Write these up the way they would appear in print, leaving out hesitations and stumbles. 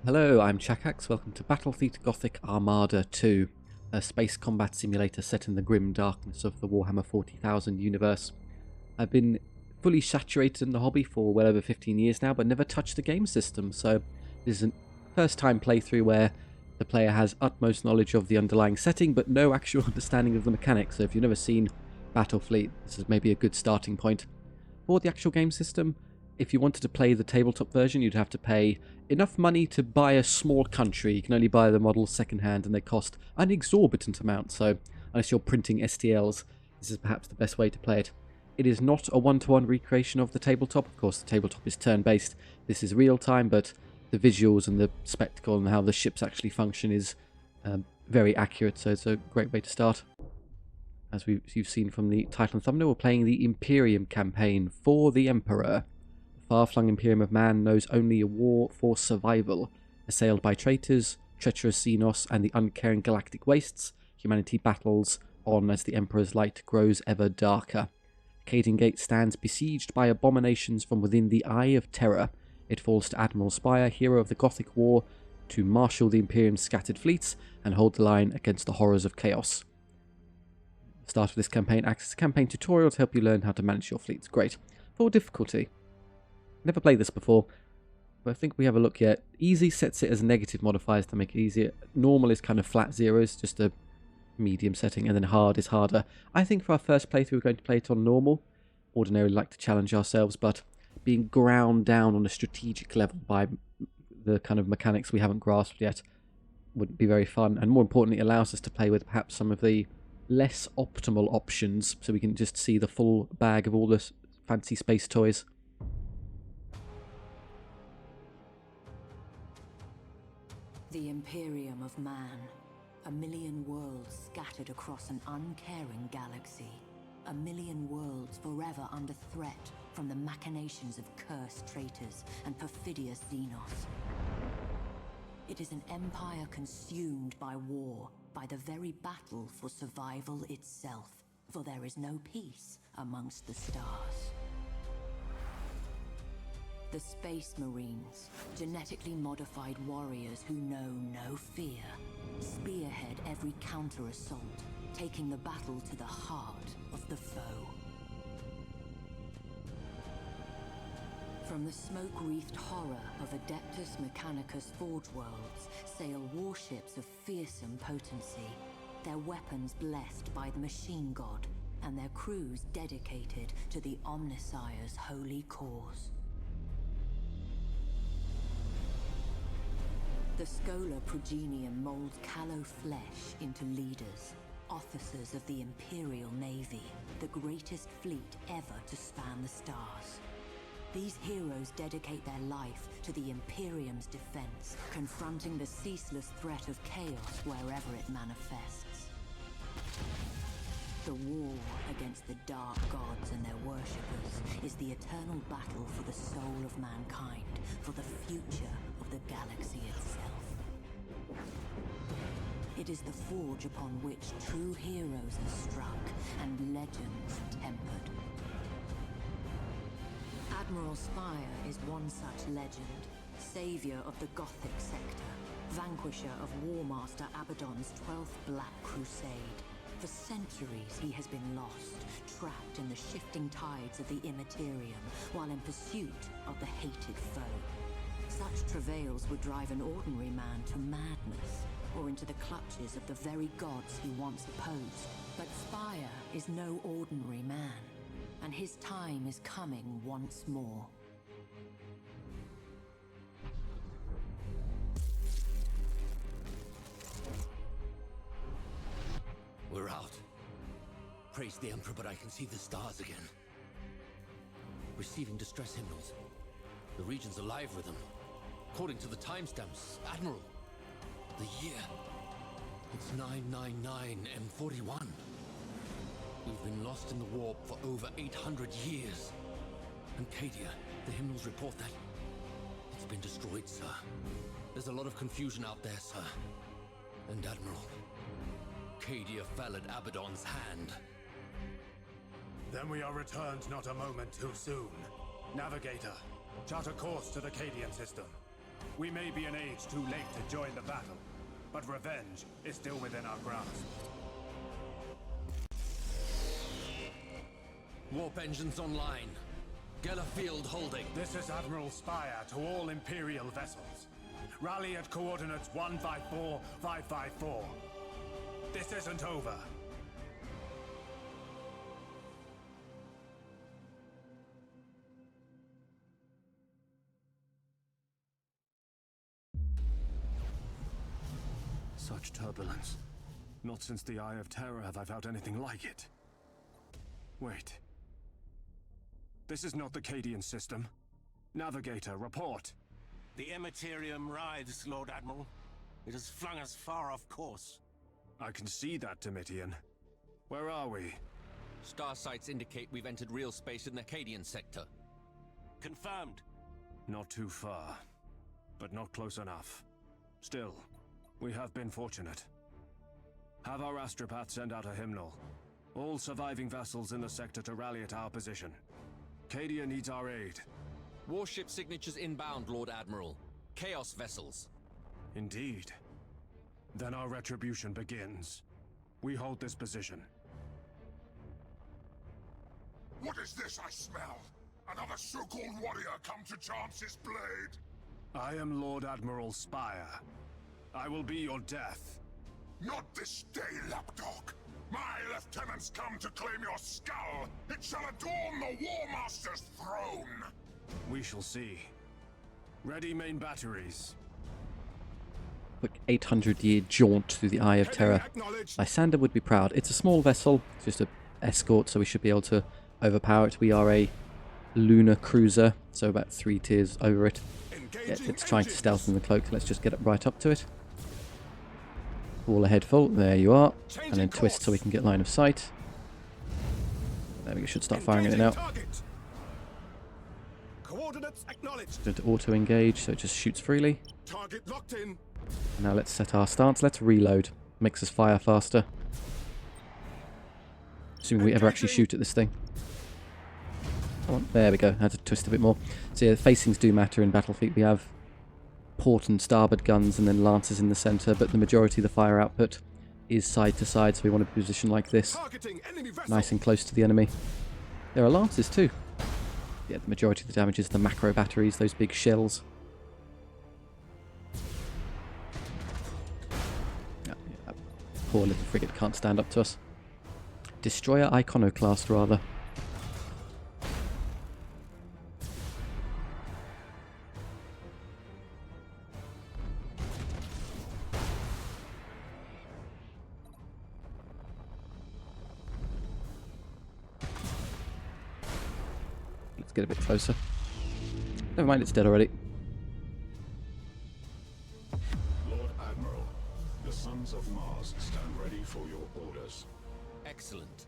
Hello, I'm Chakax. Welcome to Battlefleet Gothic Armada 2, a space combat simulator set in the grim darkness of the Warhammer 40,000 universe. I've been fully saturated in the hobby for well over 15 years now, but never touched the game system, so this is a first-time playthrough where the player has utmost knowledge of the underlying setting, but no actual understanding of the mechanics. So if you've never seen Battlefleet, this is maybe a good starting point. For the actual game system, if you wanted to play the tabletop version, you'd have to pay enough money to buy a small country. You can only buy the models secondhand, and they cost an exorbitant amount, so unless you're printing STLs, this is perhaps the best way to play it. It is not a one-to-one recreation of the tabletop. Of course, the tabletop is turn-based. This is real-time, but the visuals and the spectacle and how the ships actually function is very accurate, so it's a great way to start. As you've seen from the title and thumbnail, we're playing the Imperium campaign for the Emperor. The far-flung Imperium of Man knows only a war for survival. Assailed by traitors, treacherous Xenos, and the uncaring galactic wastes, humanity battles on as the Emperor's light grows ever darker. Caden Gate stands besieged by abominations from within the Eye of Terror. It falls to Admiral Spire, hero of the Gothic War, to marshal the Imperium's scattered fleets and hold the line against the horrors of chaos. The start of this campaign acts as a campaign tutorial to help you learn how to manage your fleets. Great. For difficulty. Never played this before, but I think we have a look yet. Easy sets it as negative modifiers to make it easier. Normal is kind of flat zeros, just a medium setting, and then hard is harder. I think for our first playthrough we're going to play it on normal. Ordinarily like to challenge ourselves, but being ground down on a strategic level by the kind of mechanics we haven't grasped yet wouldn't be very fun, and more importantly allows us to play with perhaps some of the less optimal options, so we can just see the full bag of all the fancy space toys. The Imperium of Man. A million worlds scattered across an uncaring galaxy. A million worlds forever under threat from the machinations of cursed traitors and perfidious Xenos. It is an empire consumed by war, by the very battle for survival itself, for there is no peace amongst the stars. The Space Marines, genetically modified warriors who know no fear, spearhead every counter-assault, taking the battle to the heart of the foe. From the smoke-wreathed horror of Adeptus Mechanicus Forge Worlds sail warships of fearsome potency, their weapons blessed by the Machine God, and their crews dedicated to the Omnissire's holy cause. The Scholar Progenium molds callow flesh into leaders, officers of the Imperial Navy, the greatest fleet ever to span the stars. These heroes dedicate their life to the Imperium's defense, confronting the ceaseless threat of chaos wherever it manifests. The war against the dark gods and their worshippers is the eternal battle for the soul of mankind, for the future of the galaxy itself. It is the forge upon which true heroes are struck and legends tempered. Admiral Spire is one such legend, savior of the Gothic sector, vanquisher of Warmaster Abaddon's 12th Black Crusade. For centuries he has been lost, trapped in the shifting tides of the Immaterium, while in pursuit of the hated foe. Such travails would drive an ordinary man to madness, or into the clutches of the very gods he once opposed. But Spire is no ordinary man, and his time is coming once more. We're out. Praise the Emperor, but I can see the stars again. Receiving distress hymnals. The region's alive with them. According to the timestamps, Admiral, the year. It's 999 M41. We've been lost in the war for over 800 years. And Cadia, the hymnals report that it's been destroyed, sir. There's a lot of confusion out there, sir. And Admiral, Cadia fell at Abaddon's hand. Then we are returned not a moment too soon. Navigator, chart a course to the Cadian system. We may be an age too late to join the battle, but revenge is still within our grasp. Warp engines online. Geller field holding. This is Admiral Spire to all Imperial vessels. Rally at coordinates 154554. This isn't over. Such turbulence. Not since the Eye of Terror have I felt anything like it. Wait. This is not the Cadian system. Navigator, report. The Imperium writhes, Lord Admiral. It has flung us far off course. I can see that, Domitian. Where are we? Star sites indicate we've entered real space in the Cadian sector. Confirmed. Not too far, but not close enough. Still, we have been fortunate. Have our astropath send out a hymnal. All surviving vessels in the sector to rally at our position. Cadia needs our aid. Warship signatures inbound, Lord Admiral. Chaos vessels. Indeed. Then our retribution begins. We hold this position. What is this I smell? Another so-called warrior come to chance his blade? I am Lord Admiral Spire. I will be your death. Not this day, lapdog. My lieutenants come to claim your skull. It shall adorn the War Master's throne. We shall see. Ready main batteries. Quick 800-year jaunt through the Eye of Terror. Lysander would be proud. It's a small vessel, it's just an escort, so we should be able to overpower it. We are a lunar cruiser, so about 3 tiers over it. Yeah, it's trying to stealth in the cloak. Let's just get it right up to it. All ahead full. There you are. And then twist so we can get line of sight. There we go. Should start firing at it now. Coordinates acknowledged. Going to auto engage, so it just shoots freely. Target locked in. Now let's set our stance. Let's reload. Makes us fire faster. Assuming we ever actually shoot at this thing. Come on, there we go. Had to twist a bit more. So yeah, the facings do matter in Battlefleet. We have port and starboard guns and then lances in the centre, but the majority of the fire output is side to side, so we want to position like this. Nice and close to the enemy. There are lances too. Yeah, the majority of the damage is the macro batteries, those big shells. That poor little frigate can't stand up to us. Destroyer iconoclast, rather. Let's get a bit closer. Never mind, it's dead already. Lord Admiral, the Sons of Mars stand ready for your orders. Excellent.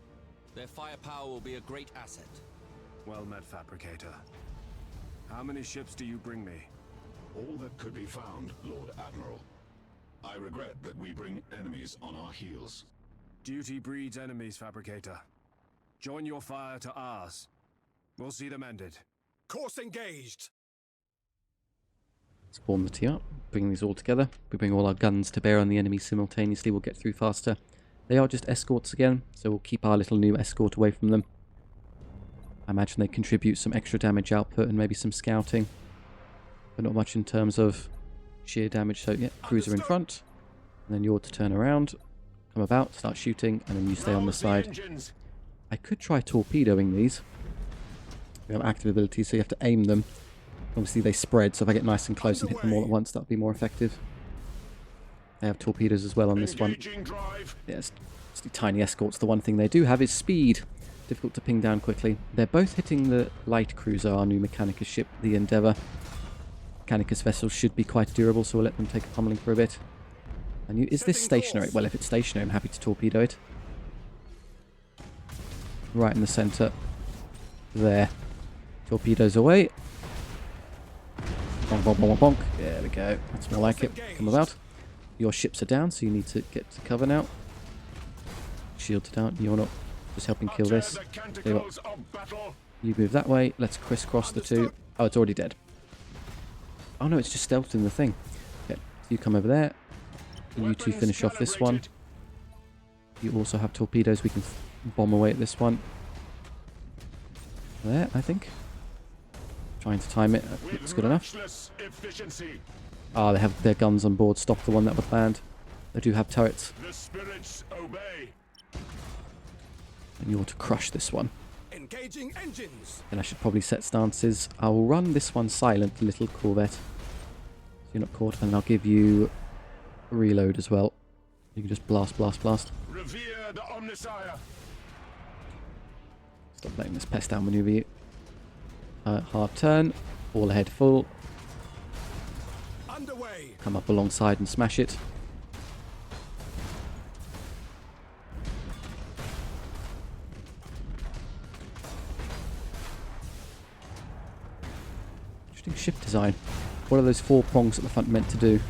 Their firepower will be a great asset. Well met, Fabricator. How many ships do you bring me? All that could be found, Lord Admiral. I regret that we bring enemies on our heels. Duty breeds enemies, Fabricator. Join your fire to ours. We'll see them ended. Course engaged. Spawn the T up, bring these all together. We bring all our guns to bear on the enemy simultaneously, we'll get through faster. They are just escorts again, so we'll keep our little new escort away from them. I imagine they contribute some extra damage output and maybe some scouting, but not much in terms of sheer damage. So yeah, cruiser in front, and then you're to turn around, come about, start shooting, and then you stay on the side. I could try torpedoing these. We have active abilities, so you have to aim them. Obviously they spread, so if I get nice and close and hit them all at once, that'll be more effective. They have torpedoes as well on this one. Yes, it's the tiny escorts. The one thing they do have is speed. Difficult to ping down quickly. They're both hitting the light cruiser, our new Mechanicus ship, the Endeavour. Mechanicus vessels should be quite durable, so we'll let them take a pummeling for a bit. And is this stationary? Well, if it's stationary, I'm happy to torpedo it. Right in the centre. There. Torpedoes away. Bonk, bonk, bonk, bonk. There we go. That's more like it. Come about. Your ships are down, so you need to get to cover now. Shields down. You're not just helping kill this. You move that way. Let's crisscross the two. Oh, it's already dead. Oh no, it's just stealthed in the thing. Okay, so you come over there. And you two finish off this one. You also have torpedoes. We can bomb away at this one. There, I think. Trying to time it. Looks good enough. Ah, they have their guns on board. Stop the one that was banned. They do have turrets. The spirits obey. And you ought to crush this one. Engaging engines. And I should probably set stances. I will run this one silent, little corvette. So you're not caught. And I'll give you a reload as well. You can just blast, blast, blast. Revere the Omnissiah. Stop letting this pest outmaneuver you. Hard turn. All ahead full. Underway. Come up alongside and smash it. Interesting ship design. What are those 4 prongs at the front meant to do?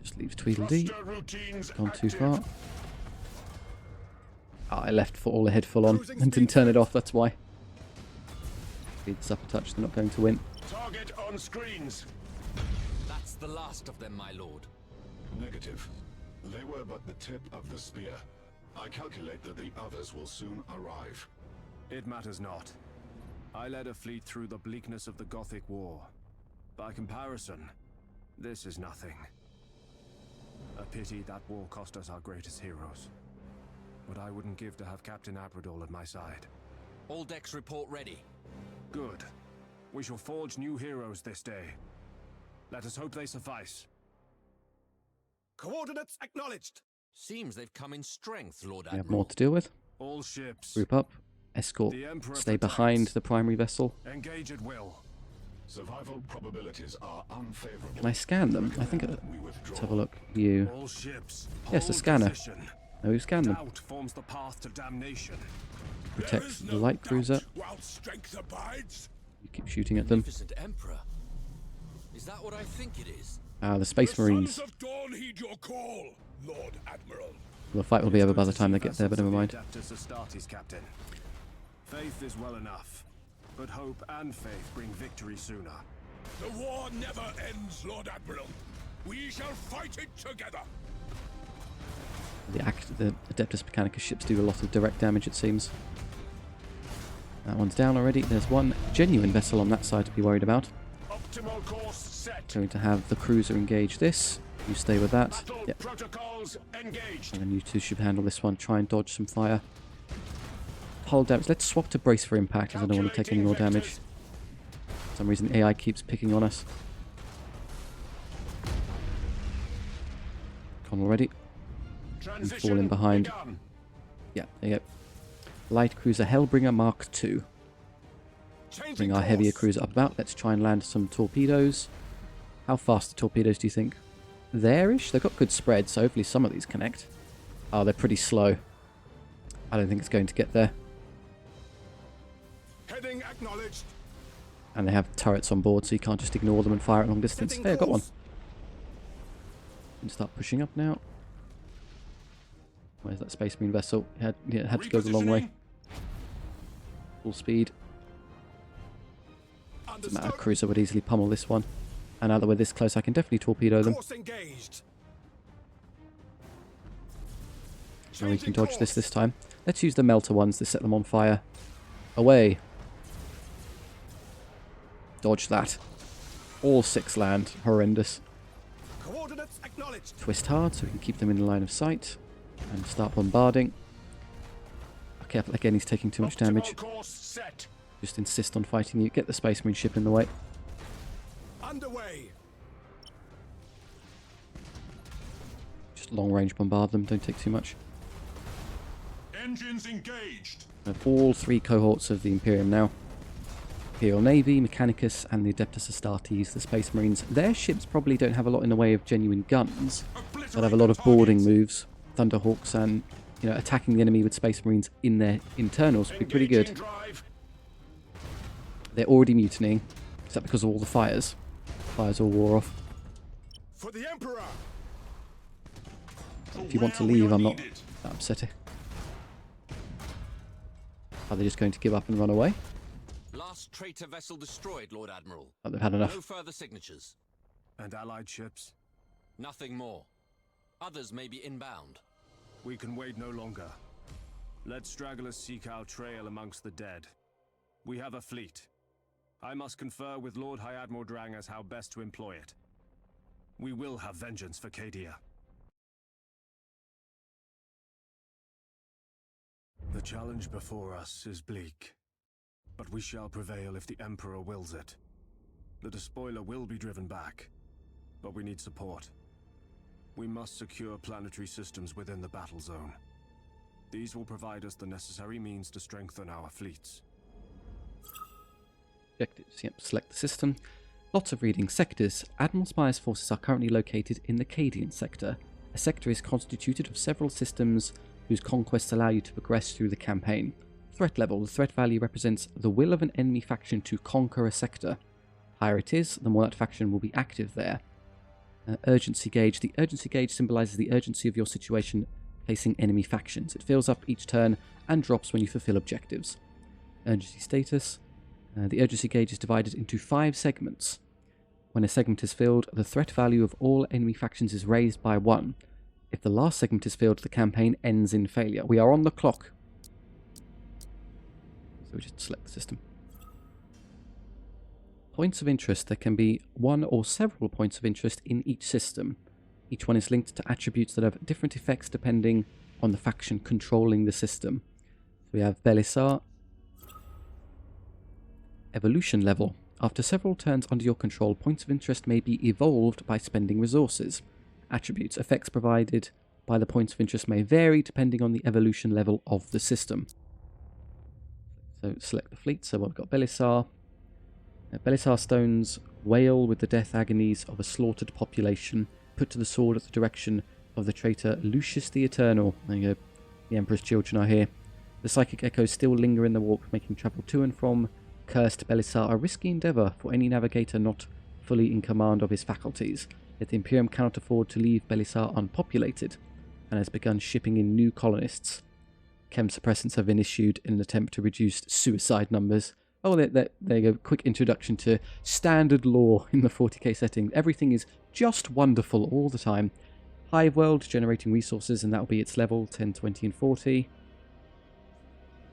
Just leave Tweedledee. Gone too far. Ah, I left for all ahead full on and didn't turn it off, that's why. Speed this up a touch, they're not going to win. Target on screens. That's the last of them, my lord. Negative. They were but the tip of the spear. I calculate that the others will soon arrive. It matters not. I led a fleet through the bleakness of the Gothic War. By comparison, this is nothing. A pity that war cost us our greatest heroes. What I wouldn't give to have Captain Abrador at my side. All decks report ready. Good. We shall forge new heroes this day. Let us hope they suffice. Coordinates acknowledged. Seems they've come in strength, Lord We have Admiral. more to deal with. All ships. Group up. Escort. The Emperor Stay protects. behind the primary vessel. Engage at will. Survival probabilities are unfavorable. Can I scan them? I think let's have a look. You. All ships. Yes, the hold scanner. position. No, you scan them. Doubt forms the path to damnation. Protect the light cruiser. While strength abides. You keep shooting at them. Magnificent Emperor. Is that what I think it is? Ah, the Space Marines. Sons of Dawn heed your call, Lord Admiral. The fight will be over by the time they get there, but never mind. Adeptus Astartes, Captain. Faith is well enough, but hope and faith bring victory sooner. The war never ends, Lord Admiral. We shall fight it together. The Adeptus Mechanicus ships do a lot of direct damage, it seems. That one's down already. There's one genuine vessel on that side to be worried about. Optimal course set. Going to have the cruiser engage this. You stay with that. Battle Yep. protocols engaged. And then you two should handle this one. Try and dodge some fire. Hull damage. Let's swap to brace for impact, as I don't want to take any more damage. For some reason AI keeps picking on us. Con already. And fall in behind. begun. Yeah, there you go. Light cruiser Hellbringer Mark II. Bring our heavier cruiser up about. Let's try and land some torpedoes. How fast are torpedoes, do you think? There-ish? They've got good spread, so hopefully some of these connect. Oh, they're pretty slow. I don't think it's going to get there. Heading acknowledged. And they have turrets on board, so you can't just ignore them and fire at long distance. Hey, I got one. Can start pushing up now. Where's that Space Marine vessel? It had to go the long way. Full speed. Doesn't matter, cruiser would easily pummel this one. And now that we're this close, I can definitely torpedo them. Course engaged. Now we can dodge this time. Let's use the melter ones to set them on fire. Away. Dodge that. All 6 land. Horrendous. Coordinates acknowledged. Twist hard so we can keep them in the line of sight. And start bombarding. Careful, again, he's taking too much damage. Course set. Just insist on fighting you. Get the Space Marine ship in the way. Underway. Just long range bombard them. Don't take too much. Engines engaged. We have all 3 cohorts of the Imperium now. Imperial Navy, Mechanicus, and the Adeptus Astartes, the Space Marines. Their ships probably don't have a lot in the way of genuine guns. They'll have a lot of boarding moves. Thunderhawks and, you know, attacking the enemy with Space Marines in their internals would be pretty good. Drive. They're already mutinying. Is that because of all the fires? Fires all wore off. For the Emperor. If you want to leave, I'm not that upsetting. Are they just going to give up and run away? Last traitor vessel destroyed, Lord Admiral. Oh, they've had enough. No further signatures. And allied ships? Nothing more. Others may be inbound. We can wait no longer. Let stragglers seek our trail amongst the dead. We have a fleet. I must confer with Lord High Admiral Drang as how best to employ it. We will have vengeance for Cadia. The challenge before us is bleak, but we shall prevail if the Emperor wills it. The despoiler will be driven back, but we need support. We must secure planetary systems within the battle zone. These will provide us the necessary means to strengthen our fleets. Objectives, yep, select the system. Lots of reading. Sectors. Admiral Spire's forces are currently located in the Cadian sector. A sector is constituted of several systems whose conquests allow you to progress through the campaign. Threat level. The threat value represents the will of an enemy faction to conquer a sector. Higher it is, the more that faction will be active there. Urgency gauge. The urgency gauge symbolises the urgency of your situation facing enemy factions. It fills up each turn and drops when you fulfill objectives. Urgency status. The urgency gauge is divided into 5 segments. When a segment is filled, the threat value of all enemy factions is raised by 1. If the last segment is filled, the campaign ends in failure. We are on the clock. So we just select the system. Points of interest. There can be one or several points of interest in each system. Each one is linked to attributes that have different effects depending on the faction controlling the system. So we have Belisar. Evolution level. After several turns under your control, points of interest may be evolved by spending resources. Attributes. Effects provided by the points of interest may vary depending on the evolution level of the system. So select the fleet. So we've got Belisar. Belisar stones wail with the death agonies of a slaughtered population, put to the sword at the direction of the traitor Lucius the Eternal. There you go. The Emperor's children are here. The psychic echoes still linger in the warp, making travel to and from cursed Belisar a risky endeavour for any navigator not fully in command of his faculties. Yet the Imperium cannot afford to leave Belisar unpopulated, and has begun shipping in new colonists. Chem suppressants have been issued in an attempt to reduce suicide numbers. Oh, there you go. Quick introduction to standard lore in the 40k setting. Everything is just wonderful all the time. Hive World, generating resources, and that will be its level, 10, 20, and 40.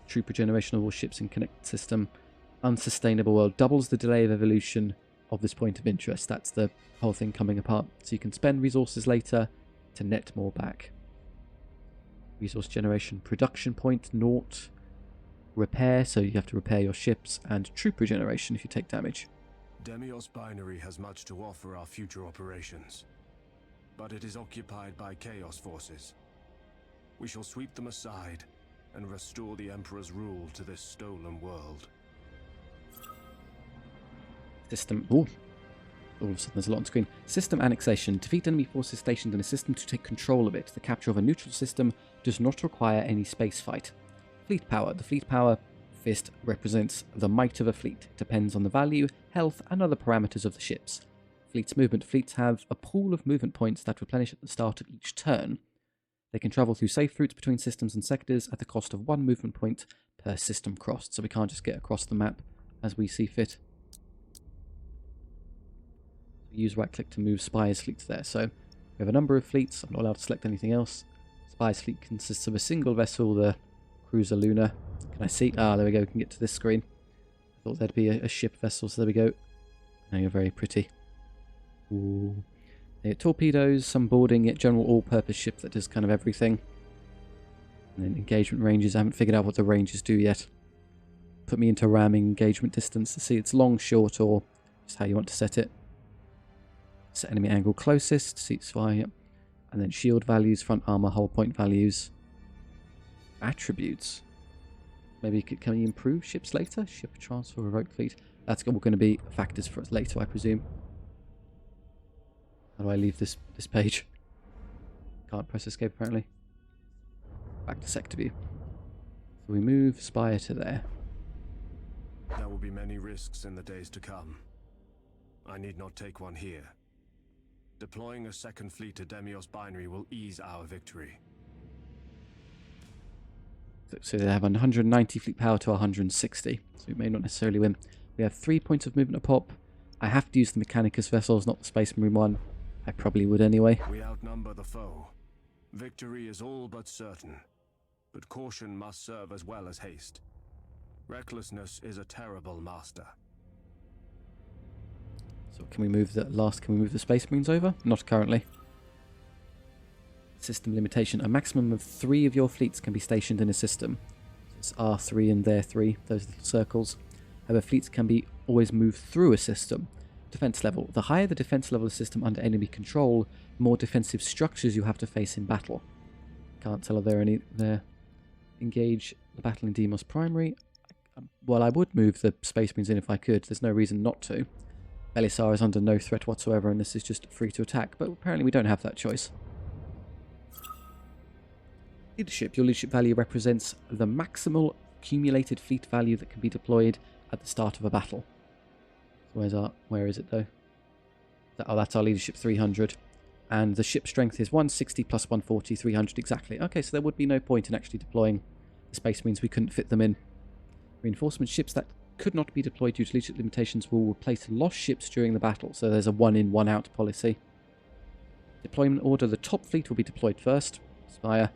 Troop regeneration of all ships in connected system. Unsustainable world. Doubles the delay of evolution of this point of interest. That's the whole thing coming apart. So you can spend resources later to net more back. Resource generation. Production point, naught. Repair, so you have to repair your ships, and troop regeneration if you take damage. Demios binary has much to offer our future operations, but it is occupied by Chaos forces. We shall sweep them aside and restore the Emperor's rule to this stolen world. System. Ooh. All of a sudden there's a lot on screen. System annexation. Defeat enemy forces stationed in a system to take control of it. The capture of a neutral system does not require any space fight. Fleet power. The fleet power fist represents the might of a fleet. It depends on the value, health, and other parameters of the ships. Fleet's movement. Fleets have a pool of movement points that replenish at the start of each turn. They can travel through safe routes between systems and sectors at the cost of 1 movement point per system crossed. So we can't just get across the map as we see fit. Use right click to move Spire's fleets there. So we have a number of fleets. I'm not allowed to select anything else. Spire's fleet consists of a single vessel, the Cruiser Luna. Can I see? Ah, there we go. We can get to this screen. I thought there'd be a ship vessel, so there we go. Now you're very pretty. Ooh. Torpedoes, some boarding, general all-purpose ship that does kind of everything. And then engagement ranges. I haven't figured out what the ranges do yet. Put me into ramming engagement distance to see it's long, short, or just how you want to set it. Set enemy angle closest, seats fire, yep. And then shield values, front armor, hull point values. Attributes. Maybe can you improve ships later? Ship transfer, revoke fleet. That's all going to be factors for us later, I presume. How do I leave this page? Can't press escape apparently. Back to sector view. So we move Spire to there. There will be many risks in the days to come. I need not take one here. Deploying a second fleet to Demios binary will ease our victory. So they have 190 fleet power to 160, so we may not necessarily win. We have 3 points of movement a pop. I have to use the Mechanicus vessels, not the Space Marine one. I probably would anyway. We outnumber the foe. Victory is all but certain. But caution must serve as well as haste. Recklessness is a terrible master. So can we move the Space Marines over? Not currently. System limitation. A maximum of 3 of your fleets can be stationed in a system. It's R3 and there 3, those little circles. However, fleets can be always moved through a system. Defense level. The higher the defense level of the system under enemy control, the more defensive structures you have to face in battle. Can't tell if there are any there. Engage the battle in Demios primary. Well, I would move the Space Marines in if I could. There's no reason not to. Belisar is under no threat whatsoever, and this is just free to attack. But apparently we don't have that choice. Leadership. Your leadership value represents the maximal accumulated fleet value that can be deployed at the start of a battle. So where is it though? Oh, that's our leadership 300. And the ship strength is 160 plus 140, 300 exactly. Okay, so there would be no point in actually deploying the Space Marines. We couldn't fit them in. Reinforcement ships that could not be deployed due to leadership limitations will replace lost ships during the battle. So there's a 1 in, 1 out policy. Deployment order. The top fleet will be deployed first. Spire.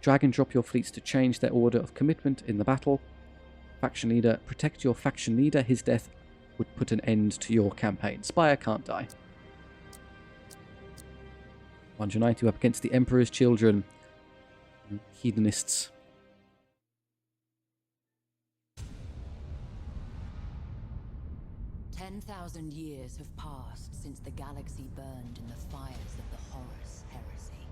Drag and drop your fleets to change their order of commitment in the battle. Faction leader. Protect your faction leader. His death would put an end to your campaign. Spire can't die. 190 up against the Emperor's children. Hedonists. "10,000 years have passed since the galaxy burned in the fires of the Horus heresy.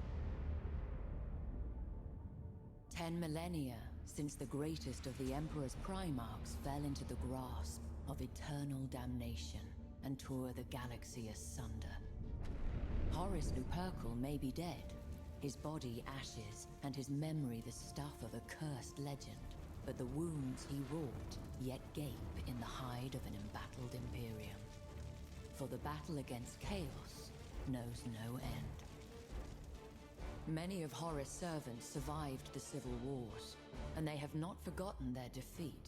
10 millennia since the greatest of the Emperor's Primarchs fell into the grasp of eternal damnation and tore the galaxy asunder. Horus Lupercal may be dead, his body ashes, and his memory the stuff of a cursed legend, but the wounds he wrought yet gape in the hide of an embattled Imperium. For the battle against chaos knows no end. Many of Horus' servants survived the civil wars, and they have not forgotten their defeat.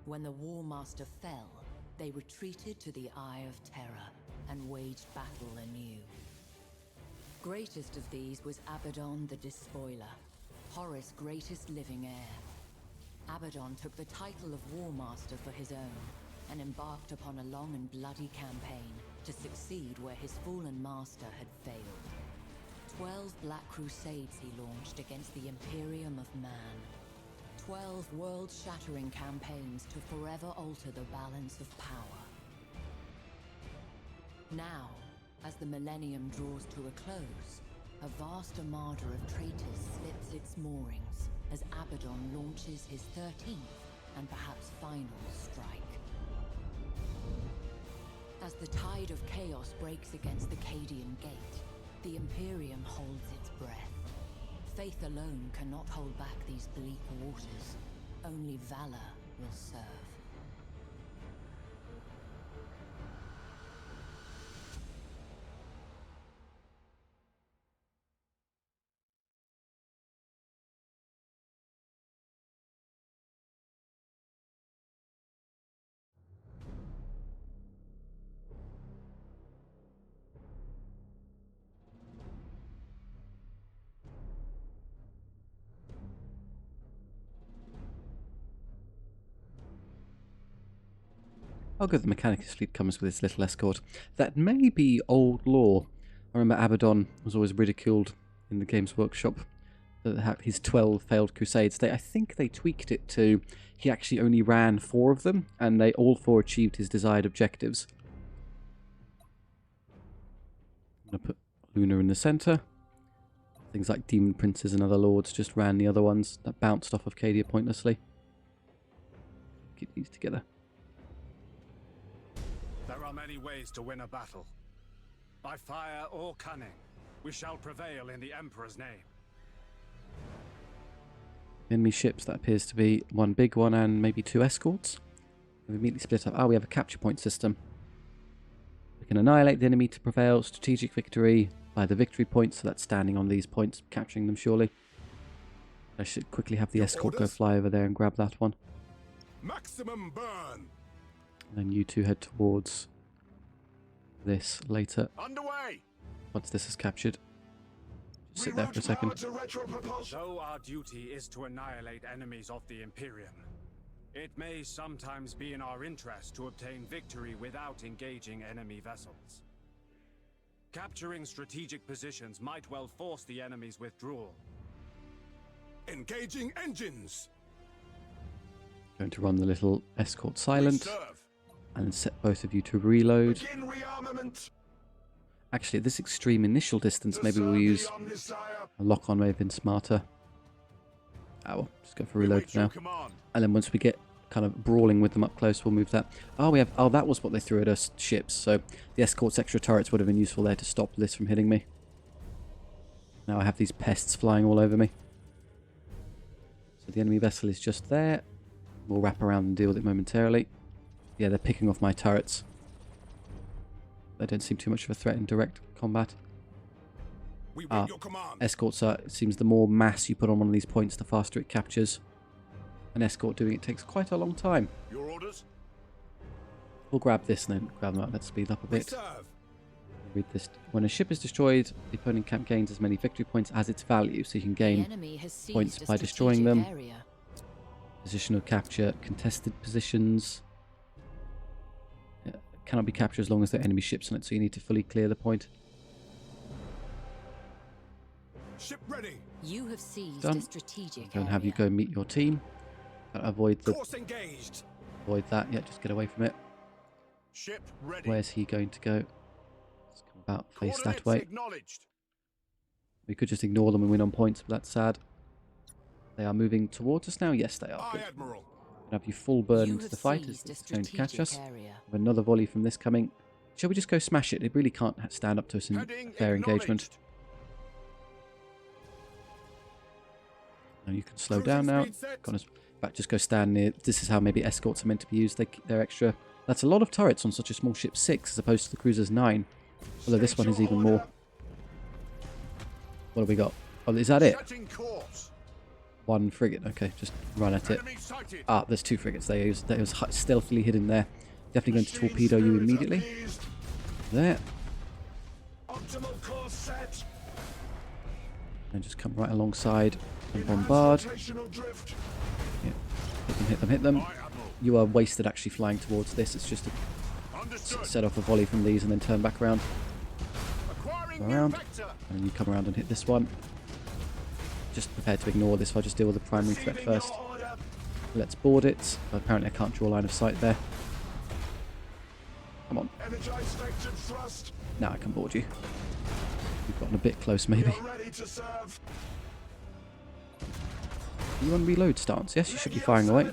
When the War Master fell, they retreated to the Eye of Terror and waged battle anew. Greatest of these was Abaddon the Despoiler, Horus' greatest living heir. Abaddon took the title of War Master for his own, and embarked upon a long and bloody campaign to succeed where his fallen master had failed. 12 Black Crusades he launched against the Imperium of Man. 12 world-shattering campaigns to forever alter the balance of power. Now, as the millennium draws to a close, a vast armada of traitors slips its moorings as Abaddon launches his 13th and perhaps final strike. As the tide of chaos breaks against the Cadian Gate, the Imperium holds its breath. Faith alone cannot hold back these bleak waters. Only valor will serve. How good the Mechanicus fleet comes with its little escort. That may be old lore. I remember Abaddon was always ridiculed in the Games Workshop. His 12 failed crusades. I think they tweaked it to he actually only ran 4 of them, and they all 4 achieved his desired objectives. I'm going to put Luna in the centre. Things like Demon Princes and other lords just ran the other ones that bounced off of Cadia pointlessly. Keep these together. There are many ways to win a battle. By fire or cunning, we shall prevail in the Emperor's name. Enemy ships, that appears to be one big one and maybe 2 escorts. We've immediately split up. We have a capture point system. We can annihilate the enemy to prevail. Strategic victory by the victory points, so that's standing on these points, capturing them surely. I should quickly have the escort go fly over there and grab that one. Maximum burn. And then you two head towards this later. Underway. Once this is captured. Just sit there for a second. Though our duty is to annihilate enemies of the Imperium, it may sometimes be in our interest to obtain victory without engaging enemy vessels. Capturing strategic positions might well force the enemy's withdrawal. Engaging engines. Going to run the little escort silent and set both of you to reload. Begin rearmament. Actually, at this extreme initial distance, maybe we'll use a lock-on. May have been smarter. Ah, well, just go for reload for now. And then once we get kind of brawling with them up close, we'll move that. Oh, we have. Oh, that was what they threw at us, ships. So the escort's extra turrets would have been useful there to stop this from hitting me. Now I have these pests flying all over me. So the enemy vessel is just there. We'll wrap around and deal with it momentarily. Yeah, they're picking off my turrets. They don't seem too much of a threat in direct combat. Escorts are, it seems the more mass you put on one of these points, the faster it captures. An escort doing it takes quite a long time. Your orders? We'll grab this and then grab them up. Let's speed up a bit. Read this. When a ship is destroyed, the opponent camp gains as many victory points as its value, so you can gain points by destroying them. Positional capture, contested positions. Cannot be captured as long as there are enemy ships on it, so you need to fully clear the point. Ship ready. You have seized Done. a strategic Go and have you go meet your team. Avoid the. Course engaged. Avoid that. Yeah, just get away from it. Ship ready. Where's he going to go? Let's come about face that way. We could just ignore them and win on points, but that's sad. They are moving towards us now. Yes, they are. Good. Admiral. Have you full burn into the fight as it's going to catch us. Have another volley from this coming. Shall we just go smash it? It really can't stand up to us in fair engagement. Now you can slow down now. In fact, just go stand near. This is how maybe escorts are meant to be used. They're extra. That's a lot of turrets on such a small ship, 6 as opposed to the cruiser's 9. Although this one is even more. What have we got? Oh, is that it? 1 frigate. Okay, just run at it. Ah, there's 2 frigates. They was stealthily hidden there. Definitely going to torpedo you immediately. There. And just come right alongside and bombard. Yeah. Hit them, hit them. You are wasted actually flying towards this. It's just to set off a volley from these and then turn back around. Around. And then you come around and hit this one. Just prepare to ignore this. I'll just deal with the primary threat first. Let's board it. Apparently I can't draw a line of sight there. Come on. Now I can board you. You've gotten a bit close maybe. Are you on reload stance? Yes, you should be firing away.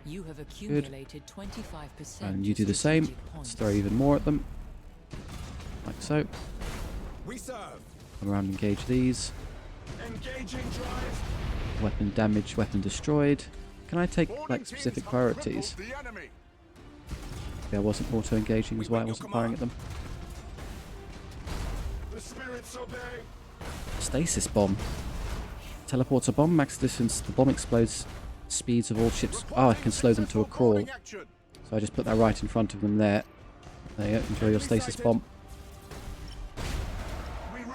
You have accumulated 25%. And you do the same. Let's throw even more at them. Like so. Come around and engage these. Weapon damaged, weapon destroyed. Can I take like specific priorities? Yeah, I wasn't auto-engaging is why I wasn't firing at them. Stasis bomb. Teleports a bomb, max distance. The bomb explodes speeds of all ships. Oh, I can slow them to a crawl. So I just put that right in front of them there. There you go, enjoy your stasis bomb.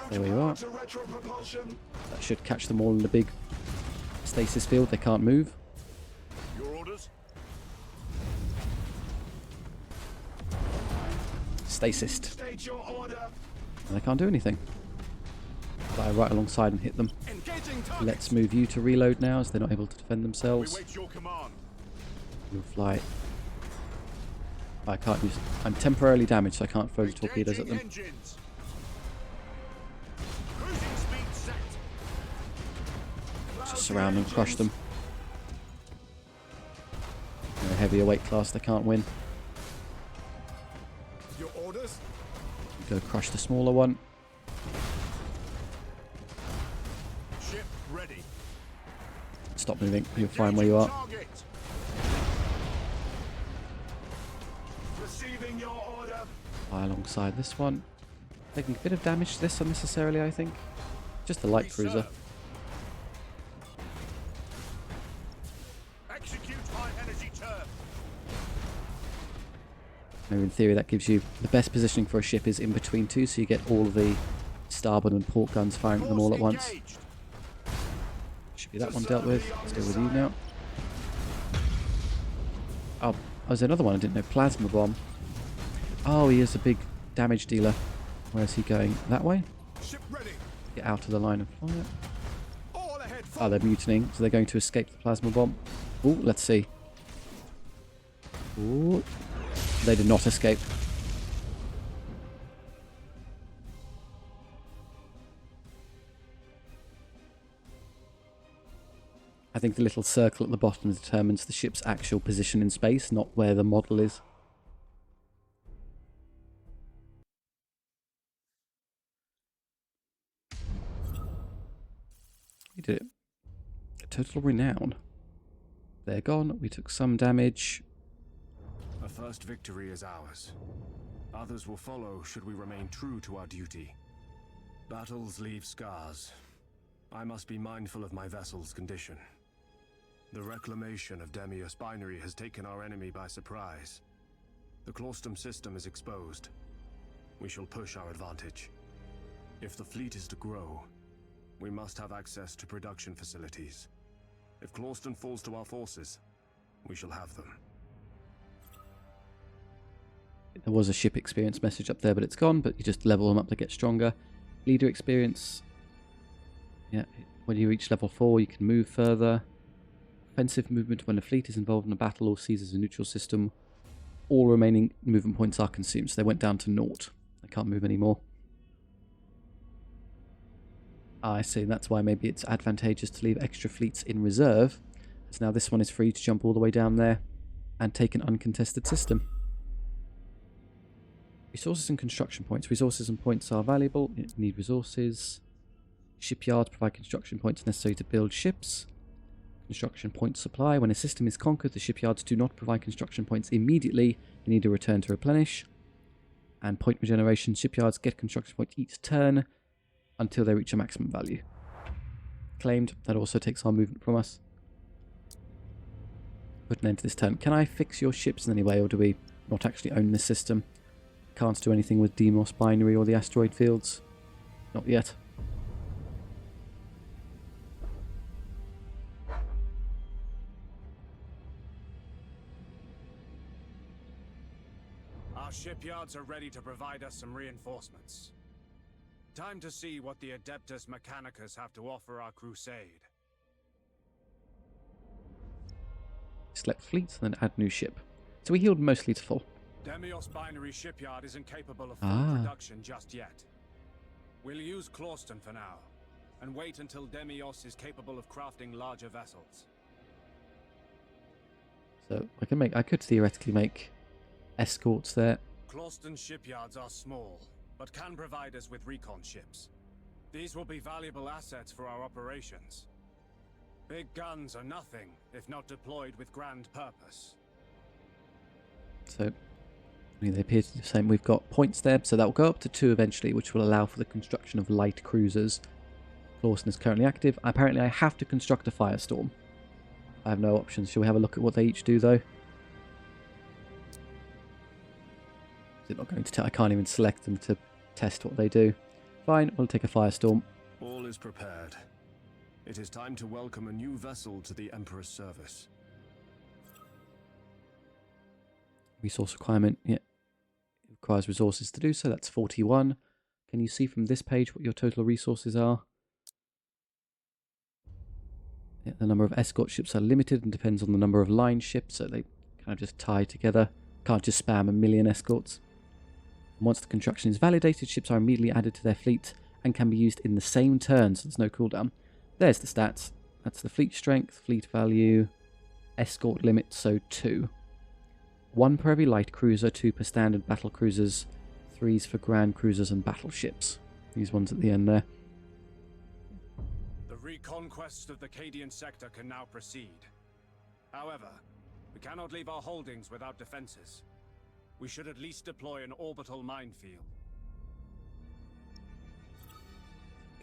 There you are. That should catch them all in the big stasis field. They can't move. Your orders? Stasist. And they can't do anything. Fly right alongside and hit them. Let's move you to reload now as they're not able to defend themselves. You'll fly. I can't use. I'm temporarily damaged, so I can't throw the torpedoes at them. Just surround and crush them. They're a heavier weight class, they can't win. Your orders? Go crush the smaller one. Ship ready. Stop moving, you're fine where you are. Receiving your order. Fly alongside this one. Taking a bit of damage to this unnecessarily, I think. Just a light cruiser. Maybe in theory that gives you the best positioning for a ship is in between two, so you get all the starboard and port guns firing at them all at once. Should be that one dealt with. Let's deal with you now. Oh, there's another one I didn't know. Plasma bomb. Oh, he is a big damage dealer. Where's he going? That way? Get out of the line of fire. Oh, they're mutinying, so they're going to escape the plasma bomb. Oh, let's see. Ooh. They did not escape. I think the little circle at the bottom determines the ship's actual position in space, not where the model is. We did it. Total renown. They're gone. We took some damage. A first victory is ours. Others will follow should we remain true to our duty. Battles leave scars. I must be mindful of my vessel's condition. The reclamation of Demios binary has taken our enemy by surprise. The Claustum system is exposed. We shall push our advantage. If the fleet is to grow, we must have access to production facilities. If Claustum falls to our forces, we shall have them. There was a ship experience message up there, but it's gone, but you just level them up to get stronger. Leader experience. Yeah, when you reach level 4, you can move further. Offensive movement when a fleet is involved in a battle or seizes a neutral system. All remaining movement points are consumed, so they went down to 0. They can't move anymore. Ah, I see, that's why maybe it's advantageous to leave extra fleets in reserve, as now this one is free to jump all the way down there and take an uncontested system. Resources and construction points. Resources and points are valuable. You need resources. Shipyards provide construction points necessary to build ships. Construction point supply. When a system is conquered, the shipyards do not provide construction points immediately. You need a return to replenish. And point regeneration. Shipyards get construction points each turn until they reach a maximum value. Claimed. That also takes our movement from us. Put an end to this turn. Can I fix your ships in any way, or do we not actually own this system? Can't do anything with Demios binary or the asteroid fields. Not yet. Our shipyards are ready to provide us some reinforcements. Time to see what the Adeptus Mechanicus have to offer our crusade. Select fleets and then add new ship. So we healed mostly to full. Demios binary shipyard isn't capable of full production just yet. We'll use Claustum for now, and wait until Demios is capable of crafting larger vessels. So I could theoretically make escorts there. Claustum shipyards are small, but can provide us with recon ships. These will be valuable assets for our operations. Big guns are nothing if not deployed with grand purpose. So they appear to be the same. We've got points there, so that will go up to 2 eventually, which will allow for the construction of light cruisers. Claustum is currently active. Apparently I have to construct a Firestorm. I have no options. Shall we have a look at what they each do, though? Is it not going to tell? I can't even select them to test what they do. Fine, we'll take a Firestorm. All is prepared. It is time to welcome a new vessel to the Emperor's service. Resource requirement, yeah. It requires resources to do so. That's 41. Can you see from this page what your total resources are? Yeah, the number of escort ships are limited and depends on the number of line ships, so they kind of just tie together. Can't just spam a million escorts. And once the construction is validated, ships are immediately added to their fleet and can be used in the same turn, so there's no cooldown. There's the stats. That's the fleet strength, fleet value, escort limit, so 2. 1 per every light cruiser, 2 per standard battle cruisers, 3s for grand cruisers and battleships. These ones at the end there. The reconquest of the Cadian sector can now proceed. However, we cannot leave our holdings without defenses. We should at least deploy an orbital minefield.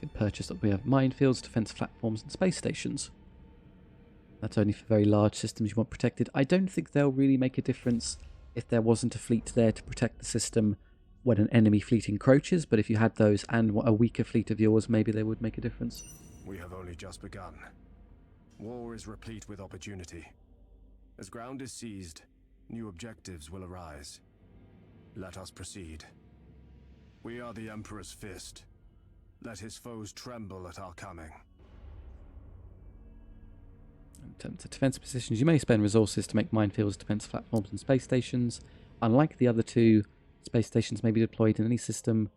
Can purchase that. We have minefields, defense platforms and space stations. That's only for very large systems you want protected. I don't think they'll really make a difference if there wasn't a fleet there to protect the system when an enemy fleet encroaches, but if you had those and a weaker fleet of yours, maybe they would make a difference. We have only just begun. War is replete with opportunity. As ground is seized, new objectives will arise. Let us proceed. We are the Emperor's fist. Let his foes tremble at our coming. In terms of defensive positions, you may spend resources to make minefields, defense platforms, and space stations. Unlike the other two, space stations may be deployed in any system.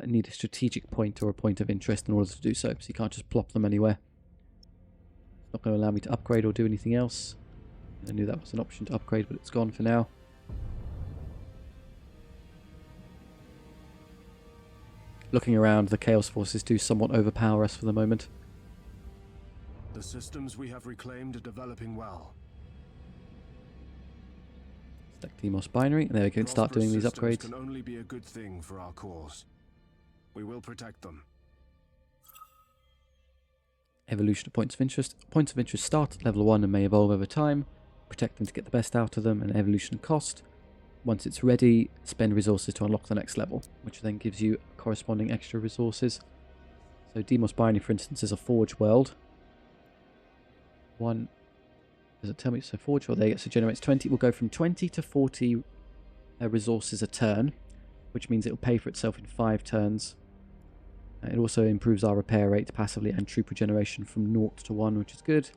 Need a strategic point or a point of interest in order to do so you can't just plop them anywhere. It's not going to allow me to upgrade or do anything else. I knew that was an option to upgrade, but it's gone for now. Looking around, the Chaos Forces do somewhat overpower us for the moment. The systems we have reclaimed are developing well. Stack Demios binary, and there we can start doing these upgrades. Can only be a good thing for our cause. We will protect them. Evolution of points of interest. Points of interest start at level 1 and may evolve over time. Protect them to get the best out of them, and evolution cost. Once it's ready, spend resources to unlock the next level, which then gives you corresponding extra resources. So Demos binary, for instance, is a forge world. One, does it tell me? So forge world, there you go. So generates 20. We'll go from 20 to 40 resources a turn, which means it will pay for itself in 5 turns. It also improves our repair rate passively and troop regeneration from 0 to 1, which is good.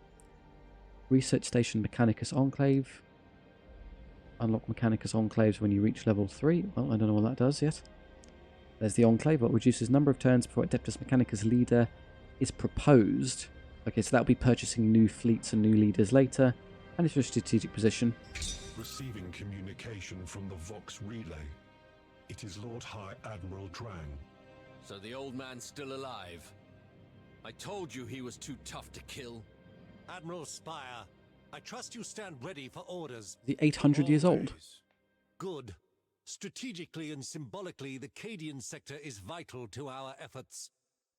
Research Station Mechanicus Enclave. Unlock Mechanicus Enclaves when you reach level 3. Well, I don't know what that does yet. There's the Enclave, what reduces number of turns before Adeptus Mechanicus leader is proposed. Okay, so that'll be purchasing new fleets and new leaders later. And it's for a strategic position. Receiving communication from the Vox Relay. It is Lord High Admiral Drang. So the old man's still alive. I told you he was too tough to kill. Admiral Spire, I trust you stand ready for orders. The 800 years old. Good. Strategically and symbolically, the Cadian sector is vital to our efforts.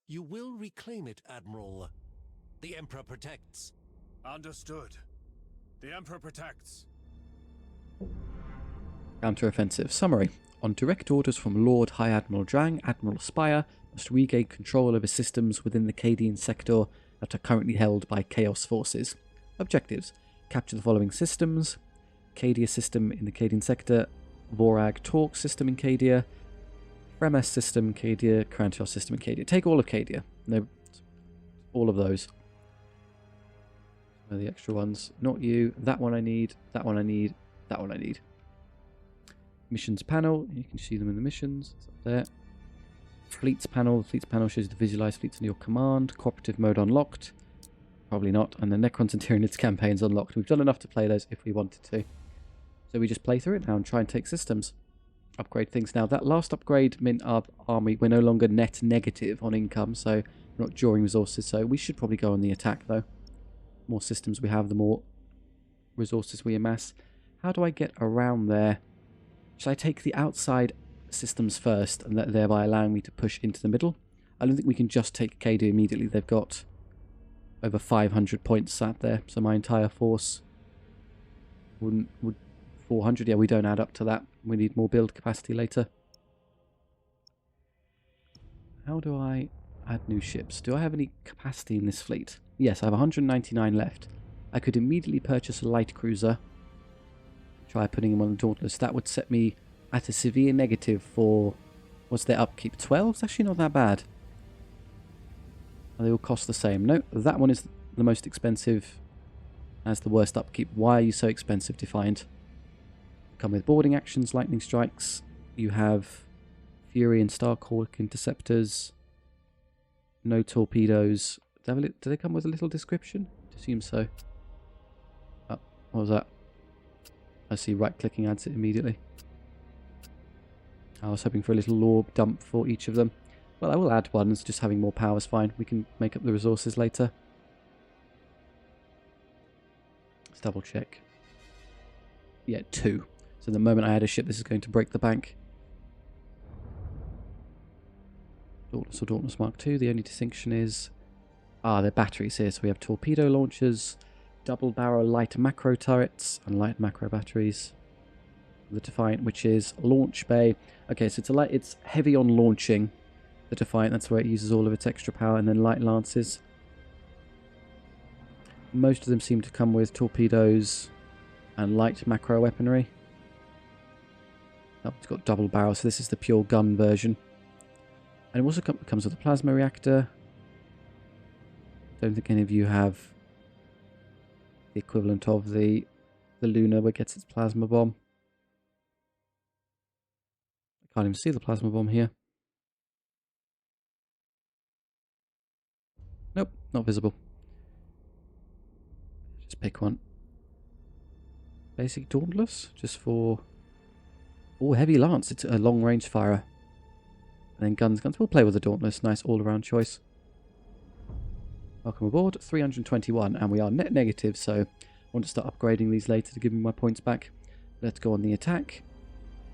You will reclaim it, Admiral. The Emperor protects. Understood. The Emperor protects. Counter-offensive. Summary. On direct orders from Lord High Admiral Drang, Admiral Spire must regain control over systems within the Cadian sector that are currently held by Chaos Forces. Objectives. Capture the following systems. Cadia system in the Cadian sector. Vorga Torq system in Cadia. Fremas system in Cadia. Kantrael system in Cadia. Take all of Cadia. No, all of those. The extra ones. Not you. That one I need. That one I need. That one I need. Missions panel. You can see them in the missions. It's up there. Fleets panel. The fleets panel shows the visualized fleets in your command. Cooperative mode unlocked. Probably not. And the Necrons and Tyranids campaigns unlocked. We've done enough to play those if we wanted to. So we just play through it now and try and take systems. Upgrade things. Now that last upgrade meant our army, we're no longer net negative on income, so we're not drawing resources. So we should probably go on the attack though. More systems we have, the more resources we amass. How do I get around there? Should I take the outside systems first and thereby allowing me to push into the middle? I don't think we can just take Cadia immediately. They've got over 500 points sat there, so my entire force would 400. Yeah, we don't add up to that. We need more build capacity later. How do I add new ships? Do I have any capacity in this fleet? Yes, I have 199 left. I could immediately purchase a light cruiser. Try putting him on the Dauntless. That would set me at a severe negative for... What's their upkeep? 12? It's actually not that bad. And they all cost the same. No, that one is the most expensive. Has the worst upkeep. Why are you so expensive, Defiant? Come with boarding actions, lightning strikes. You have Fury and Starhawk interceptors. No torpedoes. Do they come with a little description? I assume so. Oh, what was that? I see right-clicking adds it immediately. I was hoping for a little lore dump for each of them. Well, I will add one, just having more power is fine. We can make up the resources later. Let's double check. Yeah, 2. So the moment I add a ship, this is going to break the bank. Dauntless or Dauntless Mark II. The only distinction is... they're batteries here. So we have torpedo launchers, double barrel light macro turrets, and light macro batteries. The Defiant, which is launch bay. Okay, so it's heavy on launching. The Defiant, that's where it uses all of its extra power, and then light lances. Most of them seem to come with torpedoes and light macro weaponry. Oh, it's got double barrel, so this is the pure gun version. And it also comes with a plasma reactor. Don't think any of you have the equivalent of the Luna where it gets its plasma bomb. I can't even see the plasma bomb here. Nope, not visible. Just pick one. Basic Dauntless, just for... Oh, heavy lance. It's a long range firer. And then guns. We'll play with the Dauntless. Nice all-around choice. Welcome aboard. 321, and we are net negative, so I want to start upgrading these later to give me my points back. Let's go on the attack.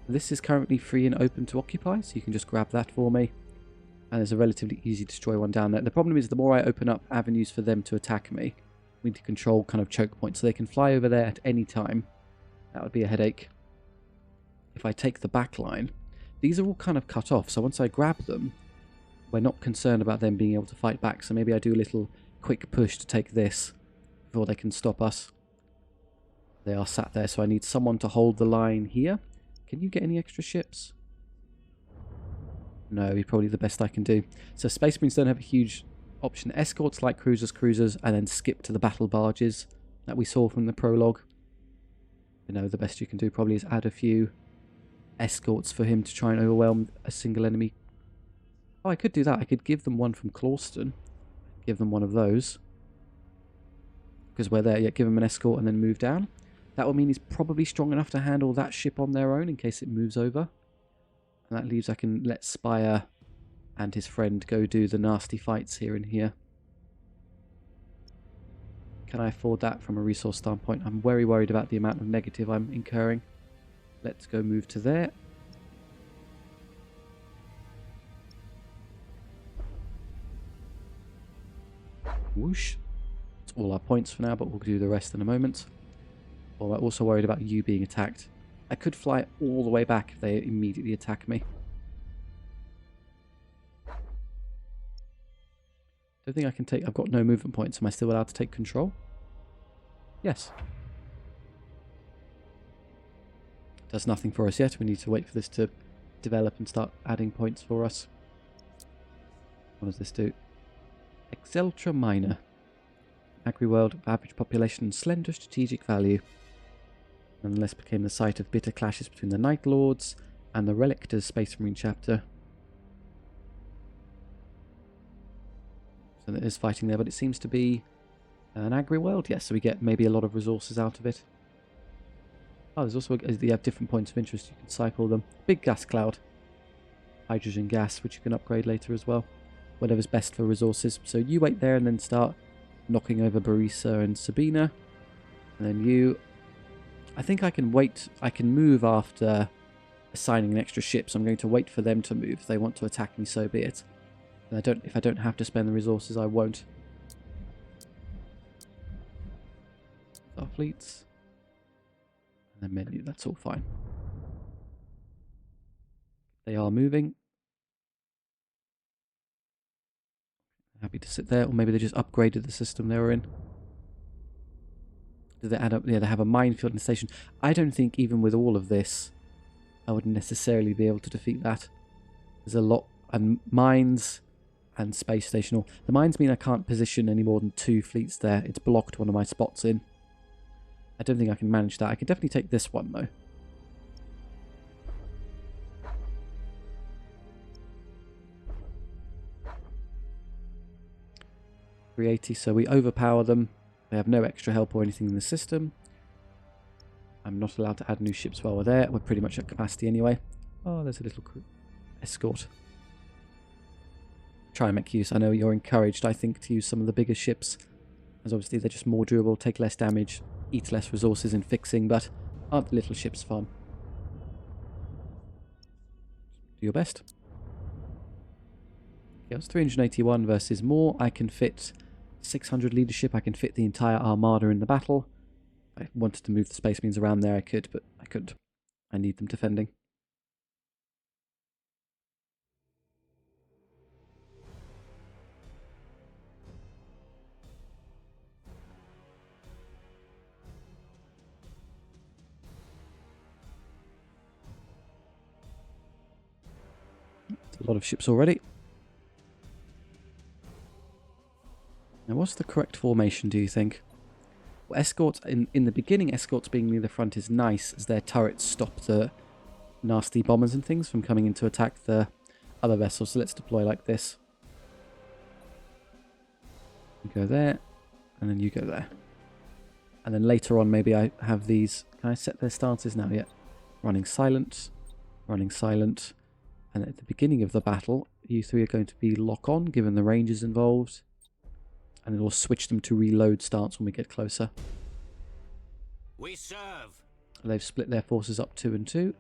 This is currently free and open to occupy, so you can just grab that for me. And there's a relatively easy destroy one down there. The problem is the more I open up avenues for them to attack me, we need to control kind of choke points, so they can fly over there at any time. That would be a headache. If I take the back line, these are all kind of cut off, so once I grab them, we're not concerned about them being able to fight back, so maybe I do a little quick push to take this before they can stop us. They are sat there, so I need someone to hold the line here. Can you get any extra ships? No, probably the best I can do. So Space Marines don't have a huge option. Escorts, light cruisers, and then skip to the battle barges that we saw from the prologue. You know, the best you can do probably is add a few escorts for him to try and overwhelm a single enemy. Oh, I could do that. I could give them one from Clawston. Give them one of those. Because we're there. Yeah, give him an escort and then move down. That would mean he's probably strong enough to handle that ship on their own in case it moves over. And that leaves I can let Spire and his friend go do the nasty fights here and here. Can I afford that from a resource standpoint? I'm very worried about the amount of negative I'm incurring. Let's go move to there. Whoosh. That's all our points for now, but we'll do the rest in a moment. Oh, I'm also worried about you being attacked. I could fly all the way back if they immediately attack me. Don't think I can take... I've got no movement points. Am I still allowed to take control? Yes. Does nothing for us yet. We need to wait for this to develop and start adding points for us. What does this do? Exceltra Minor. Agri-world of average population and slender strategic value. Nonetheless became the site of bitter clashes between the Night Lords and the Relictors Space Marine chapter. So there is fighting there, but it seems to be an agri-world. Yes, so we get maybe a lot of resources out of it. Oh, there's also you have different points of interest. You can cycle them. Big gas cloud. Hydrogen gas, which you can upgrade later as well. Whatever's best for resources. So you wait there and then start knocking over Barisa and Sabena. And then you... I think I can wait. I can move after assigning an extra ship. So I'm going to wait for them to move. If they want to attack me, so be it. And if I don't have to spend the resources, I won't. Our fleets. And then menu. That's all fine. They are moving. Happy to sit there, or maybe they just upgraded the system they were in. Do they add up? Yeah, they have a minefield in the station. I don't think even with all of this, I would necessarily be able to defeat that. There's a lot, and mines and space station. The mines mean I can't position any more than 2 fleets there. It's blocked one of my spots in. I don't think I can manage that. I can definitely take this one though. .380, so we overpower them. They have no extra help or anything in the system. I'm not allowed to add new ships while we're there. We're pretty much at capacity anyway. Oh, there's a little escort. Try and make use. I know you're encouraged, I think, to use some of the bigger ships, as obviously they're just more durable, take less damage, eat less resources in fixing, but aren't the little ships fun? Do your best. Yeah, it's 381 versus more. I can fit 600 leadership. I can fit the entire Armada in the battle. If I wanted to move the Space Marines around there, I could, but I couldn't. I need them defending. A lot of ships already. Now, what's the correct formation, do you think? Well, escorts, in the beginning, escorts being near the front is nice, as their turrets stop the nasty bombers and things from coming in to attack the other vessels. So let's deploy like this. You go there, and then you go there. And then later on, maybe I have these... Can I set their stances now yet? Running silent, running silent. And at the beginning of the battle, you three are going to be lock-on, given the ranges involved. And it will switch them to reload stance when we get closer. We serve. They've split their forces up 2 and 2.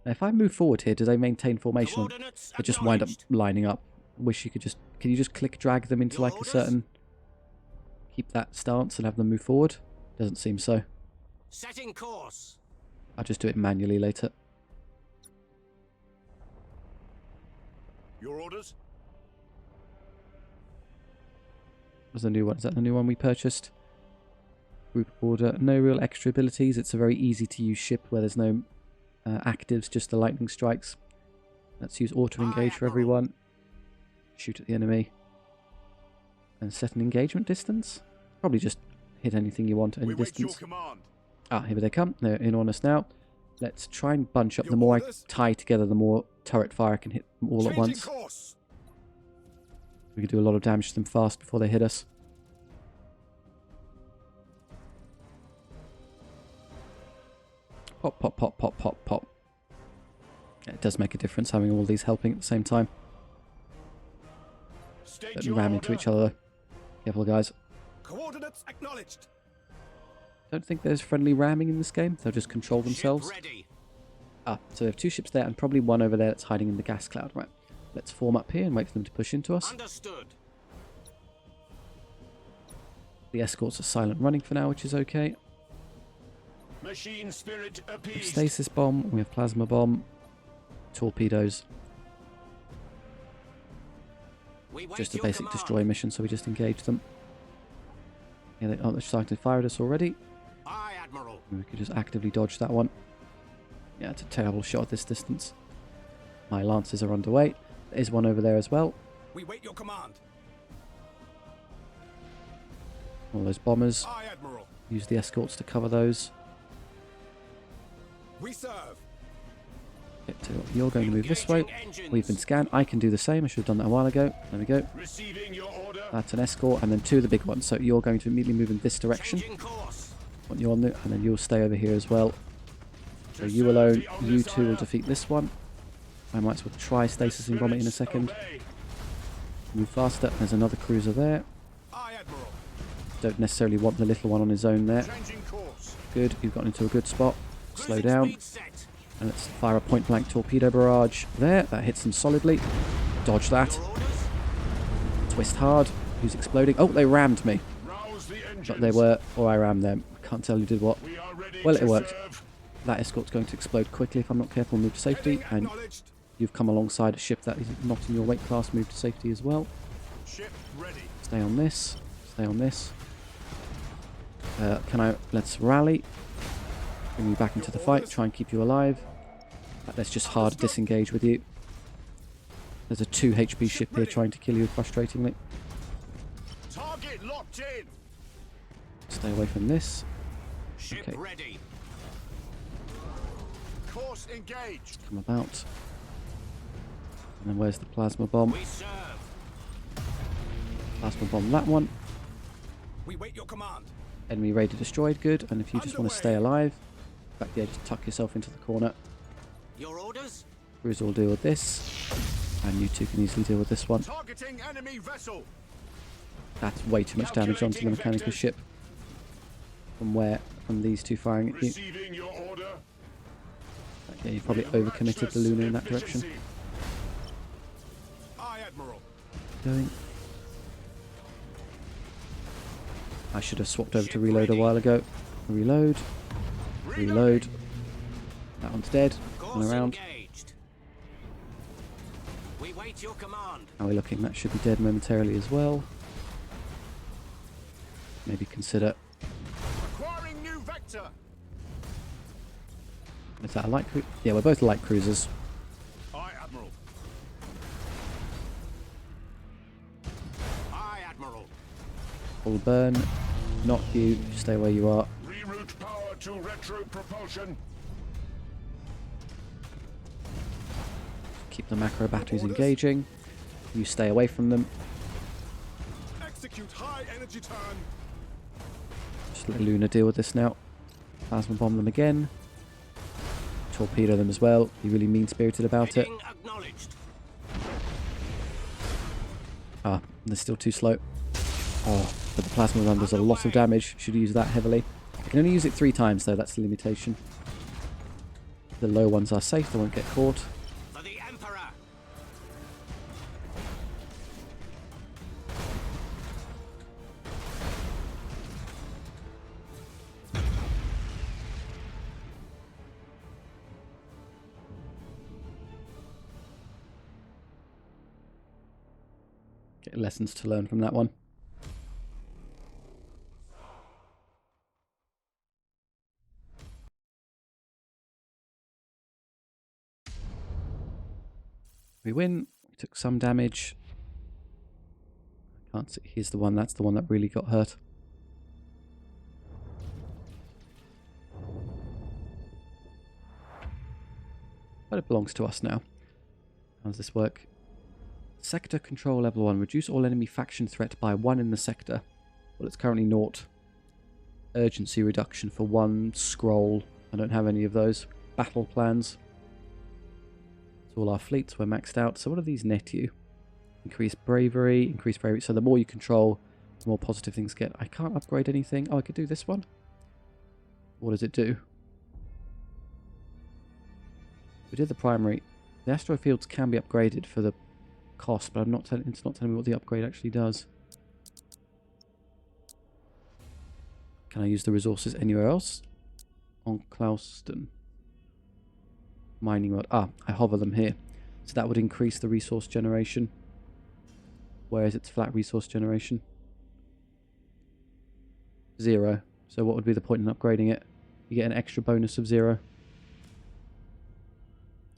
Now, if I move forward here, do they maintain formation? Or they just wind up lining up? Wish you could just... Can you just click drag them into like a certain... Keep that stance and have them move forward? Doesn't seem so. Setting course. I'll just do it manually later. Your orders? What's the new one? Is that the new one we purchased? Group order. No real extra abilities. It's a very easy to use ship where there's no actives, just the lightning strikes. Let's use auto engage for everyone. Shoot at the enemy. And set an engagement distance. Probably just hit anything you want, any distance. Ah, here they come. They're in on us now. Let's try and bunch up. The more I tie together, the more turret fire I can hit them all at once. We can do a lot of damage to them fast before they hit us. Pop, pop, pop, pop, pop, pop. Yeah, it does make a difference having all these helping at the same time. Don't ram into each other though. Careful, guys. Coordinates acknowledged. Don't think there's friendly ramming in this game. They'll just control themselves. Ah, so we have 2 ships there and probably one over there that's hiding in the gas cloud. Right. Let's form up here and wait for them to push into us. Understood. The escorts are silent running for now, which is okay. Machine spirit appeased. Stasis bomb. We have plasma bomb. Torpedoes. Just a basic destroy mission, so we just engage them. Yeah, they're starting to fire at us already. Aye, Admiral. We could just actively dodge that one. Yeah, it's a terrible shot at this distance. My lances are underway. There is one over there as well. We wait your command. All those bombers. Aye, Admiral. Use the escorts to cover those. We serve. You're going to move this way. We've been scanned. I can do the same. I should have done that a while ago. There we go. Receiving your order. That's an escort, and then 2 of the big ones. So you're going to immediately move in this direction. And then you'll stay over here as well. So you alone, you 2 will defeat this one. I might as well try stasis and bomb it in a second. Move faster. There's another cruiser there. Don't necessarily want the little one on his own there. Good. You've gotten into a good spot. Slow down. And let's fire a point-blank torpedo barrage there. That hits them solidly. Dodge that. Twist hard. Who's exploding? Oh, they rammed me. But they were... Or I rammed them. I can't tell who did what. Well, it worked. That escort's going to explode quickly if I'm not careful. Move to safety. And you've come alongside a ship that is not in your weight class. Move to safety as well. Stay on this. Stay on this. Let's rally. Bring you back into the fight. Try and keep you alive. Let's just hard disengage with you. There's a 2 HP ship here trying to kill you frustratingly. Target locked in. Stay away from this. Ship ready. Course engaged. Come about. And then where's the plasma bomb? We serve. Plasma bomb that one. We wait your command. Enemy radar destroyed. Good. And if you just want to stay alive, back there, just tuck yourself into the corner. Your orders? Cruiser will deal with this. And you 2 can easily deal with this one. Targeting enemy vessel. That's way too much damage onto the mechanical ship. From where? From these 2 firing at you. Receiving your order. Okay, you probably overcommitted the Luna in that direction. Aye, Admiral. Going. I should have swapped over to reload a while ago. Reload. Reload. That one's dead. On around. Engaged. We wait your command. How are we looking? That should be dead momentarily as well. Maybe consider... Acquiring new vector. Is that a light cruiser? Yeah, we're both light cruisers. Aye, Admiral. Aye, Admiral. Full burn. Not you. Stay where you are. Reroute power to retro propulsion. Keep the macro batteries engaging. You stay away from them. Execute high energy turn. Just let Luna deal with this now. Plasma bomb them again. Torpedo them as well. Be really mean-spirited about it. Acknowledged. Ah, they're still too slow. Oh, but the plasma run does a lot of damage. Should use that heavily. I can only use it 3 times though, that's the limitation. The low ones are safe, they won't get caught. For the Emperor. Get lessons to learn from that one. We win. We took some damage. I can't see. Here's the one. That's the one that really got hurt. But it belongs to us now. How does this work? Sector control level 1. Reduce all enemy faction threat by 1 in the sector. Well, it's currently 0. Urgency reduction for 1 scroll. I don't have any of those. Battle plans. All our fleets were maxed out. So what do these net you? Increase bravery. So the more you control, the more positive things get. I can't upgrade anything. Oh, I could do this one. What does it do? We did the primary. The asteroid fields can be upgraded for the cost, but it's not telling me what the upgrade actually does. Can I use the resources anywhere else? On Clauston. Mining rod. Ah, I hover them here. So that would increase the resource generation. Where is its flat resource generation? 0. So what would be the point in upgrading it? You get an extra bonus of 0.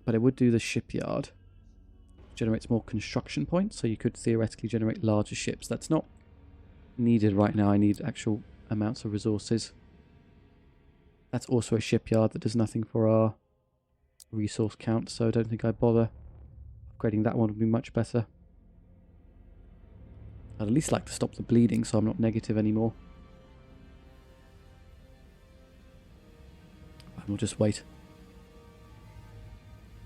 But it would do the shipyard. Generates more construction points, so you could theoretically generate larger ships. That's not needed right now. I need actual amounts of resources. That's also a shipyard that does nothing for our resource count, so I don't think I'd bother. Upgrading that one would be much better. I'd at least like to stop the bleeding so I'm not negative anymore. And we'll just wait.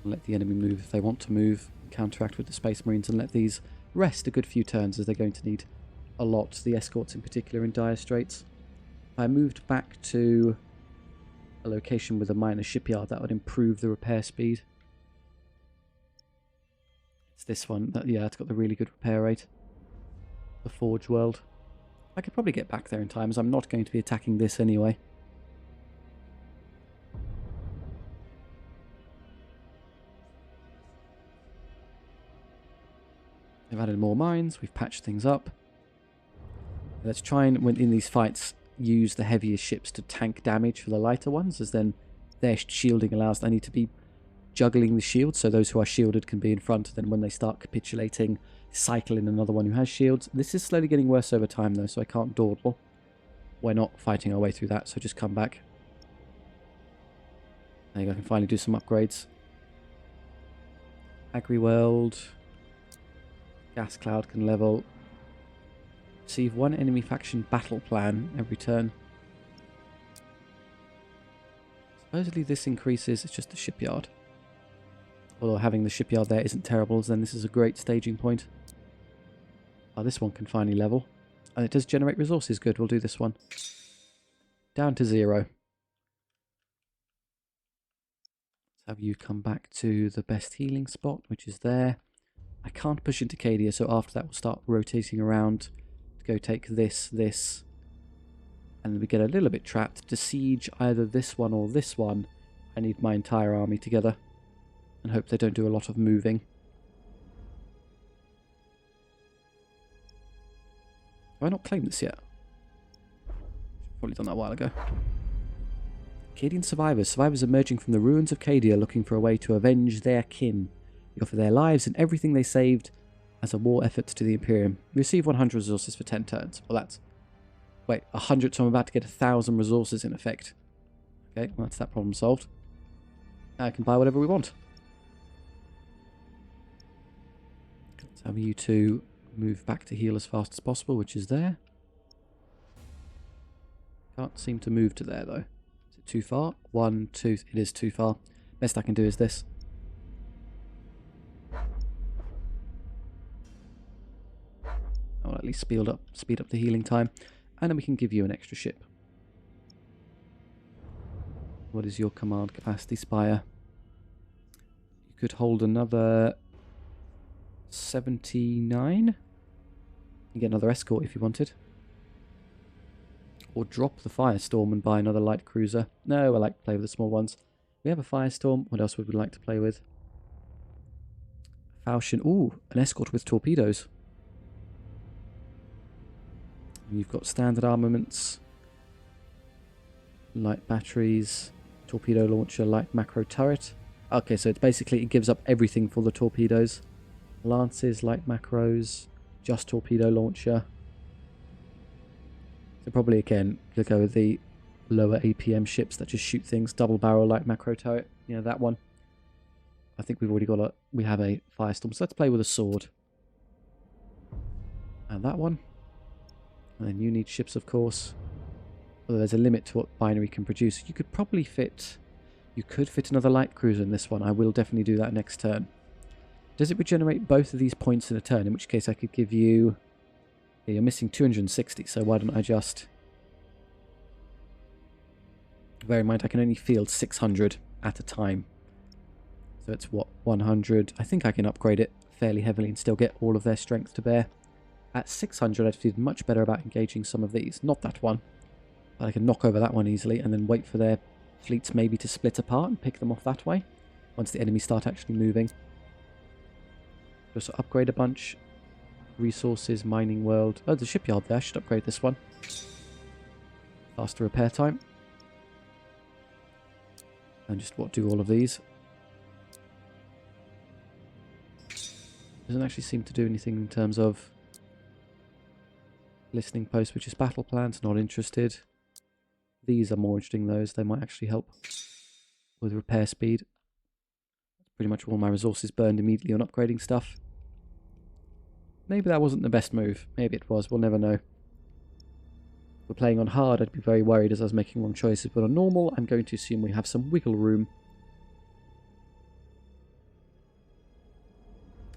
Let the enemy move if they want to move. Counteract with the Space Marines and let these rest a good few turns, as they're going to need a lot. The escorts in particular in dire straits. I moved back to a location with a minor shipyard. That would improve the repair speed. It's this one. Yeah, it's got the really good repair rate. The Forge World. I could probably get back there in time, as I'm not going to be attacking this anyway. They've added more mines. We've patched things up. Let's try and, when in these fights, use the heaviest ships to tank damage for the lighter ones, as then their shielding allows. I need to be juggling the shields, so those who are shielded can be in front, and then when they start capitulating, cycle in another one who has shields. This is slowly getting worse over time though, so I can't dawdle. We're not fighting our way through that, so just come back. There you go, I can finally do some upgrades. Agri-World. Gas Cloud can level. Receive 1 enemy faction battle plan every turn. Supposedly this increases, it's just a shipyard. Although having the shipyard there isn't terrible, as then this is a great staging point. Oh, this one can finally level. And it does generate resources. Good, we'll do this one. Down to 0. Let's have you come back to the best healing spot, which is there. I can't push into Cadia, so after that we'll start rotating around to go take this, and we get a little bit trapped to siege either this one or this one. I need my entire army together. And hope they don't do a lot of moving. Have I not claimed this yet? Probably done that a while ago. Cadian survivors. Survivors emerging from the ruins of Cadia looking for a way to avenge their kin. They offer their lives and everything they saved as a war effort to the Imperium. Receive 100 resources for 10 turns. Well, that's... Wait, 100, so I'm about to get 1,000 resources in effect. Okay, well, that's that problem solved. Now I can buy whatever we want. Let's have you two move back to heal as fast as possible, which is there. Can't seem to move to there, though. Is it too far? 1, 2... It is too far. Best I can do is this. I'll at least speed up the healing time. And then we can give you an extra ship. What is your command capacity, Spire? You could hold another 79. You get another escort if you wanted. Or drop the Firestorm and buy another light cruiser. No, I like to play with the small ones. We have a Firestorm. What else would we like to play with? Falchion. Ooh, an escort with torpedoes. You've got standard armaments, light batteries, torpedo launcher, light macro turret. Okay, so it's basically, it gives up everything for the torpedoes. Lances, light macros, just torpedo launcher. So probably again, you'll go with the lower APM ships that just shoot things. Double barrel, light macro turret. You know, that one. I think we've already got we have a Firestorm. So let's play with a sword. And that one. And then you need ships, of course. Although there's a limit to what binary can produce. You could probably fit... You could fit another light cruiser in this one. I will definitely do that next turn. Does it regenerate both of these points in a turn? In which case I could give you... Yeah, you're missing 260, so why don't I just... Bear in mind, I can only field 600 at a time. So it's what, 100? I think I can upgrade it fairly heavily and still get all of their strength to bear. At 600, I'd feel much better about engaging some of these. Not that one. But I can knock over that one easily and then wait for their fleets maybe to split apart and pick them off that way. Once the enemies start actually moving. Just upgrade a bunch. Resources, mining world. Oh, the shipyard there. I should upgrade this one. Faster repair time. And just do all of these. Doesn't actually seem to do anything in terms of listening post, which is battle plans. Not interested. These are more interesting, those. They might actually help with repair speed. Pretty much all my resources burned immediately on upgrading stuff. Maybe that wasn't the best move. Maybe it was. We'll never know. If we're playing on hard, I'd be very worried as I was making wrong choices. But on normal, I'm going to assume we have some wiggle room.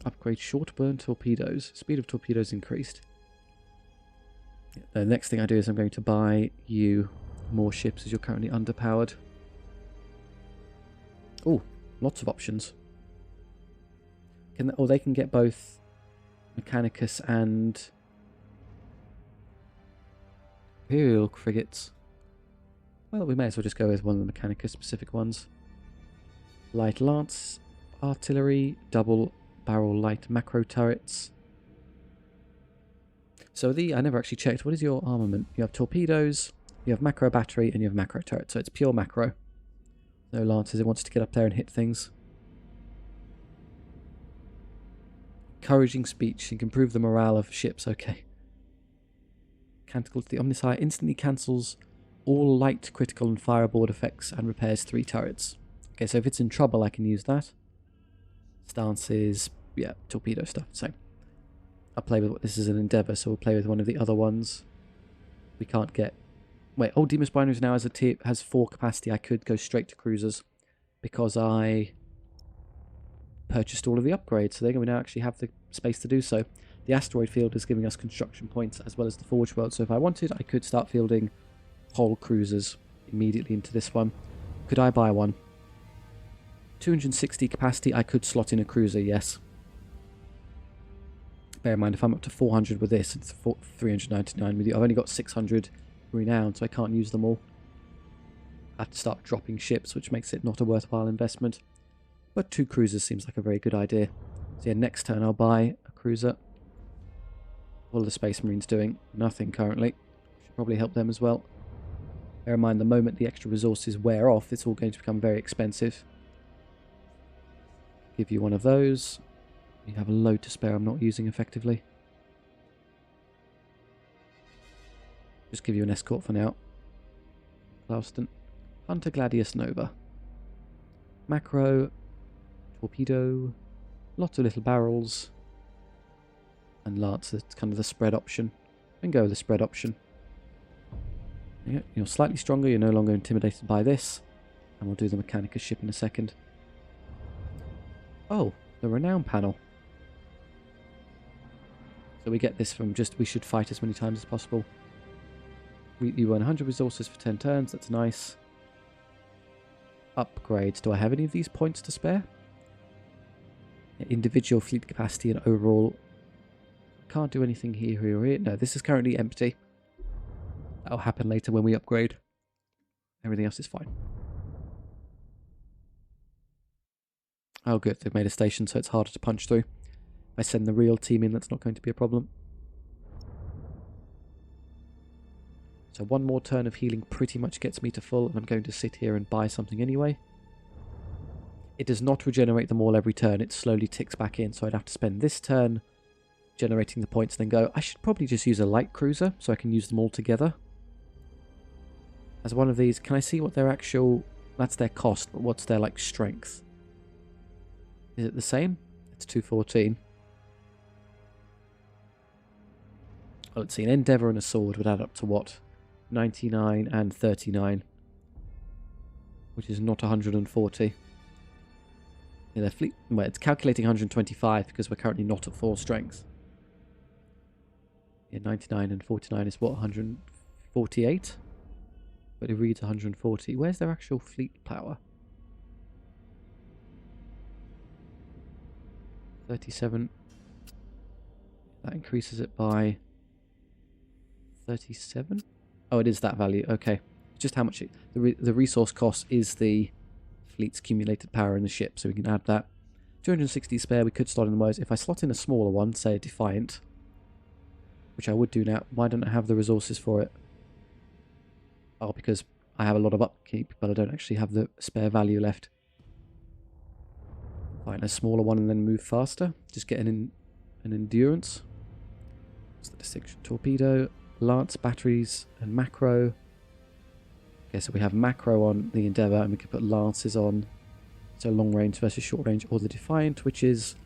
Upgrade short burn torpedoes. Speed of torpedoes increased. The next thing I do is I'm going to buy you more ships as you're currently underpowered. Oh, lots of options. They can get both Mechanicus and Imperial frigates. Well, we may as well just go with one of the Mechanicus specific ones. Light lance, artillery, double barrel light macro turrets. So I never actually checked. What is your armament? You have torpedoes, you have macro battery, and you have macro turret. So it's pure macro. No lances. It wants to get up there and hit things. Encouraging speech. You can improve the morale of ships. Okay. Canticle to the Omnisci. Instantly cancels all light, critical, and fireboard effects and repairs 3 turrets. Okay, so if it's in trouble, I can use that. Stances. Yeah, torpedo stuff. So I'll play with... This is an Endeavour, so we'll play with one of the other ones. We can't get... Wait, old Demios Binaries now has 4 capacity. I could go straight to cruisers because I purchased all of the upgrades, so they're going to now actually have the space to do so. The asteroid field is giving us construction points as well as the Forge World, so if I wanted, I could start fielding whole cruisers immediately into this one. Could I buy one? 260 capacity, I could slot in a cruiser, yes. Bear in mind, if I'm up to 400 with this, it's 399 with you. I've only got 600 renowned, so I can't use them all. have to start dropping ships, which makes it not a worthwhile investment. But 2 cruisers seems like a very good idea. So yeah, next turn I'll buy a cruiser. What are the Space Marines doing? Nothing currently. Should probably help them as well. Bear in mind, the moment the extra resources wear off, it's all going to become very expensive. Give you one of those. You have a load to spare I'm not using effectively. Just give you an escort for now. Clauston. Hunter Gladius Nova. Macro. Torpedo. Lots of little barrels. And Lance, that's kind of the spread option. And go with the spread option. Yeah, you're slightly stronger, you're no longer intimidated by this. And we'll do the Mechanicus ship in a second. Oh, the Renown panel. So we get this from just, we should fight as many times as possible. You earn 100 resources for 10 turns, that's nice. Upgrades, do I have any of these points to spare? Individual fleet capacity and overall. Can't do anything here or here. No, this is currently empty. That'll happen later when we upgrade. Everything else is fine. Oh good, they've made a station so it's harder to punch through. If I send the real team in, that's not going to be a problem. So one more turn of healing pretty much gets me to full, and I'm going to sit here and buy something anyway. It does not regenerate them all every turn, it slowly ticks back in, so I'd have to spend this turn generating the points and then go, I should probably just use a light cruiser so I can use them all together. As one of these, can I see what their actual, that's their cost, but what's their like strength? Is it the same? It's 214. Oh, let's see, an Endeavour and a sword would add up to what? 99 and 39. Which is not 140. Yeah, their fleet, well, it's calculating 125 because we're currently not at full strength. Yeah, 99 and 49 is what, 148? But it reads 140. Where's their actual fleet power? 37. That increases it by 37. Oh, it is that value. Okay. Just how much the resource cost is the fleet's accumulated power in the ship, so we can add that. 260 spare. We could slot in the most. If I slot in a smaller one, say a Defiant, which I would do now, why don't I have the resources for it? Oh, because I have a lot of upkeep, but I don't actually have the spare value left. Find a smaller one and then move faster. Just get an endurance. What's the distinction? Torpedo, lance, batteries, and macro. Okay, so we have macro on the Endeavour, and we can put lances on. So long range versus short range, or the Defiant, which is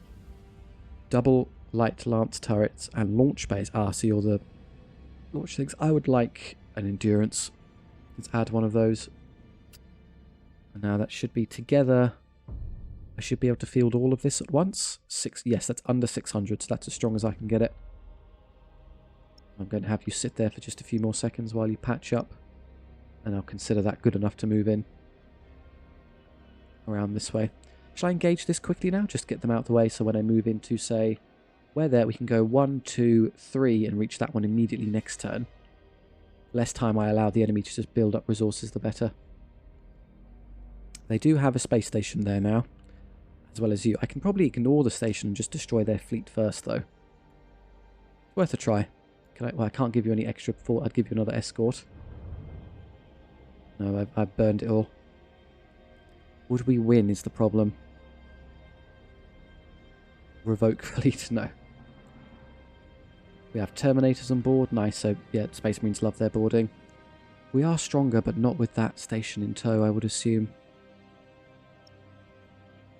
double light lance turrets and launch bays. Ah, so you're the launch things. I would like an endurance. Let's add one of those. And now that should be together. I should be able to field all of this at once. Yes, that's under 600, so that's as strong as I can get it. I'm going to have you sit there for just a few more seconds while you patch up. And I'll consider that good enough to move in. Around this way. Shall I engage this quickly now? Just get them out of the way so when I move into, say, where there, we can go 1, 2, 3 and reach that one immediately next turn. The less time I allow the enemy to just build up resources, the better. They do have a space station there now. As well as you. I can probably ignore the station and just destroy their fleet first, though. Worth a try. Well, I can't give you any extra before. I'd give you another escort. No, I've burned it all. Would we win is the problem. Revoke fleet? No. We have Terminators on board. Nice, so yeah, Space Marines love their boarding. We are stronger, but not with that station in tow, I would assume.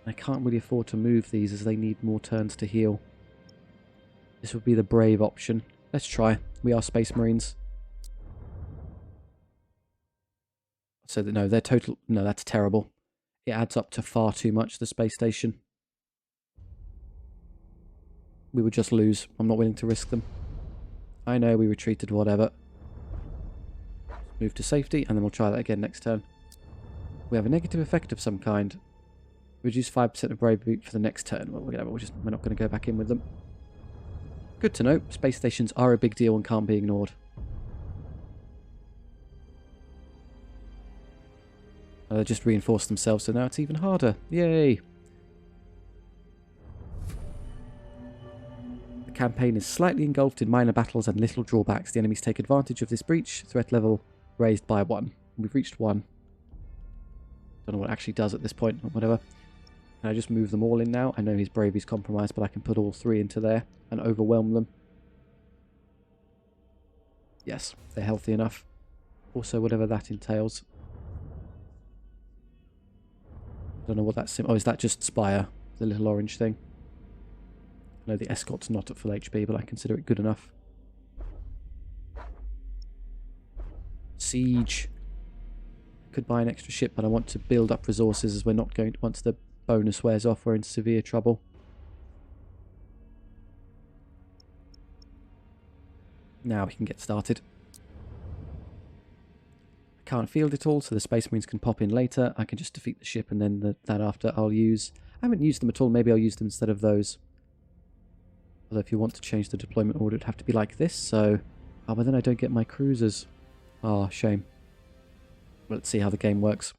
I can't really afford to move these as they need more turns to heal. This would be the brave option. Let's try. We are Space Marines. So that, no, they're total... No, that's terrible. It adds up to far too much, the space station. We would just lose. I'm not willing to risk them. I know, we retreated, whatever. Move to safety, and then we'll try that again next turn. We have a negative effect of some kind. Reduce 5% of bravery for the next turn. Well, whatever, we're not going to go back in with them. Good to know. Space stations are a big deal and can't be ignored. They just reinforced themselves, so now it's even harder. Yay! The campaign is slightly engulfed in minor battles and little drawbacks. The enemies take advantage of this breach. Threat level raised by 1. We've reached 1. Don't know what it actually does at this point, or whatever. Can I just move them all in now? I know his bravery's compromised, but I can put all 3 into there and overwhelm them. Yes, they're healthy enough. Also, whatever that entails. I don't know what that's... Oh, is that just Spire? The little orange thing? I know the escort's not at full HP, but I consider it good enough. Siege. Could buy an extra ship, but I want to build up resources as we're not going to... Once the bonus wears off, we're in severe trouble. Now we can get started. I can't field it all, so the Space Marines can pop in later. I can just defeat the ship, and then that after I'll use... I haven't used them at all. Maybe I'll use them instead of those. Although if you want to change the deployment order, it'd have to be like this, so... Oh, but then I don't get my cruisers. Oh, shame. Well, let's see how the game works.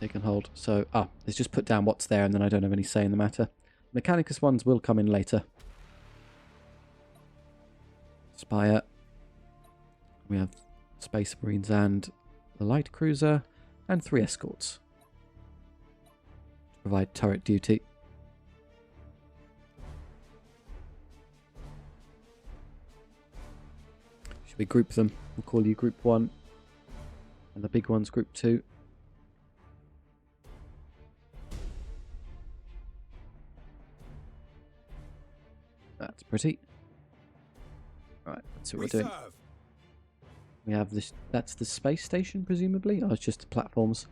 They can hold. So, let's just put down what's there and then I don't have any say in the matter. Mechanicus ones will come in later. Spire. We have Space Marines and the light cruiser and 3 escorts to provide turret duty. Should we group them? We'll call you Group 1 and the big one's Group 2. That's pretty. Right, that's what we're doing. We have this, that's the space station, presumably? Oh, it's just the platforms.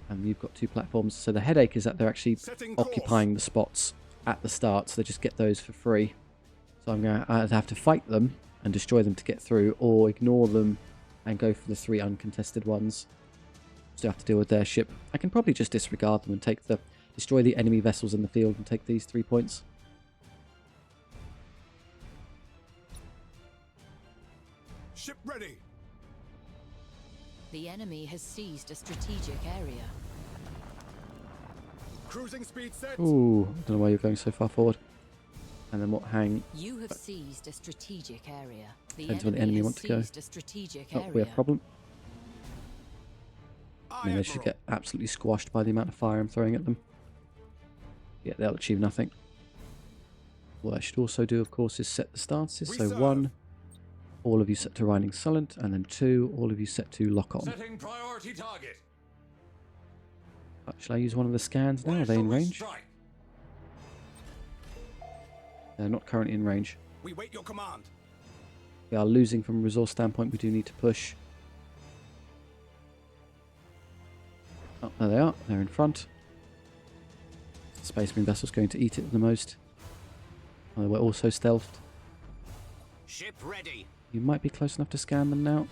And you've got 2 platforms. So the headache is that they're actually occupying the spots at the start, so they just get those for free. So I'm going to either have to fight them and destroy them to get through, or ignore them and go for the 3 uncontested ones. Still have to deal with their ship. I can probably just disregard them and take the... destroy the enemy vessels in the field and take these 3 points. Ship ready. The enemy has seized a strategic area. Cruising speed set. Ooh, I don't know why you're going so far forward. And then what hang... You have seized a strategic area. Depends where the enemy want to go. A strategic Oh, area. we have a problem. I mean, they should get absolutely squashed by the amount of fire I'm throwing at them. Yeah, they'll achieve nothing. What I should also do, of course, is set the stances. So 1, all of you set to Riding Sullant, and then 2, all of you set to Lock On. Setting priority target. Shall I use one of the scans now? Are they in range? They're not currently in range. We wait your command. We are losing from a resource standpoint. We do need to push. Oh, there they are. They're in front. The Space Marine vessel's going to eat it the most. Oh, we're also stealthed. Ship ready. You might be close enough to scan them now.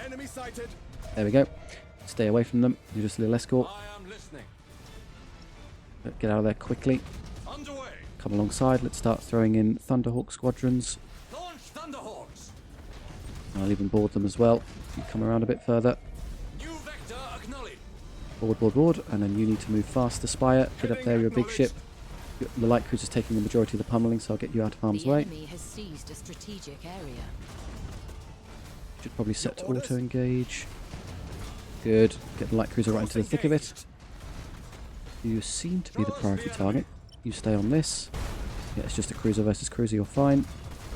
Enemy sighted. There we go. Stay away from them. You're just a little escort. I am listening. Get out of there quickly. Underway. Come alongside. Let's start throwing in Thunderhawk squadrons. Launch Thunderhawks. I'll even board them as well. You come around a bit further. New vector acknowledged. Board, board, board. And then you need to move faster, Spire. Get up there. You're a big ship. The light cruiser's taking the majority of the pummeling, so I'll get you out of harm's The way. enemy has seized a strategic area. Should probably set to auto-engage. Good. Get the light cruiser right into the thick of it. You seem to be the priority target. You stay on this. Yeah, it's just a cruiser versus cruiser, you're fine.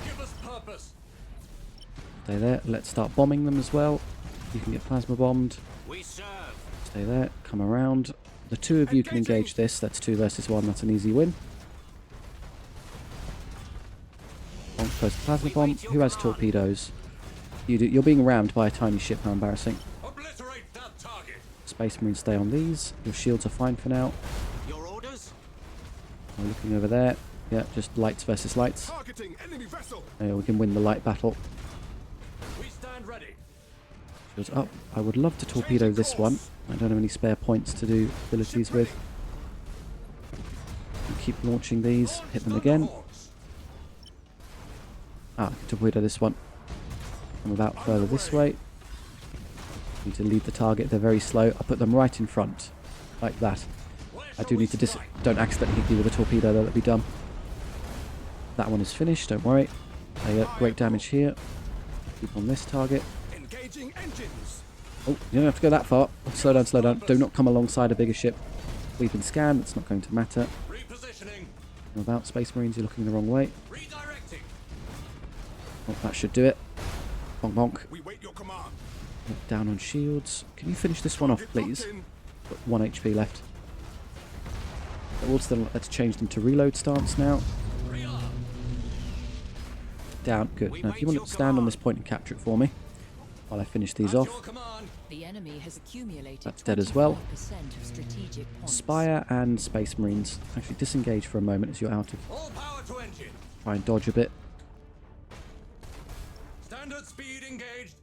Give us purpose. Stay there. Let's start bombing them as well. You can get plasma bombed. We serve. Stay there. Come around. The 2 of you can engage this. That's 2 versus 1. That's an easy win. Bonk close the plasma bomb. Who has torpedoes? You do. You're being rammed by a tiny ship. How embarrassing. Obliterate that target. Space Marines stay on these. Your shields are fine for now. Your orders? I'm looking over there. Yeah, just lights versus lights. Targeting enemy vessel. We can win the light battle. We stand ready. Shields up. I would love to torpedo this one. I don't have any spare points to do abilities with. And keep launching these. Hit them again. Ah, I can torpedo this one. I'm about further this way. Need to lead the target. They're very slow. I'll put them right in front. Like that. I do need to don't accidentally hit me with a torpedo though, that'd be dumb. That one is finished, don't worry. I get great damage here. Keep on this target. Engaging engines. Oh, you don't have to go that far. Slow down, slow down. Do not come alongside a bigger ship. We've been scanned, it's not going to matter. Repositioning. About Space Marines, you're looking the wrong way. Redirecting. Oh, that should do it. Bonk bonk. We wait your command. Down on shields. Can you finish this one off, please? Got 1 HP left. Also, let's change them to reload stance now. Down, good. Now, if you want to stand on this point and capture it for me, while I finish these off. The enemy has accumulated. That's dead as well. 25% of strategic points. Spire and Space Marines. Actually, disengage for a moment as you're out of. All power to engine. Try and dodge a bit. Standard speed engaged.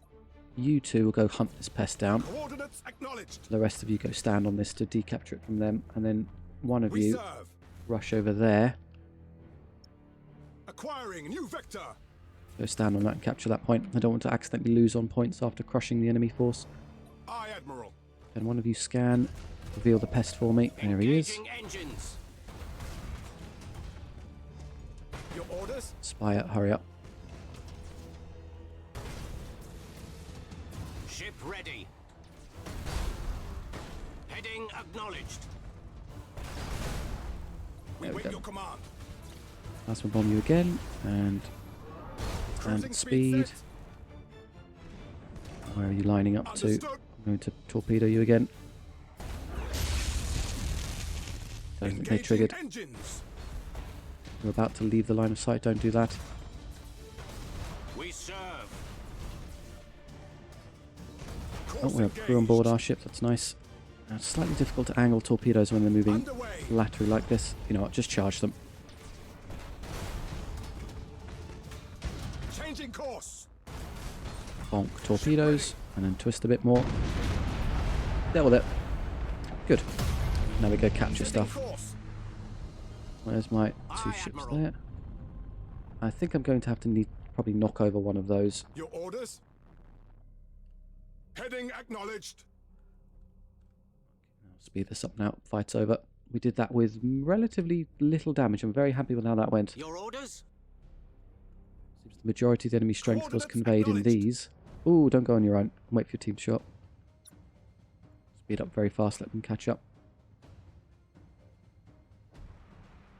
You two will go hunt this pest down. Coordinates acknowledged. The rest of you go stand on this to decapture it from them, and then one of you serve. rush over there. Acquiring new vector. Go stand on that and capture that point. I don't want to accidentally lose on points after crushing the enemy force. Aye, Admiral. Then one of you scan, reveal the pest for me. There he is. Engines. Your orders? Spire, hurry up. Ship ready. Heading acknowledged. We There we wait go. your command. Last one bomb you again, and Cruising speed. set. Where are you lining up to? Understood. I'm going to torpedo you again. Don't think they Engaging triggered. engines. You're about to leave the line of sight, don't do that. We serve. Oh, we have crew on board our ship, that's nice. Now, it's slightly difficult to angle torpedoes when they're moving Underway. laterally like this. You know what, just charge them. Changing course. Bonk torpedoes, and then twist a bit more. Deal with it. Good. Now we go capture stuff. Course. Where's my two Aye, ships Admiral. there? I think I'm going to have to probably knock over one of those. Your orders? Heading acknowledged. I'll speed this up now. Fight's over. We did that with relatively little damage. I'm very happy with how that went. Your orders? Seems the majority of the enemy strength was Coordinates conveyed in acknowledged. these. Ooh, don't go on your own. Wait for your team to show up. Speed up very fast, let them catch up.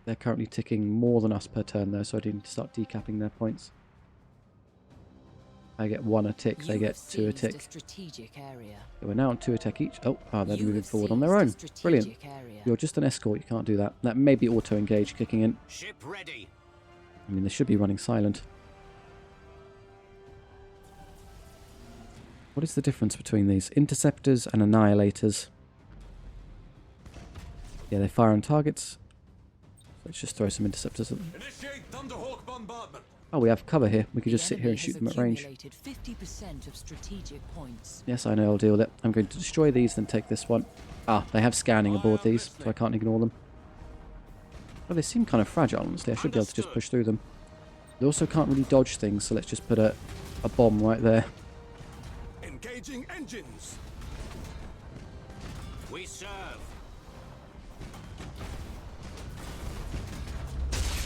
They're currently ticking more than us per turn though, so I do need to start decapping their points. I get 1 a tick, they You get have 2 a seized tick. strategic area. So we're now on 2 a tick each. Oh, they're You moving have forward on their seized a own. strategic Brilliant. area. You're just an escort, you can't do that. That may be auto-engage kicking in. Ship ready. I mean, they should be running silent. What is the difference between these? Interceptors and annihilators. Yeah, they fire on targets. Let's just throw some interceptors at them. Initiate Thunderhawk bombardment. Oh, we have cover here. We can The just sit here and enemy shoot has them at range. accumulated 50% of strategic points. Yes, I know, I'll deal with it. I'm going to destroy these, then take this one. Ah, they have scanning aboard these, so I can't ignore them. Oh, they seem kind of fragile, honestly. I should be able to just push through them. They also can't really dodge things, so let's just put a bomb right there. Engaging engines. We serve.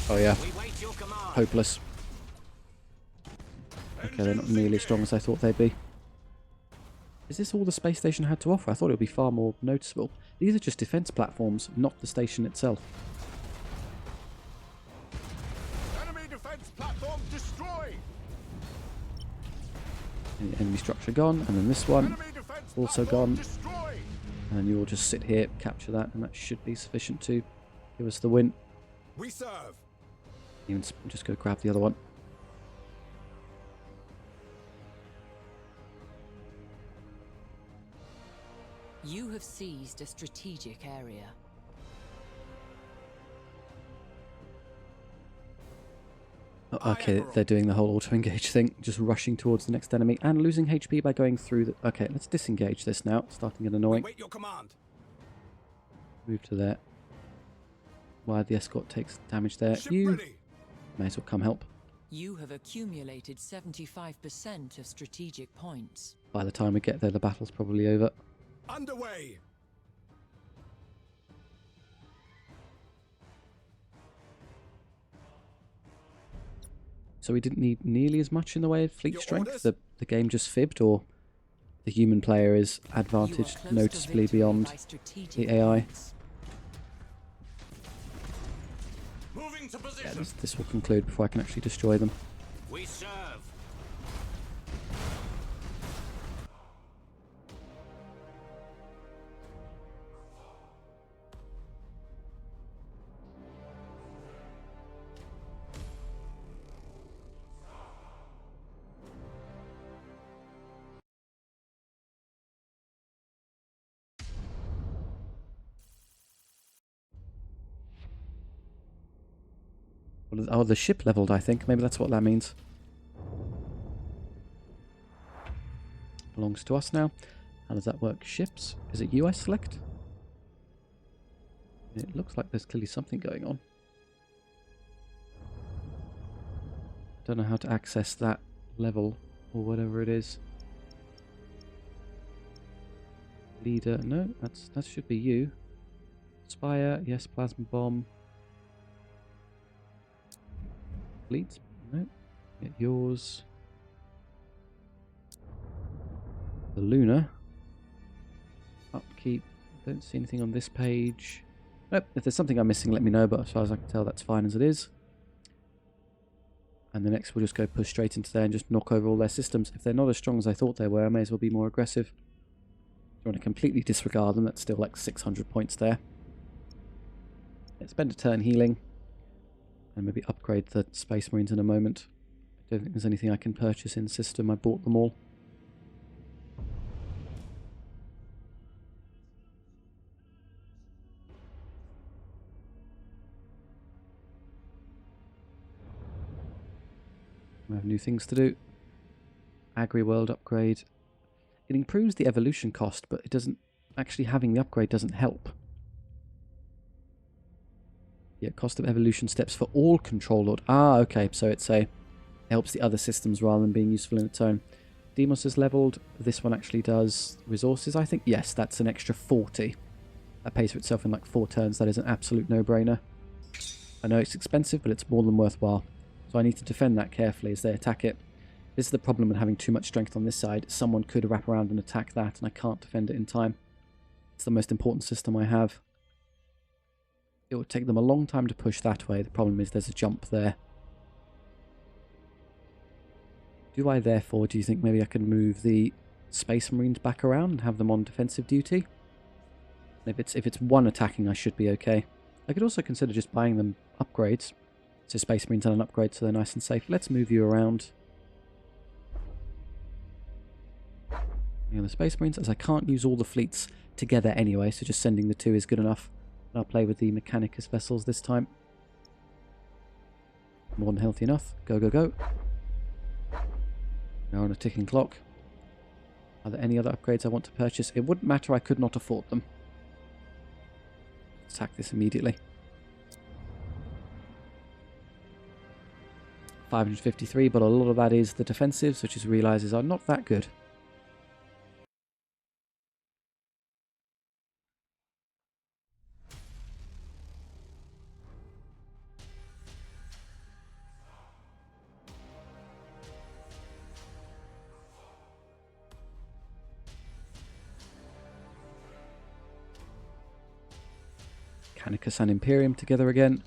Oh yeah, We wait your command. hopeless. Okay, they're not nearly as strong as I thought they'd be. Is this all the space station had to offer? I thought it would be far more noticeable. These are just defense platforms, not the station itself. Enemy defense platform destroyed. And the enemy structure gone, and then this one, Enemy defense also platform gone. destroyed. And then you will just sit here, capture that, and that should be sufficient to give us the win. We serve. Even just go grab the other one. You have seized a strategic area. okay, they're doing the whole auto-engage thing, just rushing towards the next enemy and losing HP by going through the... Okay, let's disengage this now. It's starting to get annoying. Wait your command. Move to there. While the escort takes damage there. Ship You ready. may as well come help. You have accumulated 75% of strategic points. By the time we get there, the battle's probably over. Underway. So we didn't need nearly as much in the way of fleet Your strength. orders? The game just fibbed, or the human player is You are advantaged close to noticeably victory beyond by strategic the AI. points. Moving to Yeah, position. this will conclude before I can actually destroy them. We serve. Oh, the ship leveled, I think. Maybe that's what that means. Belongs to us now. How does that work? Ships? Is it US select? It looks like there's clearly something going on. Don't know how to access that level or whatever it is. Leader, no, that should be you. Spire, yes, plasma bomb. Fleet, no, get yours. The Luna. Upkeep, don't see anything on this page. Nope, if there's something I'm missing, let me know, but as far as I can tell, that's fine as it is. And the next we'll just go push straight into there and just knock over all their systems. If they're not as strong as I thought they were, I may as well be more aggressive. If you want to completely disregard them, that's still like 600 points there. Let's spend a turn healing. And maybe upgrade the Space Marines in a moment. I don't think there's anything I can purchase in system. I bought them all. We have new things to do. Agri-World upgrade. It improves the evolution cost, but it doesn't... Actually having the upgrade doesn't help. Yeah, cost of evolution steps for all control lord. Ah, okay, so it's a... It helps the other systems rather than being useful in its own. Demios is leveled. This one actually does resources, I think. Yes, that's an extra 40. That pays for itself in like 4 turns. That is an absolute no-brainer. I know it's expensive, but it's more than worthwhile. So I need to defend that carefully as they attack it. This is the problem with having too much strength on this side. Someone could wrap around and attack that, and I can't defend it in time. It's the most important system I have. It would take them a long time to push that way. The problem is there's a jump there. Do I therefore, do you think maybe I can move the Space Marines back around and have them on defensive duty? If it's one attacking, I should be okay. I could also consider just buying them upgrades. So Space Marines and an upgrade so they're nice and safe. Let's move you around. And the Space Marines, as I can't use all the fleets together anyway, so just sending the 2 is good enough. And I'll play with the Mechanicus vessels this time. More than healthy enough. Go, go, go. Now on a ticking clock. Are there any other upgrades I want to purchase? It wouldn't matter, I could not afford them. Attack this immediately. 553, but a lot of that is the defensives, which is realizes are not that good. Mechanicus and Imperium together again.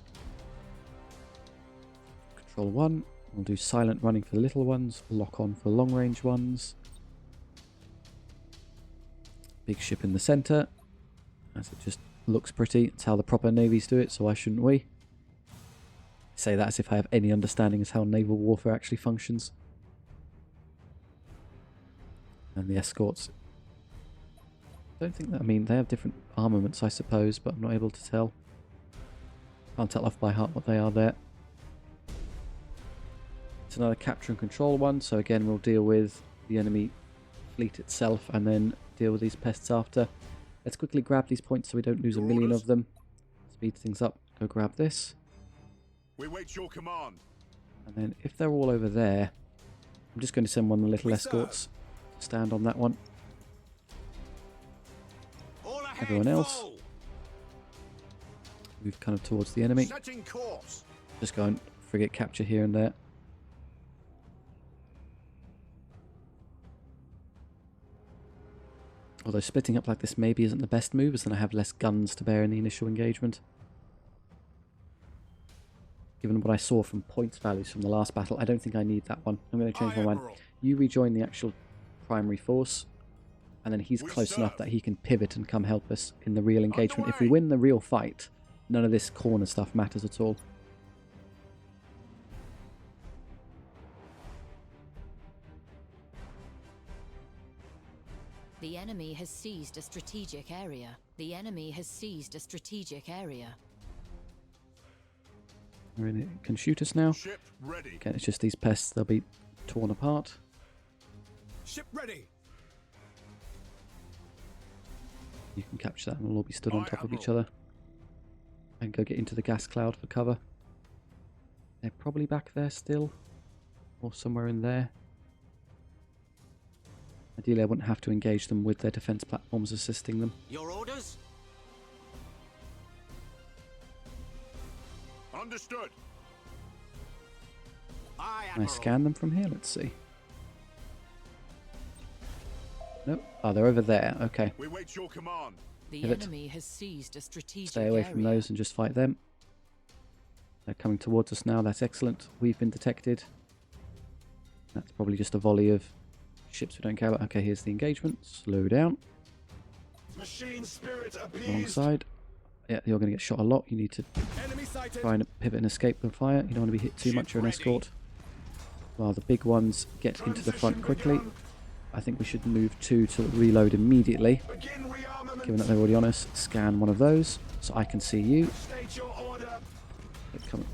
Control 1. We'll do silent running for the little ones, lock on for long range ones. Big ship in the centre, as it just looks pretty. It's how the proper navies do it, so why shouldn't we? I say that as if I have any understanding as how naval warfare actually functions. And the escorts. Don't think that, I mean, they have different armaments, I suppose, but I'm not able to tell. Can't tell off by heart what they are there. It's another capture and control one, so again we'll deal with the enemy fleet itself and then deal with these pests after. Let's quickly grab these points so we don't lose a million of them. Speed things up. Go grab this. We wait your command. And then if they're all over there, I'm just going to send one of the little escorts to stand on that one. Everyone else move kind of towards the enemy. Setting course. Just go and frigate capture here and there. Although splitting up like this maybe isn't the best move, as then I have less guns to bear in the initial engagement. Given what I saw from points values from the last battle, I don't think I need that one. I'm going to change my mind. You rejoin the actual primary force, and then he's close enough that he can pivot and come help us in the real engagement. If we win the real fight, none of this corner stuff matters at all. The enemy has seized a strategic area. The enemy has seized a strategic area. It can shoot us now. Ship ready. Again, it's just these pests, they'll be torn apart. Ship ready. You can capture that and we'll all be stood on top of each other. And go get into the gas cloud for cover. They're probably back there still. Or somewhere in there. Ideally I wouldn't have to engage them with their defense platforms assisting them. Your orders? Understood. Aye, Can I scan them from here? Let's see. Nope. Oh, they're over there. Okay. We wait your command. The Pivot. enemy has seized a strategic Stay away area. from those and just fight them. They're coming towards us now. That's excellent. We've been detected. That's probably just a volley of ships we don't care about. Okay, here's the engagement. Slow down. Machine spirit Wrong side. Yeah, you're going to get shot a lot. You need to try and pivot and escape the fire. You don't want to be hit too much. You're an escort. While the big ones get into the front quickly. I think we should move two to reload immediately. Given that they're already on us, scan one of those so I can see you. Come,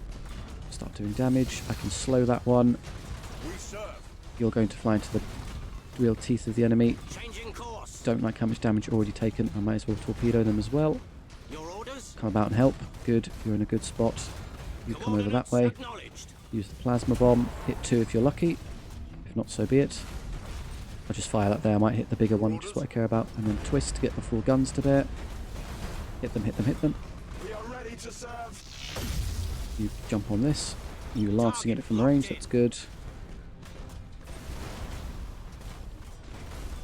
start doing damage. I can slow that one. You're going to fly into the real teeth of the enemy. Don't like how much damage you've already taken. I might as well torpedo them as well. Come about and help. Good. You're in a good spot. You come over that way. Use the plasma bomb. Hit two if you're lucky. If not, so be it. I'll just fire that there. I might hit the bigger one, which is what I care about. And then twist to get the full guns to bear. Hit them, hit them, hit them. We are ready to serve. You jump on this. You lancing it from the range. That's good.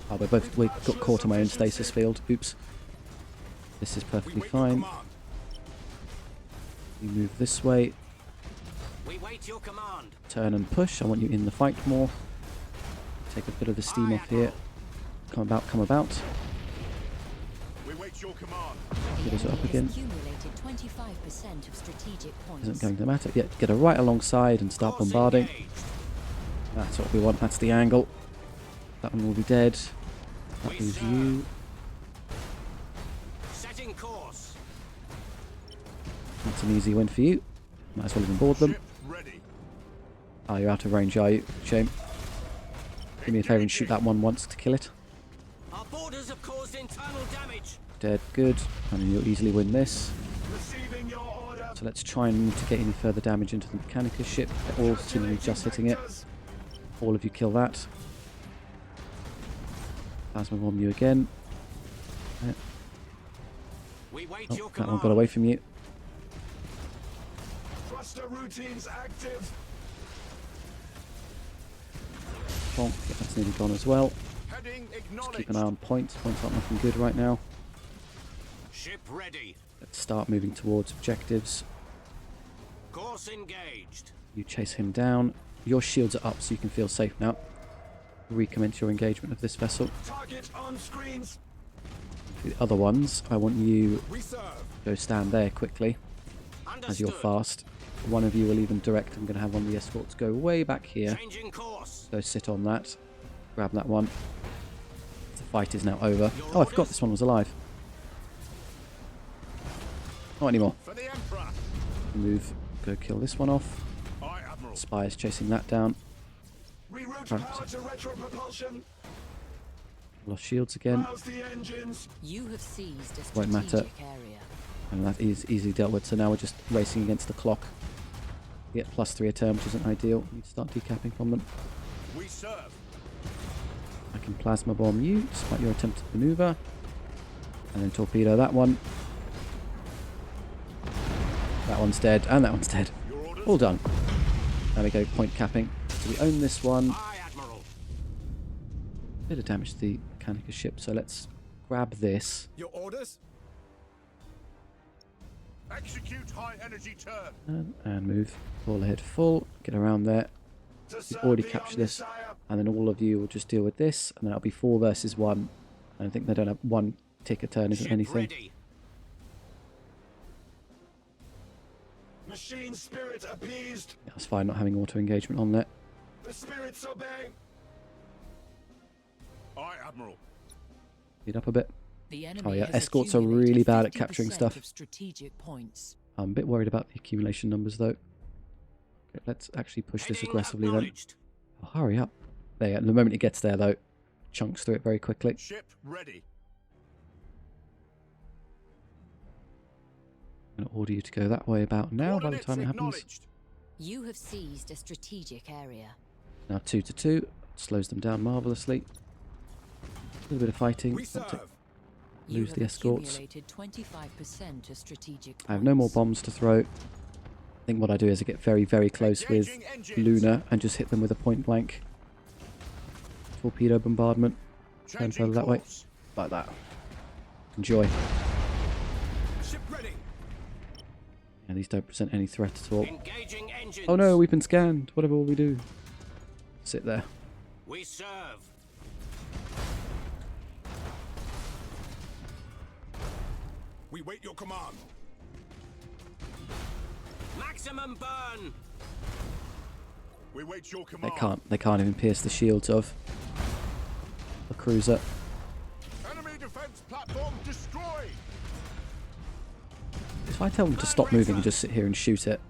Oh, we got caught on my own stasis field. Oops. This is perfectly fine. You move this way. We wait your command. Turn and push. I want you in the fight more. Take a bit of the steam off here. Come about. We wait your command. Get us up again. Accumulated 25% of strategic points. Isn't going to matter. Yeah, get her right alongside and start bombarding. That's what we want. That's the angle. That one will be dead. That is you. Setting course. That's an easy win for you. Might as well even board them. Ah, you're out of range, are you? Shame. Do me a favour and shoot that one once to kill it. Our borders have caused internal damage. Dead, good. I mean, you'll easily win this. Receiving your order. So let's try and to get any further damage into the Mechanicus ship. They're all seemingly just hitting it. All of you kill that. Plasma bomb you again. We wait Oh, your that command. one got away from you. Thruster routines active. Bonk. Yeah, that's nearly gone as well. Heading Just acknowledged. keep an eye on points. Points aren't looking good right now. Ship ready. Let's start moving towards objectives. Course engaged. You chase him down. Your shields are up so you can feel safe now. Recommence your engagement of this vessel. Target on screens. For the other ones, I want you We serve. to go stand there quickly as you're Understood. fast. One of you will even direct. I'm going to have one of the escorts go way back here. Changing course. Go sit on that. Grab that one. The fight is now over. Oh, I forgot this one was alive. Not anymore. For the Emperor. Move. Go kill this one off. Aye, Admiral. Spy is chasing that down. Reroute Right. power to retro-propulsion. Lost shields again. Rouse the engines. You have seized a Won't strategic matter. area. And that is easily dealt with. So now we're just racing against the clock. We get +3 a turn, which isn't ideal. We need to start decapping from them. We serve. I can plasma bomb you, despite your attempt to maneuver. And then torpedo that one. That one's dead, and that one's dead. All done. There we go, point capping. So we own this one. Aye, Admiral. Bit of damage to the Mechanicus ship, so let's grab this. Your orders? Execute high energy turn. And move all ahead full. Get around there. We've already captured this. And then all of you will just deal with this. And then it'll be 4 versus 1. And I think they don't have 1 tick a turn, isn't Ship anything. ready. Machine spirit appeased. That's fine, not having auto engagement on there. The spirits obey. Aye, Admiral. Speed up a bit. The enemy Oh yeah, has escorts are accumulated really bad at 50% capturing stuff. of strategic points. I'm a bit worried about the accumulation numbers though. Okay, let's actually push this Heading aggressively then. acknowledged. Oh, hurry up. There, yeah, the moment it gets there though, chunks through it very quickly. Ship ready. I'm going to order you to go that way about now by the Coordinates time it happens. acknowledged. You have seized a strategic area. Now 2 to 2, slows them down marvellously. A little bit of fighting. We Not to serve. You lose have the escorts. accumulated 25% of strategic I have no more points. bombs to throw. I think what I do is I get very, very close with Engaging engines. Luna and just hit them with a point blank torpedo bombardment. Turn Changing further that way. course. Like that. Enjoy. Ship ready. Yeah, these don't present any threat at all. Engaging engines. Oh no, we've been scanned. Whatever will we do? Sit there. We serve. We wait your command. Maximum burn. We wait your command. They can't even pierce the shields of the cruiser. Enemy defense platform destroyed. If I tell them to stop moving and just sit here and shoot it.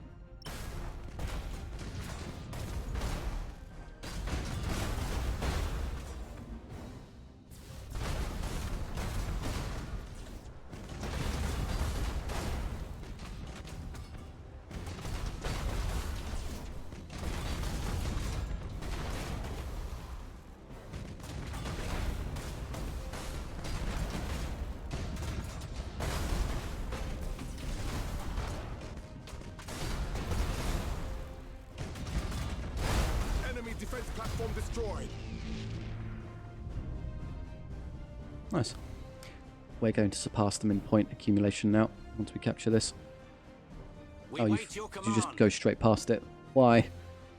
Enemy defense platform destroyed. Nice. We're going to surpass them in point accumulation now, once we capture this. We Oh, wait your you command. just go straight past it. Why?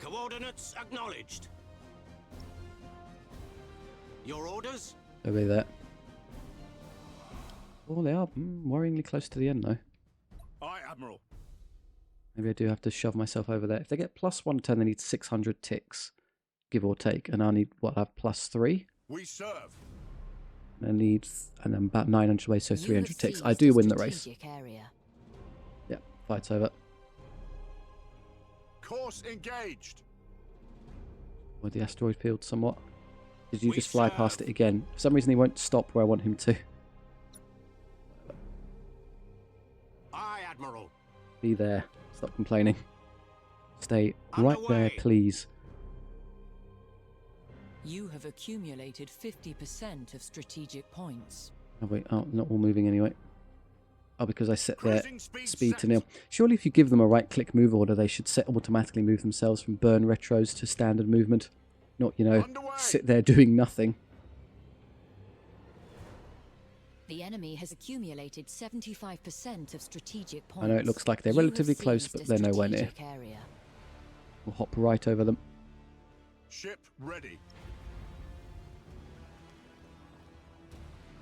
Coordinates acknowledged. Your orders? Over there. Oh, they are worryingly close to the end, though. Aye, Admiral. Maybe I do have to shove myself over there. If they get +1 turn, they need 600 ticks, give or take. And I need, what, I have +3? We serve. I need, and I'm about 900 away, so You have 300 ticks. I seized do a win the race. strategic area. Yeah, fight's over. Course engaged. With the asteroid field somewhat. Did you We just fly serve. past it again? For some reason he won't stop where I want him to. Aye, Admiral. Be there. Stop complaining. Stay right there, Underway. please. You have accumulated 50% of strategic points. Oh wait, oh, not all moving anyway. Oh, because I set their Cruising speed speed set. to nil. Surely if you give them a right-click move order, they should set automatically move themselves from burn retros to standard movement. Not, you know, Underway. sit there doing nothing. The enemy has accumulated 75% of strategic points. I know it looks like they're You have relatively close, seized but a they're nowhere near. strategic area. We'll hop right over them. Ship ready.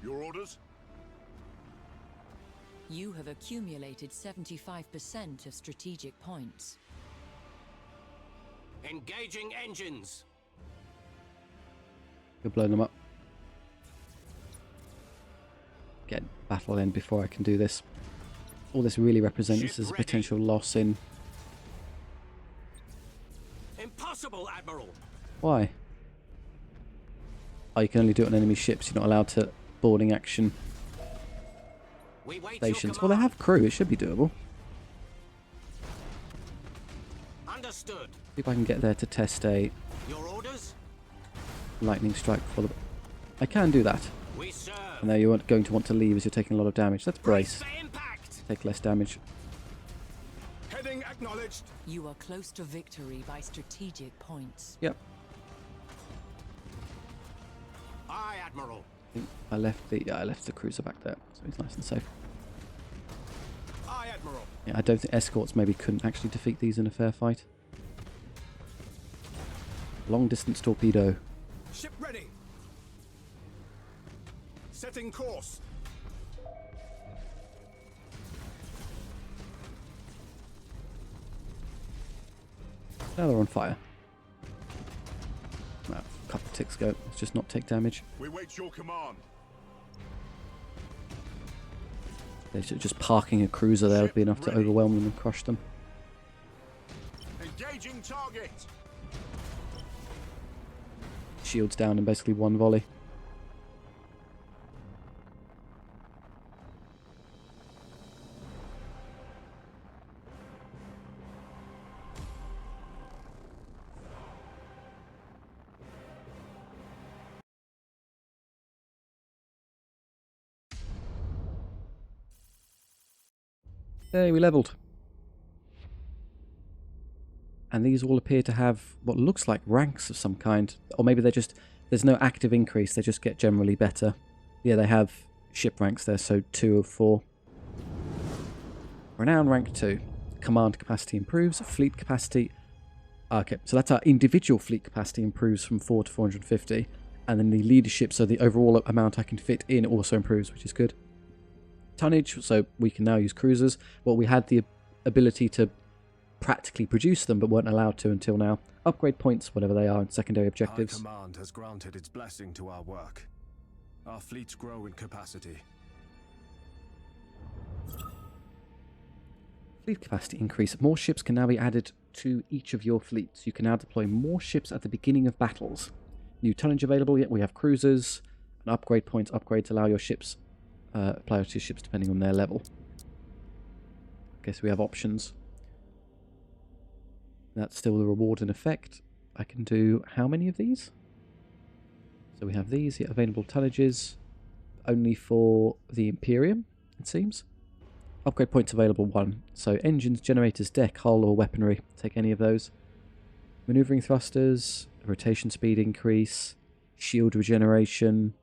Your orders? You have accumulated 75% of strategic points. Engaging engines. We'll blow them up. Get battle in before I can do this. All this really represents Ship is a ready. potential loss in. Impossible, Admiral. Why? Oh, you can only do it on enemy ships. You're not allowed to boarding action We wait stations. your Well, they command. have crew. It should be doable. Understood. See if I can get there to test a Your orders? lightning strike before the... I can do that. We serve. And there you are going to want to leave as you're taking a lot of damage. Let's brace. For impact. Take less damage. Heading acknowledged. You are close to victory by strategic points. Yep. Aye, Admiral. I think I left the cruiser back there, so he's nice and safe. Aye, Admiral. Yeah, I don't think escorts maybe couldn't actually defeat these in a fair fight. Long distance torpedo. Ship ready. Setting course. Now they're on fire. Well, a couple of ticks go. Let's just not take damage. We wait your command. Just parking a cruiser there would be enough to overwhelm them and crush them. Engaging target. Shields down in basically one volley. Hey, we leveled. And these all appear to have what looks like ranks of some kind. Or maybe they're just... There's no active increase, they just get generally better. Yeah, they have ship ranks there, so 2 of 4. Renown rank 2. Command capacity improves. Fleet capacity... Okay, so that's our individual fleet capacity improves from 4 to 450. And then the leadership, so the overall amount I can fit in also improves, which is good. Tonnage, so we can now use cruisers. Well, we had the ability to practically produce them, but weren't allowed to until now. Upgrade points, whatever they are, and secondary objectives. High Command has granted its blessing to our work. Our fleets grow in capacity. Fleet capacity increase. More ships can now be added to each of your fleets. You can now deploy more ships at the beginning of battles. New tonnage available, yet we have cruisers. And upgrade points. Upgrades allow your ships, apply to ships depending on their level. Okay, so we have options. That's still the reward in effect. I can do how many of these? So we have these, yeah, available tonnages, only for the Imperium, it seems. Upgrade points available 1. So engines, generators, deck, hull, or weaponry. Take any of those. Maneuvering thrusters, rotation speed increase, shield regeneration,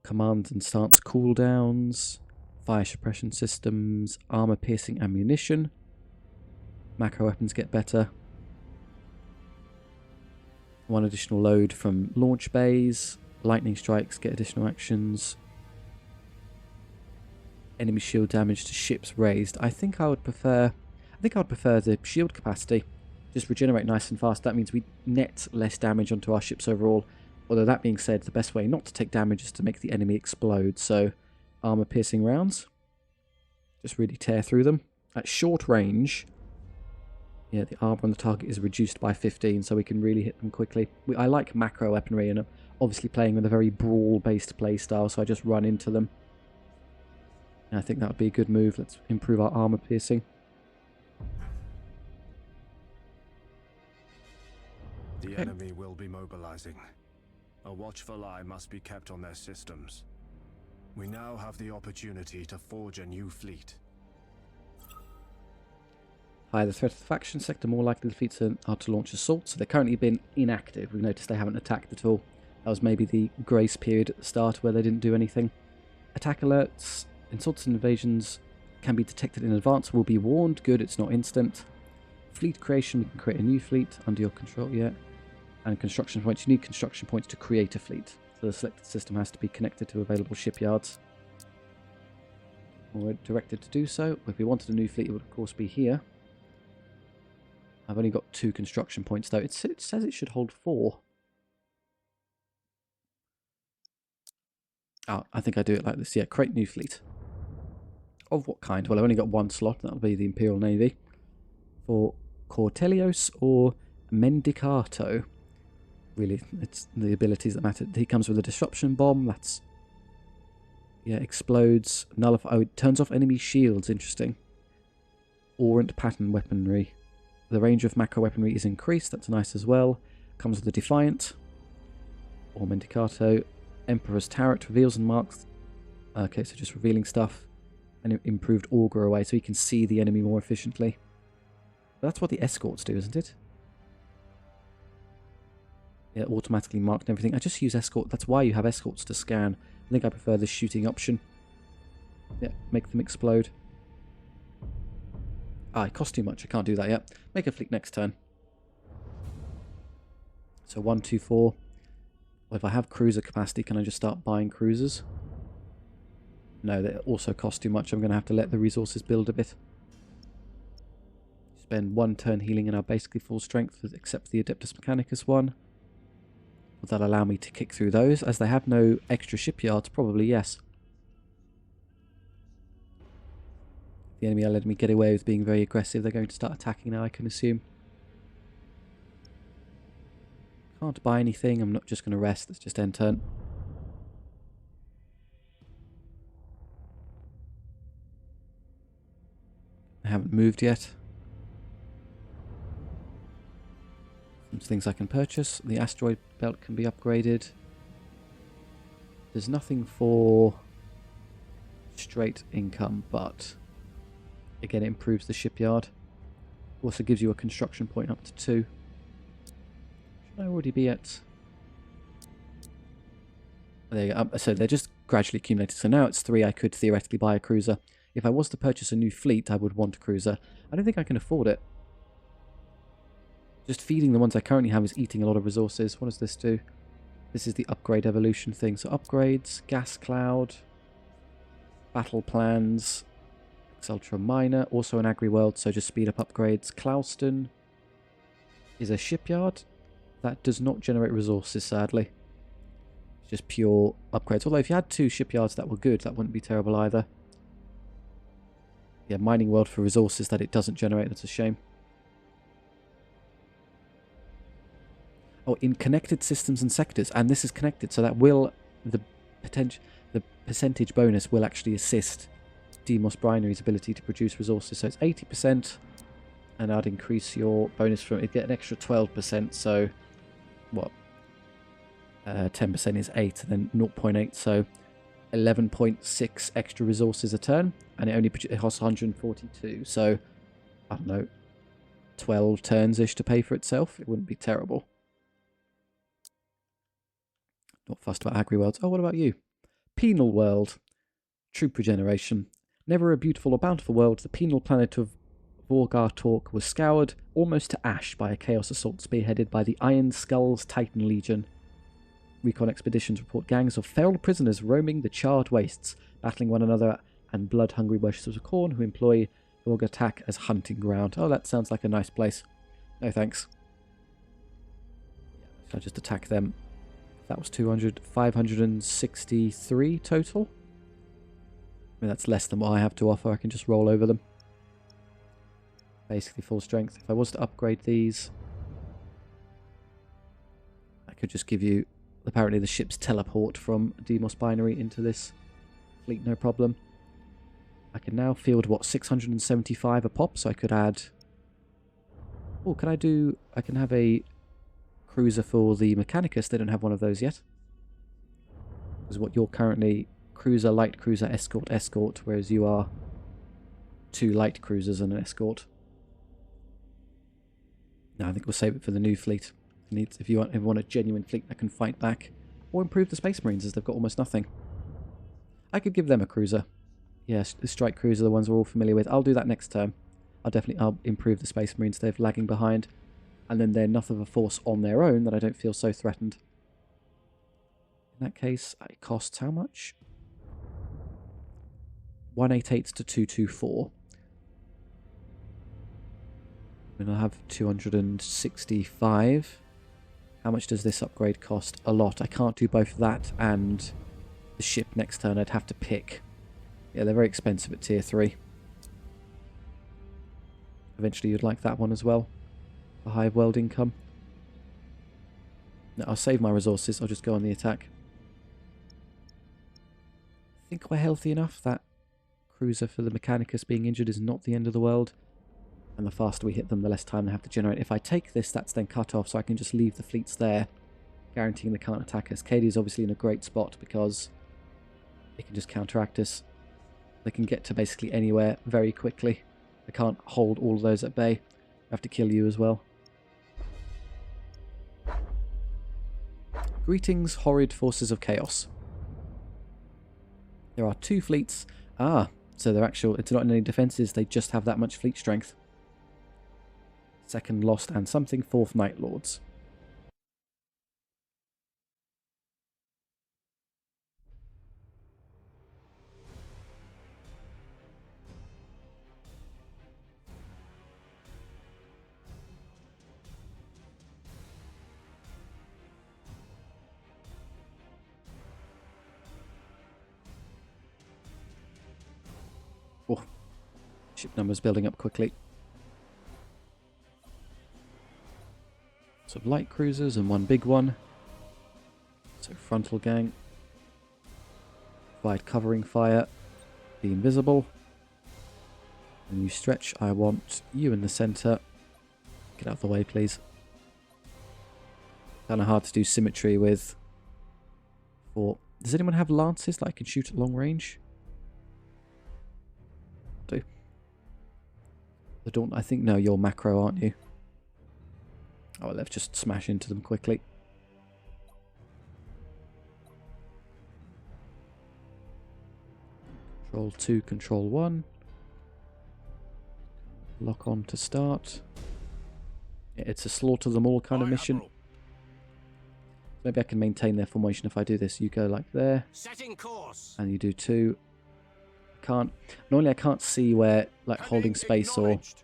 command and stance cooldowns, fire suppression systems, armor piercing ammunition. Macro weapons get better. 1 additional load from launch bays. Lightning strikes get additional actions. Enemy shield damage to ships raised. I think I would prefer the shield capacity. Just regenerate nice and fast. That means we net less damage onto our ships overall. Although that being said, the best way not to take damage is to make the enemy explode. So armor piercing rounds. Just really tear through them. At short range, yeah, the armor on the target is reduced by 15, so we can really hit them quickly. I like macro weaponry, and I'm obviously playing with a very brawl-based playstyle, so I just run into them. And I think that would be a good move. Let's improve our armor piercing. The enemy will be mobilizing. A watchful eye must be kept on their systems. We now have the opportunity to forge a new fleet. Higher the threat of the faction sector, more likely the fleets are to launch assaults. So they've currently been inactive. We've noticed they haven't attacked at all. That was maybe the grace period at the start where they didn't do anything. Attack alerts. Insults and invasions can be detected in advance. Will be warned. Good, it's not instant. Fleet creation. We can create a new fleet under your control. Yeah. And construction points. You need construction points to create a fleet. So the selected system has to be connected to available shipyards. We're directed to do so. If we wanted a new fleet, it would of course be here. I've only got 2 construction points though. It says it should hold 4. Oh, I think I do it like this. Yeah, create new fleet. Of what kind? Well, I've only got 1 slot. That'll be the Imperial Navy. For Cortelios or Mendicato. Really, it's the abilities that matter. He comes with a disruption bomb. That's... yeah, explodes. Nullify... oh, it turns off enemy shields. Interesting. Orient pattern weaponry. The range of macro weaponry is increased. That's nice as well. Comes with a Defiant. Or Mendicato. Emperor's Turret reveals and marks... okay, so just revealing stuff. And improved Augur away so you can see the enemy more efficiently. But that's what the escorts do, isn't it? Yeah, automatically marked and everything. I just use escort. That's why you have escorts to scan. I think I prefer the shooting option. Yeah, make them explode. Ah, it costs too much. I can't do that yet. Make a fleet next turn. So 1, 2, 4. Well, if I have cruiser capacity, can I just start buying cruisers? No, they also cost too much. I'm going to have to let the resources build a bit. Spend 1 turn healing and are basically full strength, except for the Adeptus Mechanicus one. Will that allow me to kick through those? As they have no extra shipyards, probably yes. The enemy are letting me get away with being very aggressive. They're going to start attacking now, I can assume. Can't buy anything. I'm not just going to rest. Let's just end turn. I haven't moved yet. Some things I can purchase. The asteroid belt can be upgraded. There's nothing for straight income, but again it improves the shipyard. Also gives you a construction point up to 2. Should I already be at... there you go. So they're just gradually accumulated. So now it's 3. I could theoretically buy a cruiser. If I was to purchase a new fleet, I would want a cruiser. I don't think I can afford it. Just feeding the ones I currently have is eating a lot of resources. What does this do? This is the upgrade evolution thing. So upgrades, gas cloud, battle plans, Ultra Minor, also an agri world, so just speed up upgrades. Clouston is a shipyard. That does not generate resources, sadly. It's just pure upgrades. Although if you had 2 shipyards that were good, that wouldn't be terrible either. Yeah, mining world for resources that it doesn't generate, that's a shame. Oh, in connected systems and sectors, and this is connected, so that will, the percentage bonus will actually assist Demios Binary's ability to produce resources. So it's 80%, and I'd increase your bonus from, it'd get an extra 12%, so what? 10% is 8, and then 0.8, so 11.6 extra resources a turn, and it only costs 142, so I don't know, 12 turns-ish to pay for itself. It wouldn't be terrible. Not fussed about agri-worlds. Oh, what about you? Penal world. Troop regeneration. Never a beautiful or bountiful world, the penal planet of Vorga Torq was scoured almost to ash by a chaos assault spearheaded by the Iron Skull's Titan Legion. Recon expeditions report gangs of feral prisoners roaming the charred wastes, battling one another and blood-hungry worshippers of Khorne who employ Vorga attack as hunting ground. Oh, that sounds like a nice place. No thanks. I'll just attack them. That was 200, 563 total. I mean, that's less than what I have to offer. I can just roll over them. Basically full strength. If I was to upgrade these, I could just give you, apparently, the ship's teleport from Demios Binary into this fleet, no problem. I can now field, what, 675 a pop, so I could add... oh, can I do... I can have a cruiser for the Mechanicus. They don't have one of those yet. Because what you're currently... cruiser, light cruiser, escort, escort, whereas you are 2 light cruisers and an escort. No, I think we'll save it for the new fleet. If you want a genuine fleet that can fight back, or improve the Space Marines, as they've got almost nothing. I could give them a cruiser. Yes, the strike cruiser, the ones we're all familiar with. I'll do that next term. I'll improve the Space Marines. They're lagging behind, and then they're enough of a force on their own that I don't feel so threatened. In that case, it costs how much? 188 to 224. And I'll have 265. How much does this upgrade cost? A lot. I can't do both that and the ship next turn. I'd have to pick. Yeah, they're very expensive at tier 3. Eventually you'd like that one as well. A high world income. No, I'll save my resources. I'll just go on the attack. I think we're healthy enough. That cruiser for the Mechanicus being injured is not the end of the world. And the faster we hit them, the less time they have to generate. If I take this, that's then cut off, so I can just leave the fleets there, guaranteeing they can't attack us. Cadia is obviously in a great spot because they can just counteract us. They can get to basically anywhere very quickly. They can't hold all of those at bay. They have to kill you as well. Greetings, horrid forces of chaos. There are 2 fleets. Ah, so they're actual. It's not in any defences. They just have that much fleet strength. 2nd Lost and something 4th Night Lords. Oh, ship numbers building up quickly. So light cruisers and 1 big one. So frontal gang. Provide covering fire. Be invisible. When you stretch, I want you in the centre. Get out of the way, please. Kind of hard to do symmetry with. Does anyone have lances that I can shoot at long range? Do. I think, no, you're macro, aren't you? Oh, well, let's just smash into them quickly. Control 2, Control 1. Lock on to start. Yeah, it's a slaughter them all kind of mission. Maybe I can maintain their formation if I do this. You go like there. Setting course. And you do 2. Normally I can't see where, like, holding space, or if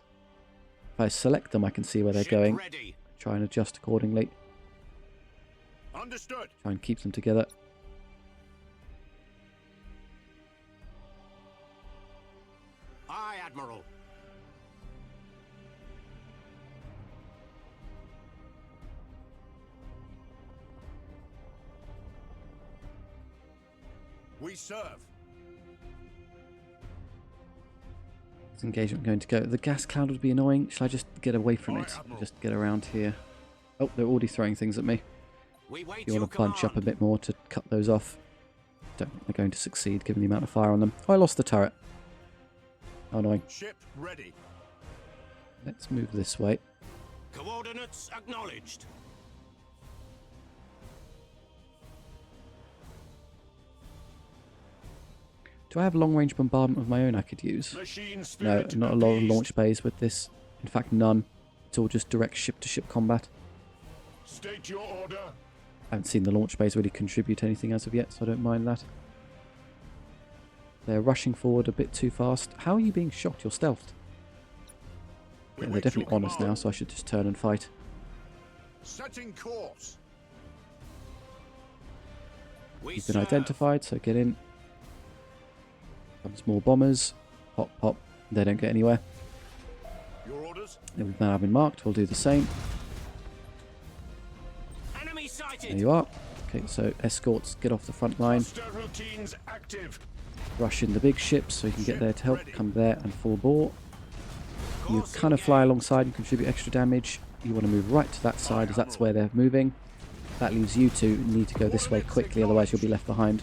I select them I can see where they're going. Ready. Try and adjust accordingly. Understood. Try and keep them together. Aye, Admiral. We serve. Is engagement going to go? The gas cloud would be annoying. Shall I just get away from it? Just get around here. Oh, they're already throwing things at me. We wait You want to your bunch up a command. bit more to cut those off. Don't think they're going to succeed given the amount of fire on them. Oh, I lost the turret. How annoying. Ship ready. Let's move this way. Coordinates acknowledged. Do I have long-range bombardment of my own I could use? Machine No, spirit not a lot of appeased. launch bays with this. In fact, none. It's all just direct ship-to-ship combat. State your order. I haven't seen the launch bays really contribute anything as of yet, so I don't mind that. They're rushing forward a bit too fast. How are you being shot? You're stealthed. We Yeah, they're wait definitely your on us now, command. so I should just turn and fight. Setting course. We You've been serve. identified, so get in. Comes more bombers. Pop, pop. They don't get anywhere. Your orders. They've now been marked. We'll do the same. Enemy sighted. There you are. Okay, so escorts get off the front line. Cluster routines active. Rush in the big ships so you can get there to help. Ready. Come there and full bore. You Course kind of fly engaged. alongside and contribute extra damage. You want to move right to that side as that's where they're moving. That leaves you to need to go this way quickly, otherwise you'll be left behind.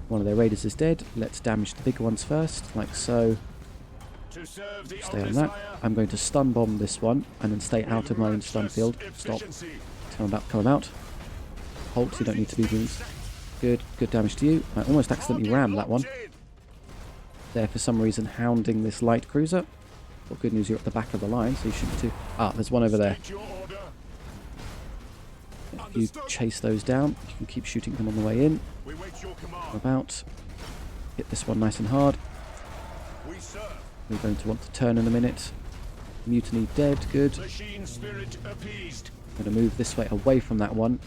One of their raiders is dead. Let's damage the big ones first, like so. To serve the Stay on that. I'm going to stun bomb this one and then stay out of my own stun field. Stop. Come about. Halt, you don't need to be moved. Good damage to you. I almost accidentally rammed that one. They're for some reason hounding this light cruiser. Well, good news, you're at the back of the line, so you shouldn't do. Ah, there's one over there. If you chase those down, you can keep shooting them on the way in. We wait your command. About. Hit this one nice and hard. We serve. We're going to want to turn in a minute. Mutiny dead, good. Machine spirit appeased. I'm going to move this way away from that one.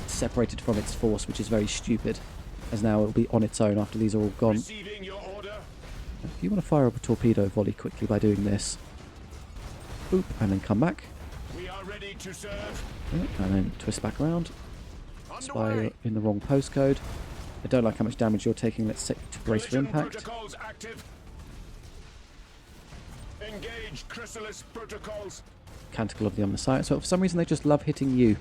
It's separated from its force, which is very stupid, as now it'll be on its own after these are all gone. Receiving your order. If you want to fire up a torpedo volley quickly by doing this, boop, and then come back, We are ready to serve. and then twist back around, Spy in the wrong postcode. I don't like how much damage you're taking. Let's set you to brace for impact. Protocols active. Engage chrysalis protocols. Canticle of the Omniscience. So for some reason they just love hitting you.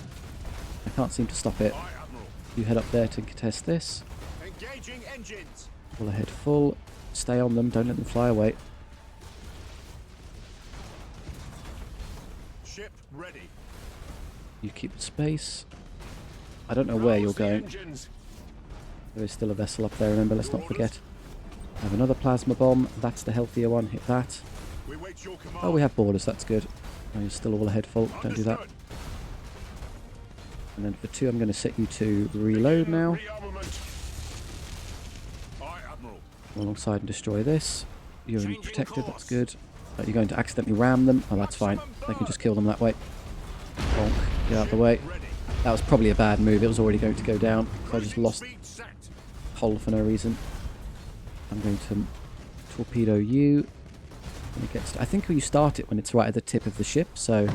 I can't seem to stop it. Aye, Admiral. You head up there to contest this. Engaging engines. All ahead full. Stay on them. Don't let them fly away. Ship ready. You keep the space. I don't know where you're Rouse the going. engines. There is still a vessel up there, remember, let's not forget. I have another plasma bomb. That's the healthier one. Hit that. We wait your command. Oh, we have borders. That's good. Oh, you're still all ahead full. Don't do that. Understood. And then for 2, I'm going to set you to reload now. Rearmament. Aye, Admiral. Alongside and destroy this. You're in Changing protected. That's course. good. You're going to accidentally ram them. Oh, that's fine. They can just kill them that way. Bonk. Get out of the way. Ready. That was probably a bad move. It was already going to go down. So I just lost Speed set. hull for no reason. I'm going to torpedo you. When it gets I think you start it when it's right at the tip of the ship, so...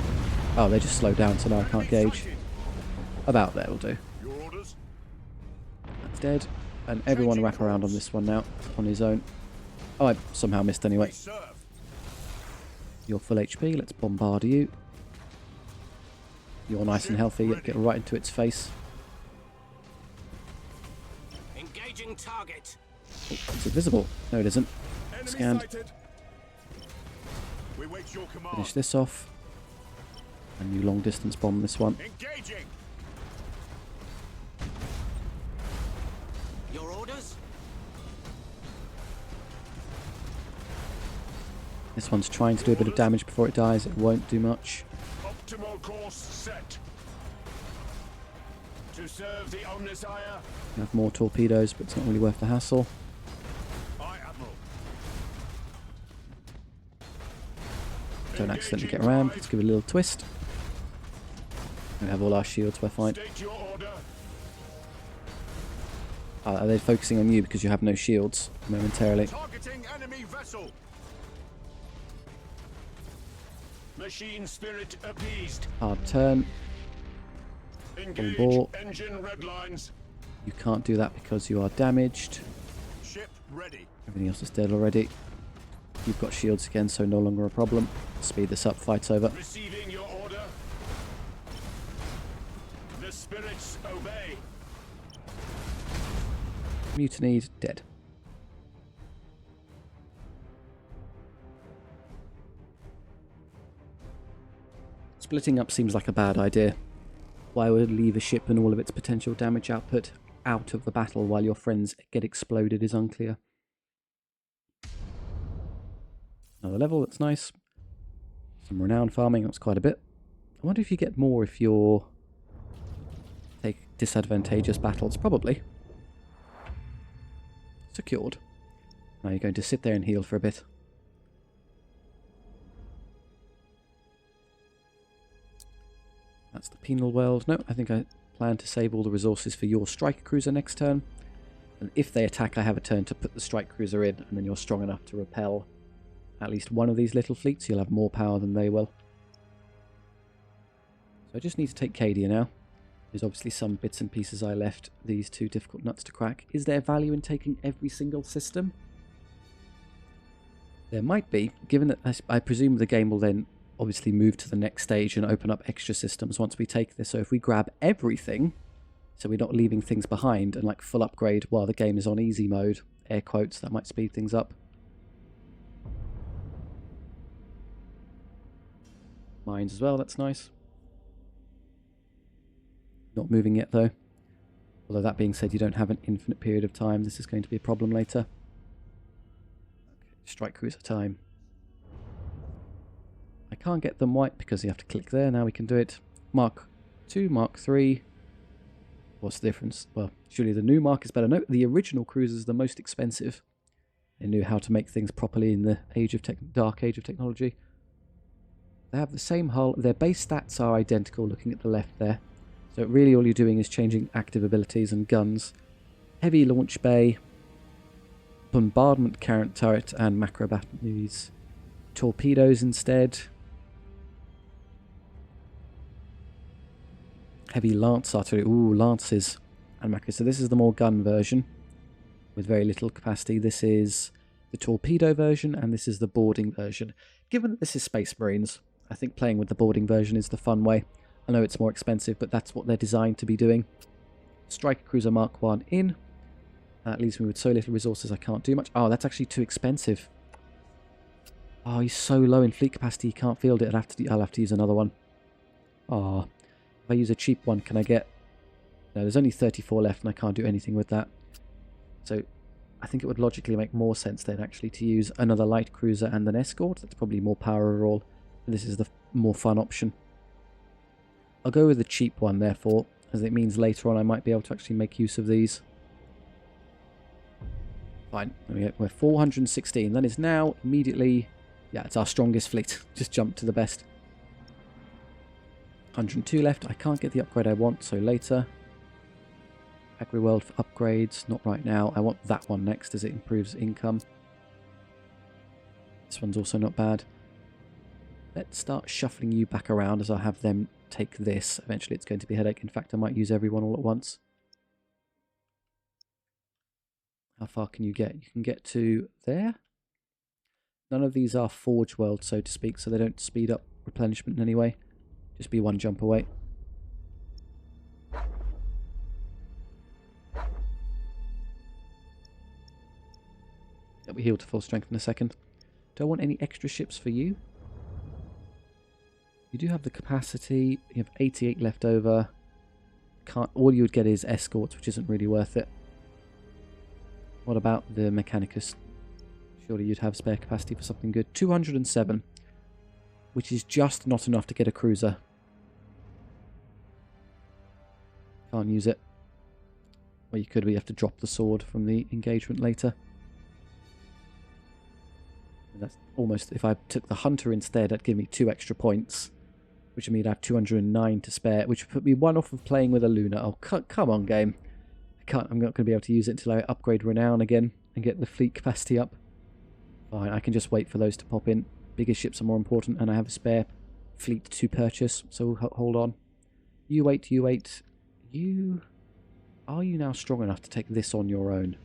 Oh, they just slow down, so now I can't gauge. About there will do. Your orders. That's dead. And everyone wrap around on this one now, on his own. Oh, I somehow missed anyway. Serve. You're full HP, let's bombard you. You're nice and healthy, get right into its face. Engaging target. Oh, is it visible? No, it isn't. Enemy Scanned. sighted. We wait your command. Finish this off. And you long distance bomb this one. Engaging. Your orders? This one's trying to do a bit of damage before it dies. It won't do much. Optimal course set. To serve the Omnisire. You have more torpedoes, but it's not really worth the hassle. Aye, Admiral. Don't accidentally get rammed. Let's give it a little twist. We have all our shields, we're fine. State your order. Are they focusing on you because you have no shields momentarily? Targeting enemy vessel. Machine spirit appeased. Hard turn. Engage ball. engine red lines. You can't do that because you are damaged. Ship ready. Everything else is dead already. You've got shields again, so no longer a problem. Speed this up, fight's over. Receiving your order. The spirits obey. Mutinied, dead. Splitting up seems like a bad idea. Why would leave a ship and all of its potential damage output out of the battle while your friends get exploded is unclear. Another level, that's nice. Some renown farming, that's quite a bit. I wonder if you get more if you're... take disadvantageous battles, probably. Secured. Now you're going to sit there and heal for a bit. That's the penal world. No, I think I plan to save all the resources for your striker cruiser next turn. And if they attack, I have a turn to put the strike cruiser in, and then you're strong enough to repel at least one of these little fleets. You'll have more power than they will. So I just need to take Cadia now. There's obviously some bits and pieces I left these two difficult nuts to crack. Is there value in taking every single system? There might be, given that I presume the game will then obviously move to the next stage and open up extra systems once we take this. So if we grab everything, so we're not leaving things behind, and like full upgrade while the game is on easy mode, air quotes, that might speed things up. Mines as well, that's nice. Not moving yet though. Although that being said, you don't have an infinite period of time. This is going to be a problem later. Okay, strike cruiser time. I can't get them white because you have to click there. Now we can do it. Mark 2, Mark 3. What's the difference? Well, surely the new mark is better. No, the original cruiser is the most expensive. They knew how to make things properly in the dark age of technology. They have the same hull. Their base stats are identical, looking at the left there. So really all you're doing is changing active abilities and guns. Heavy launch bay, bombardment turret and macro batteries. Torpedoes instead. heavy lance artillery. Ooh, lances. And macros. So this is the more gun version with very little capacity. This is the torpedo version, and this is the boarding version. Given that this is Space Marines, I think playing with the boarding version is the fun way. I know it's more expensive, but that's what they're designed to be doing. Striker Cruiser Mark 1 in. That leaves me with so little resources I can't do much. Oh, that's actually too expensive. Oh, he's so low in fleet capacity he can't field it. I'll have to use another one. Oh, if I use a cheap one, can I get... No, there's only 34 left and I can't do anything with that. So I think it would logically make more sense then actually to use another light cruiser and an escort. That's probably more power overall. And this is the more fun option. I'll go with the cheap one therefore, as it means later on I might be able to actually make use of these. Fine, we're 416. That is now immediately... Yeah, it's our strongest fleet. Just jump to the best. 102 left. I can't get the upgrade I want, so later. Agri-World for upgrades. Not right now. I want that one next as it improves income. This one's also not bad. Let's start shuffling you back around as I have them take this. Eventually it's going to be a headache. In fact, I might use everyone all at once. How far can you get? You can get to there. None of these are Forge World, so to speak, so they don't speed up replenishment in any way. Just be one jump away. They'll be healed to full strength in a second. Do I want any extra ships for you? You do have the capacity. You have 88 left over. All you would get is escorts, which isn't really worth it. What about the Mechanicus? Surely you'd have spare capacity for something good. 207, which is just not enough to get a cruiser. Can't use it. Well, you could, but you have to drop the sword from the engagement later. And that's almost, if I took the hunter instead, that'd give me 2 extra points, which would mean I have 209 to spare, which would put me 1 off of playing with a Luna. Oh, come on, game. I'm not going to be able to use it until I upgrade Renown again and get the fleet capacity up. Fine, I can just wait for those to pop in. Bigger ships are more important, and I have a spare fleet to purchase, so hold on. You wait, you wait. You... Are you now strong enough to take this on your own?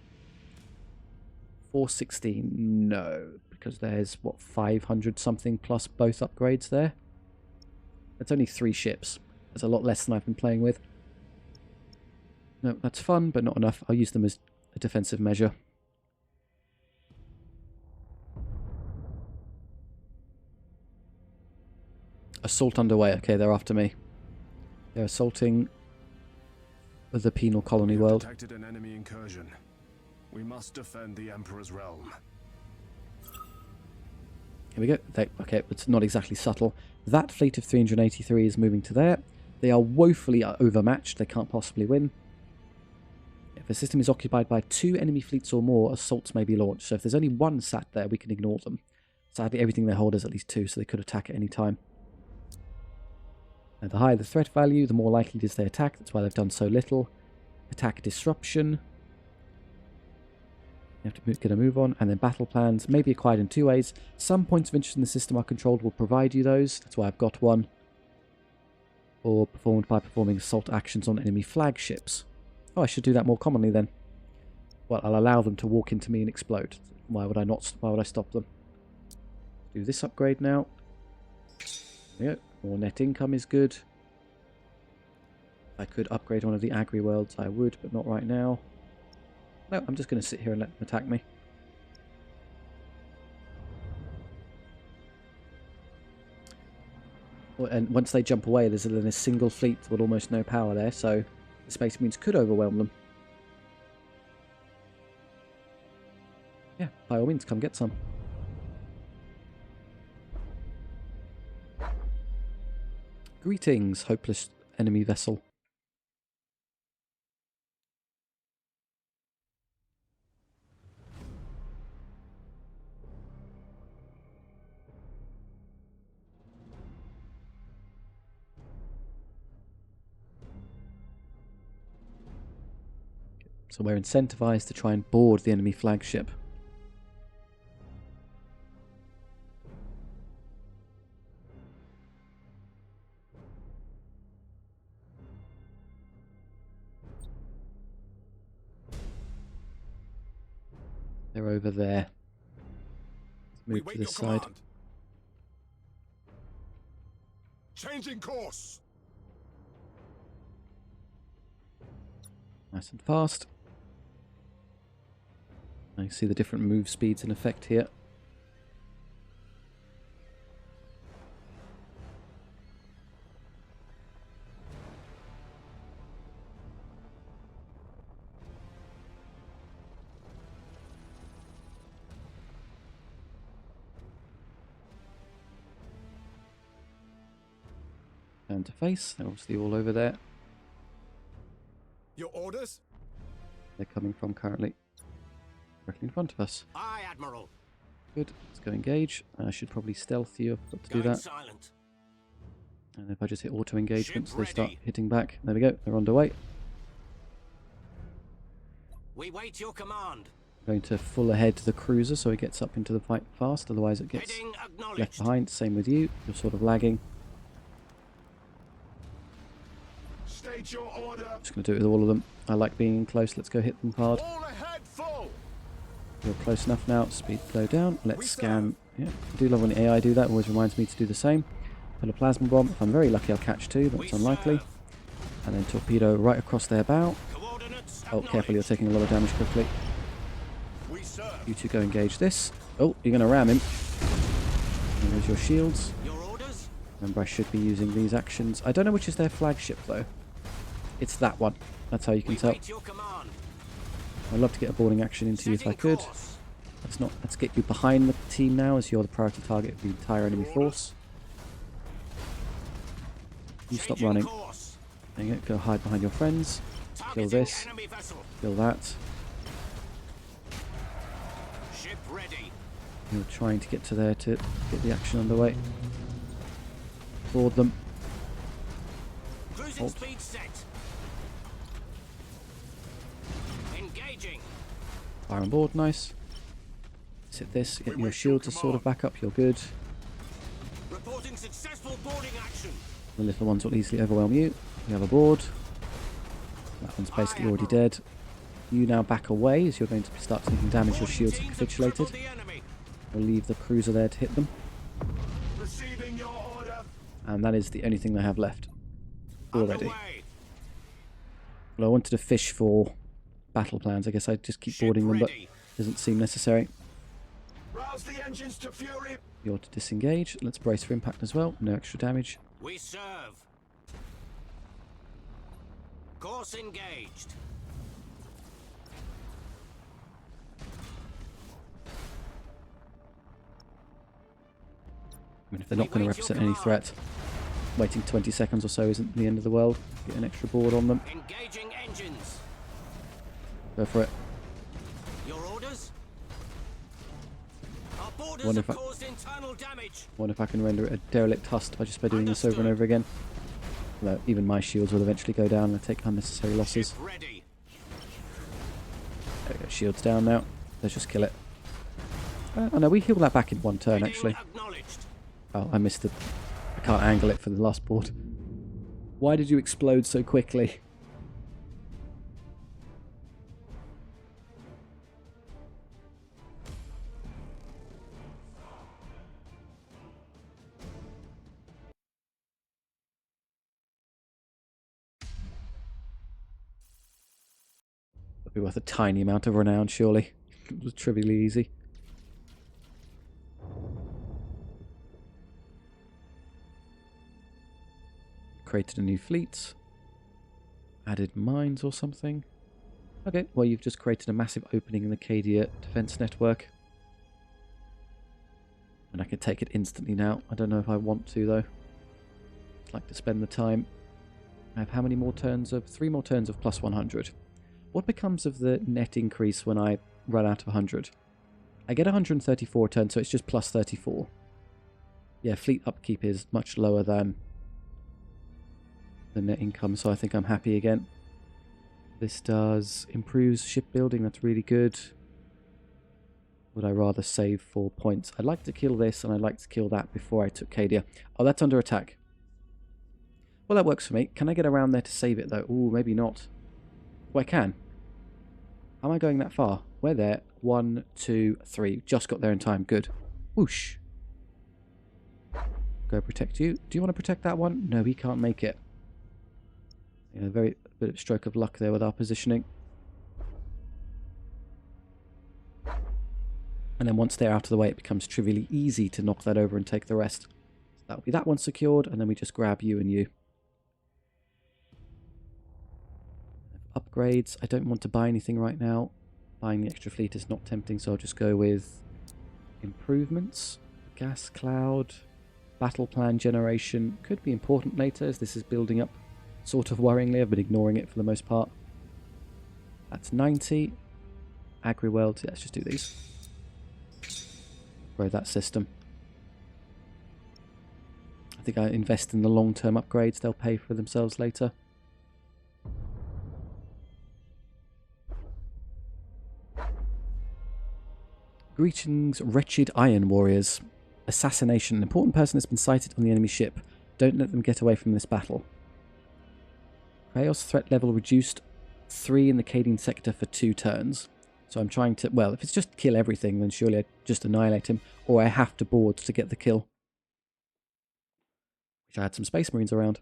416, no, because there's, what, 500 something plus both upgrades there? That's only 3 ships. That's a lot less than I've been playing with. No, that's fun, but not enough. I'll use them as a defensive measure. Assault underway. Okay, they're after me. They're assaulting the penal colony world. Detected an enemy incursion. We must defend the Emperor's realm. Here we go. Okay, it's not exactly subtle. That fleet of 383 is moving to there. They are woefully overmatched. They can't possibly win. If a system is occupied by 2 enemy fleets or more, assaults may be launched. So if there's only 1 sat there, we can ignore them. Sadly, everything they hold is at least 2, so they could attack at any time. And the higher the threat value, the more likely it is they attack. That's why they've done so little. Attack disruption. You have to get a move on. And then battle plans may be acquired in 2 ways. Some points of interest in the system are controlled will provide you those. That's why I've got one. Or performed by performing assault actions on enemy flagships. Oh, I should do that more commonly then. Well, I'll allow them to walk into me and explode. Why would I not? Why would I stop them? Do this upgrade now. Yeah, more net income is good. If I could upgrade one of the Agri Worlds, I would, but not right now. No, I'm just going to sit here and let them attack me. And once they jump away, there's a single fleet with almost no power there, so the Space Marines could overwhelm them. Yeah, by all means, come get some. Greetings, hopeless enemy vessel. So we're incentivized to try and board the enemy flagship. They're over there. Let's We move to wait this your side. command. Changing course. Nice and fast. Now you see the different move speeds in effect here. Turn to face. They're obviously all over there. Your orders? They're coming from currently directly in front of us. Aye, Admiral. Good. Let's go engage. I should probably stealth you. I've got to do Going that. silent. And if I just hit auto engagements, Ship they start ready. hitting back. There we go. They're underway. We wait your command. Going to full ahead the cruiser so he gets up into the fight fast. Otherwise it gets Heading left acknowledged. behind. Same with you. You're sort of lagging. State your order. Just going to do it with all of them. I like being in close. Let's go hit them hard. All ahead, full. You're close enough now. Speed go down. Let's scan. Yeah, I do love when the AI do that. Always reminds me to do the same. Put a plasma bomb. If I'm very lucky, I'll catch two, but We it's unlikely. serve. And then torpedo right across their bow. Coordinates Oh, careful, you're acknowledged. taking a lot of damage quickly. We serve. You two go engage this. Oh, you're going to ram him. And there's your shields. Your orders? Remember, I should be using these actions. I don't know which is their flagship, though. It's that one. That's how you can We tell. wait your command. I'd love to get a boarding action into you if I Setting could. course. Let's get you behind the team now, as you're the priority target of the entire enemy force. You stop Changing running. course. There you go. Go hide behind your friends. Targeting this. enemy vessel. Kill that. Ship ready. You're trying to get to there to get the action underway. Board them. Cruising Halt. speed set. Engaging. Fire on board, nice. Sit this, get your shield to sort of back up, you're good. Reporting successful boarding action. The little ones will easily overwhelm you. You have a board. That one's basically already dead. You now back away as you're going to start taking damage. Your shields have capitulated. The enemy. We'll leave the cruiser there to hit them. Receiving your order. And that is the only thing they have left. Already. Underway. Well, I wanted to fish for battle plans. I guess I'd just keep Ship boarding them, but ready. doesn't seem necessary. Rouse the engines to fury. You're to disengage. Let's brace for impact as well. No extra damage. We serve. Course engaged. I mean, if they're not going to represent any threat, waiting 20 seconds or so isn't the end of the world. Get an extra board on them. Engaging engines. Go for it. Your orders? Our borders Wonder have if I- caused internal damage. Wonder if I can render it a derelict husk by just by doing this over and over again. Although even my shields will eventually go down and I take unnecessary losses. Ship ready. There we go, shields down now. Let's just kill it. Oh no, we heal that back in one turn Heading actually. acknowledged. Oh, I missed it. I can't angle it for the last board. Why did you explode so quickly? That'd be worth a tiny amount of renown, surely. It was trivially easy. Created a new fleet. Added mines or something. Okay, well you've just created a massive opening in the Cadia defense network. And I can take it instantly now. I don't know if I want to though. I'd like to spend the time. I have how many more turns of... 3 more turns of plus 100. What becomes of the net increase when I run out of 100? I get 134 turns, so it's just plus 34. Yeah, fleet upkeep is much lower than the net income, so I think I'm happy again. This does improves shipbuilding, that's really good. Would I rather save 4 points? I'd like to kill this and I'd like to kill that before I took Cadia. Oh, that's under attack. Well, that works for me. Can I get around there to save it though? Ooh, maybe not. Oh, I can. Am I going that far? We're there. 1, 2, 3. Just got there in time. Good. Whoosh. Go protect you. Do you want to protect that one? No, he can't make it. Yeah, very bit of stroke of luck there with our positioning. And then once they're out of the way, it becomes trivially easy to knock that over and take the rest. So that'll be that one secured, and then we just grab you and you. Upgrades. I don't want to buy anything right now. Buying the extra fleet is not tempting, so I'll just go with improvements. Gas cloud. Battle plan generation. Could be important later as this is building up sort of worryingly. I've been ignoring it for the most part. That's 90. Agri-weld. Let's just do these. Grow that system. I think I invest in the long-term upgrades. They'll pay for themselves later. Greetings, wretched iron warriors. Assassination. An important person has been sighted on the enemy ship. Don't let them get away from this battle. Chaos threat level reduced 3 in the Cadian sector for 2 turns. So I'm trying to... Well, if it's just kill everything, then surely I just annihilate him. Or I have to board to get the kill. Wish I had some Space Marines around.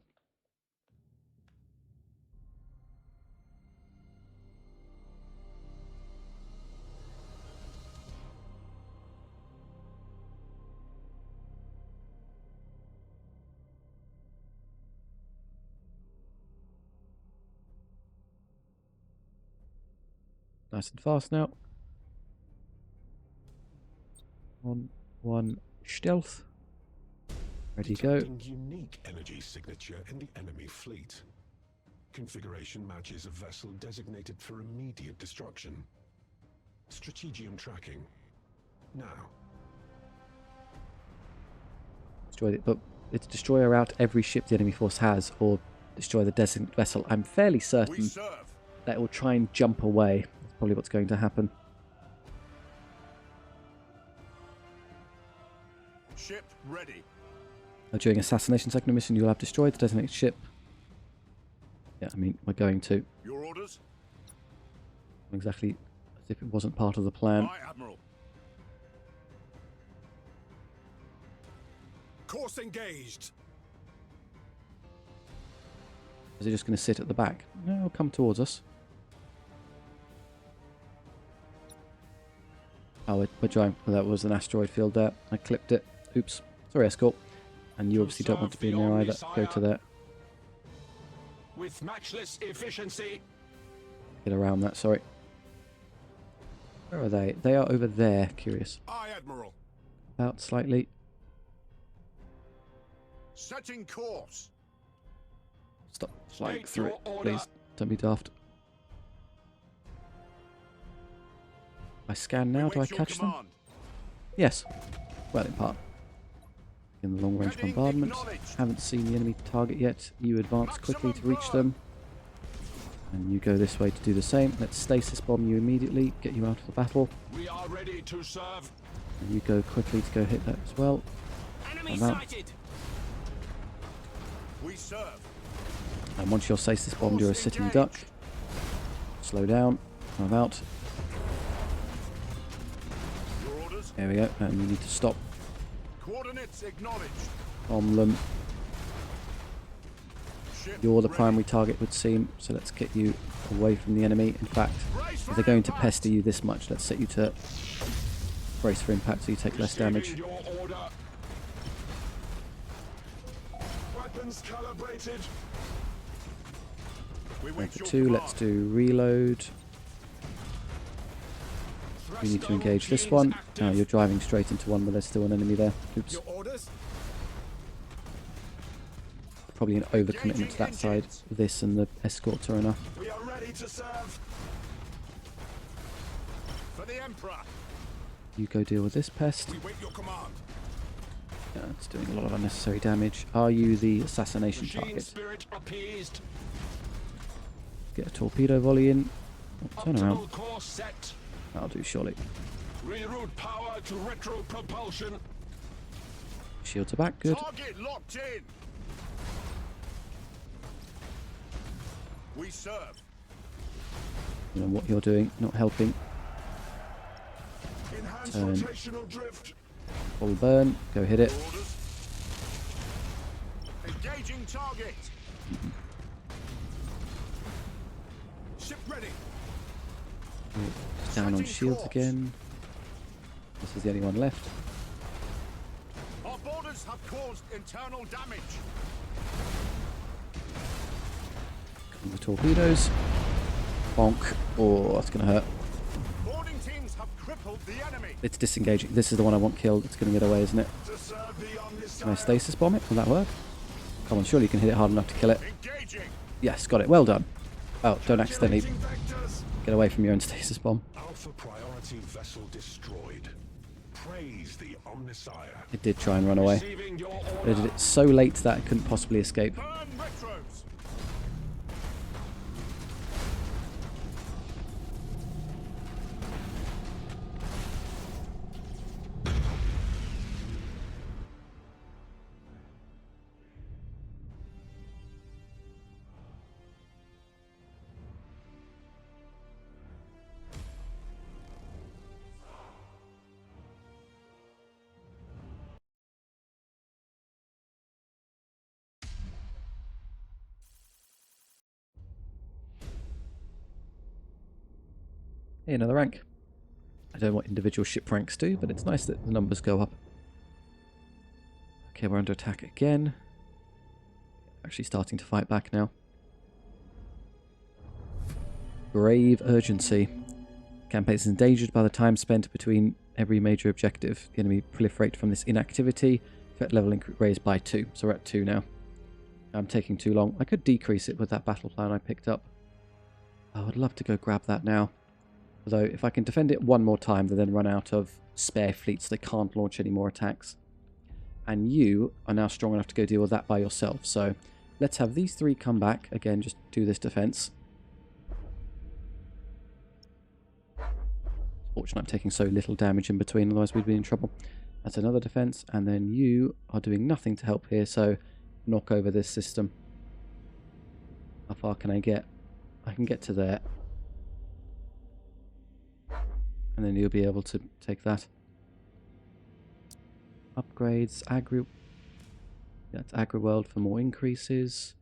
Nice and fast now. One stealth. Ready to go. Unique energy signature in the enemy fleet. Configuration matches a vessel designated for immediate destruction. Strategium tracking. Now. Destroy it, but it's destroy or out every ship the enemy force has, or destroy the designated vessel. I'm fairly certain that it will try and jump away. That's probably what's going to happen. Ship ready. During assassination second mission, you'll have destroyed the designated ship. Yeah, I mean, we're going to. Your orders? Exactly as if it wasn't part of the plan. Aye, Admiral. Course engaged. Is he just going to sit at the back? No, he'll come towards us. Oh, we're trying. Well, that was an asteroid field there. I clipped it. Oops. Sorry, escort. And you obviously don't want to be in there either. Go to there. With matchless efficiency. Get around that, sorry. Where are they? They are over there, curious. Aye, Admiral. About slightly. Setting course. Stop flying through it, please. Don't be daft. I scan now, do I catch them? Yes. Well, in part. In the long-range bombardment. Haven't seen the enemy target yet. You advance quickly to reach them. And you go this way to do the same. Let's stasis bomb you immediately. Get you out of the battle. We are ready to serve. And you go quickly to go hit that as well. Enemy sighted. We serve. And once you're stasis bombed, you're a sitting duck. Slow down. Move out. Your orders? There we go. And you need to stop. Coordinates acknowledged. Bomb them. Ship You're the ready. primary target, would seem. So let's get you away from the enemy. In fact, if they're going to pester you this much, let's set you to brace for impact so you take less damage. Your order. Weapons calibrated. We wait For your 2, command. let's do reload. You need to engage this one. Now you're driving straight into one, but there's still an enemy there. Oops. Your orders? Probably an overcommitment to that side. This and the escorts are enough. We are ready to serve. For the Emperor. You go deal with this pest. We wait your command. Yeah, it's doing a lot of unnecessary damage. Are you the assassination Machine target? spirit appeased. Get a torpedo volley in. Oh, turn around. Optimal course set. That'll do, surely. Reroute power to retro propulsion. Shields are back, good. Target locked in. We serve. You know what you're doing, not helping. Enhance Turn. rotational drift. Full burn. Go hit it. Orders. Engaging target. Ship ready. Down on shields again. This is the only one left. Our boarders have caused internal damage. The torpedoes. Bonk. Oh, that's going to hurt. Boarding teams have crippled the enemy. It's disengaging. This is the one I want killed. It's going to get away, isn't it? To serve the Can I stasis bomb it? Will that work? Come on, surely you can hit it hard enough to kill it. Engaging. Yes, got it. Well done. Oh, don't accidentally Vectors. get away from your own stasis bomb. Alpha priority vessel destroyed. Praise the Omnissiah. It did try and run away. Receiving your But it did it so late that it couldn't possibly escape. Burn retros. Hey, another rank. I don't know what individual ship ranks do, but it's nice that the numbers go up. Okay, we're under attack again. Actually starting to fight back now. Grave urgency. Campaign is endangered by the time spent between every major objective. The enemy proliferate from this inactivity. Threat level raised by 2. So we're at 2 now. I'm taking too long. I could decrease it with that battle plan I picked up. I would love to go grab that now. Although, if I can defend it one more time, they then run out of spare fleets. They can't launch any more attacks. And you are now strong enough to go deal with that by yourself. So, let's have these 3 come back. Again, just do this defense. Fortunate I'm taking so little damage in between, otherwise we'd be in trouble. That's another defense. And then you are doing nothing to help here, so knock over this system. How far can I get? I can get to there. And then you'll be able to take that. Upgrades, agri... That's agri-world for more increases.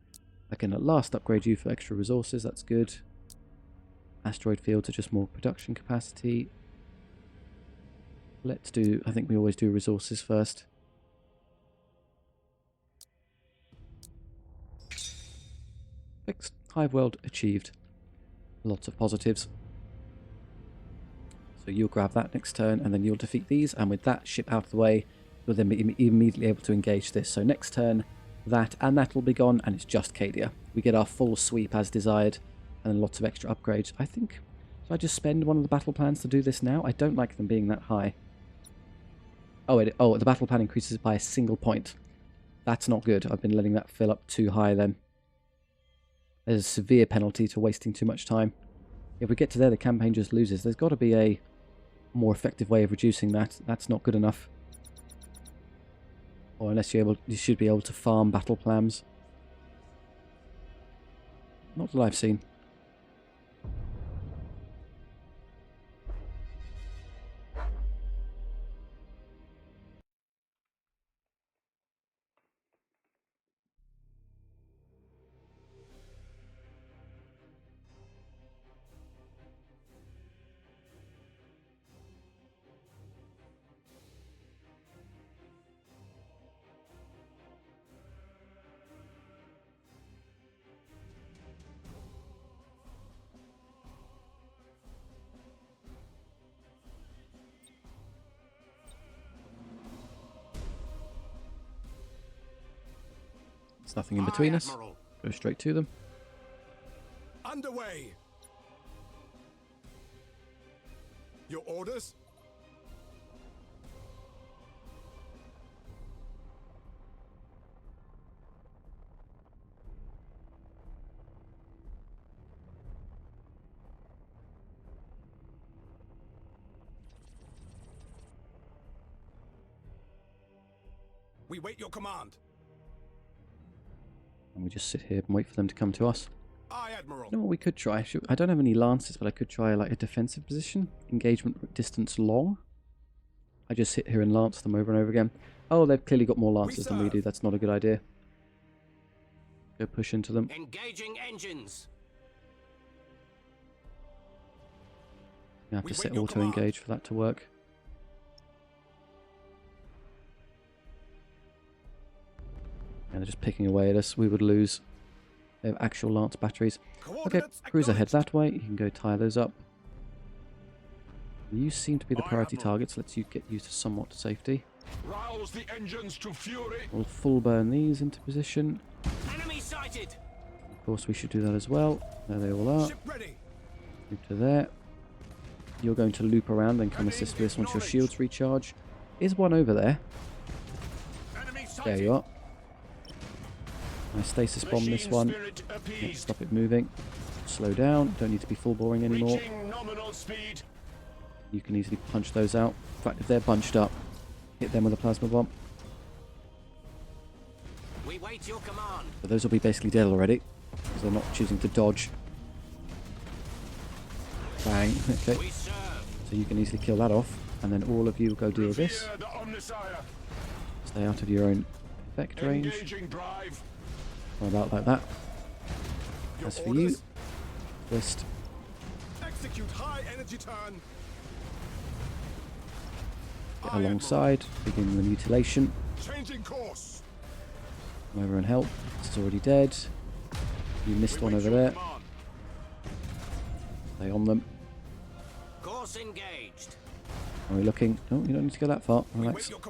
I can at last upgrade you for extra resources, that's good. Asteroid fields are just more production capacity. Let's do... I think we always do resources first. Fixed. Hive world achieved. Lots of positives. So you'll grab that next turn, and then you'll defeat these, and with that ship out of the way, you'll then be immediately able to engage this. So next turn, that and that will be gone, and it's just Cadia. We get our full sweep as desired, and then lots of extra upgrades. I think, should I just spend one of the battle plans to do this now? I don't like them being that high. Oh, the battle plan increases by a single point. That's not good. I've been letting that fill up too high then. There's a severe penalty to wasting too much time. If we get to there, the campaign just loses. There's got to be a more effective way of reducing that. That's not good enough. Or unless you should be able to farm battle plans. Not that I've seen. There's nothing in between us. Admiral. Go straight to them. Underway. Your orders? We wait your command. And we just sit here and wait for them to come to us. Aye, Admiral. You know what we could try? I don't have any lances, but I could try like a defensive position. Engagement distance long. I just sit here and lance them over and over again. Oh, they've clearly got more lancers than we do. That's not a good idea. Go push into them. Engaging engines. You have to set auto-engage for that to work. And they're just picking away at us. We would lose. They have actual lance batteries. Okay, cruiser head that way. You can go tie those up. You seem to be the priority targets. Let's get you to somewhat safety. Rouse the engines to fury. We'll full burn these into position. Enemy sighted. Of course, we should do that as well. There they all are. Move to there. You're going to loop around and come assist with this once your shields recharge. Is one over there? There you are. I stasis bomb this one. Yeah, stop it moving. Slow down. Don't need to be full boring anymore. You can easily punch those out. In fact, if they're bunched up, hit them with a plasma bomb. We wait your command. But those will be basically dead already, because they're not choosing to dodge. Bang. Okay. So you can easily kill that off, and then all of you go deal this. Stay out of your own effect range. Or about like that. As for you, just execute high energy turn. Get alongside, begin the mutilation. Changing course. Come over and help. This is already dead. You missed one over there. Stay on them. Course engaged. Are we looking? No, you don't need to go that far. Relax. We'll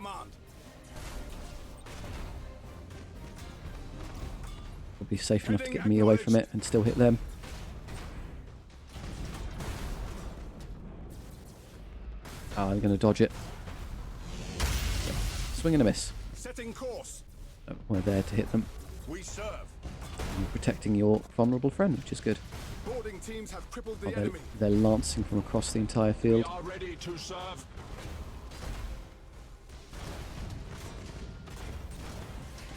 be safe enough to get me away from it and still hit them. Ah, they're going to dodge it. So, swing and a miss. Setting course. We're there to hit them. We serve. And protecting your vulnerable friend, which is good. Boarding teams have crippled the enemy. They're lancing from across the entire field. We are ready to serve.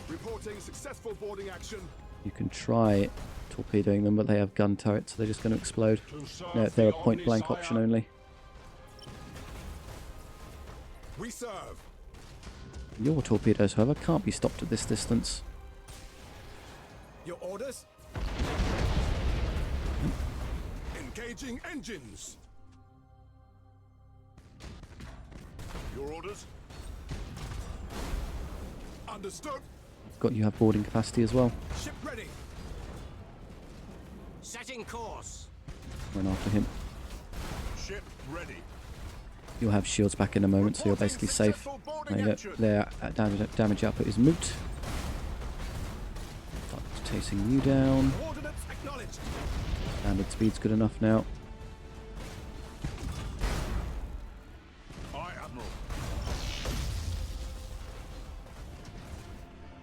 Reporting successful boarding action. You can try torpedoing them, but they have gun turrets, so they're just going to explode. No, they're a point blank option only. We serve. Your torpedoes, however, can't be stopped at this distance. Your orders? Engaging engines. Your orders? Understood. Got you have boarding capacity as well. Ship ready. Setting course. Run after him. Ship ready. You'll have shields back in a moment, so you're basically safe. There you go. Their damage output is moot. Start chasing you down. Standard speed's good enough now. Aye, Admiral.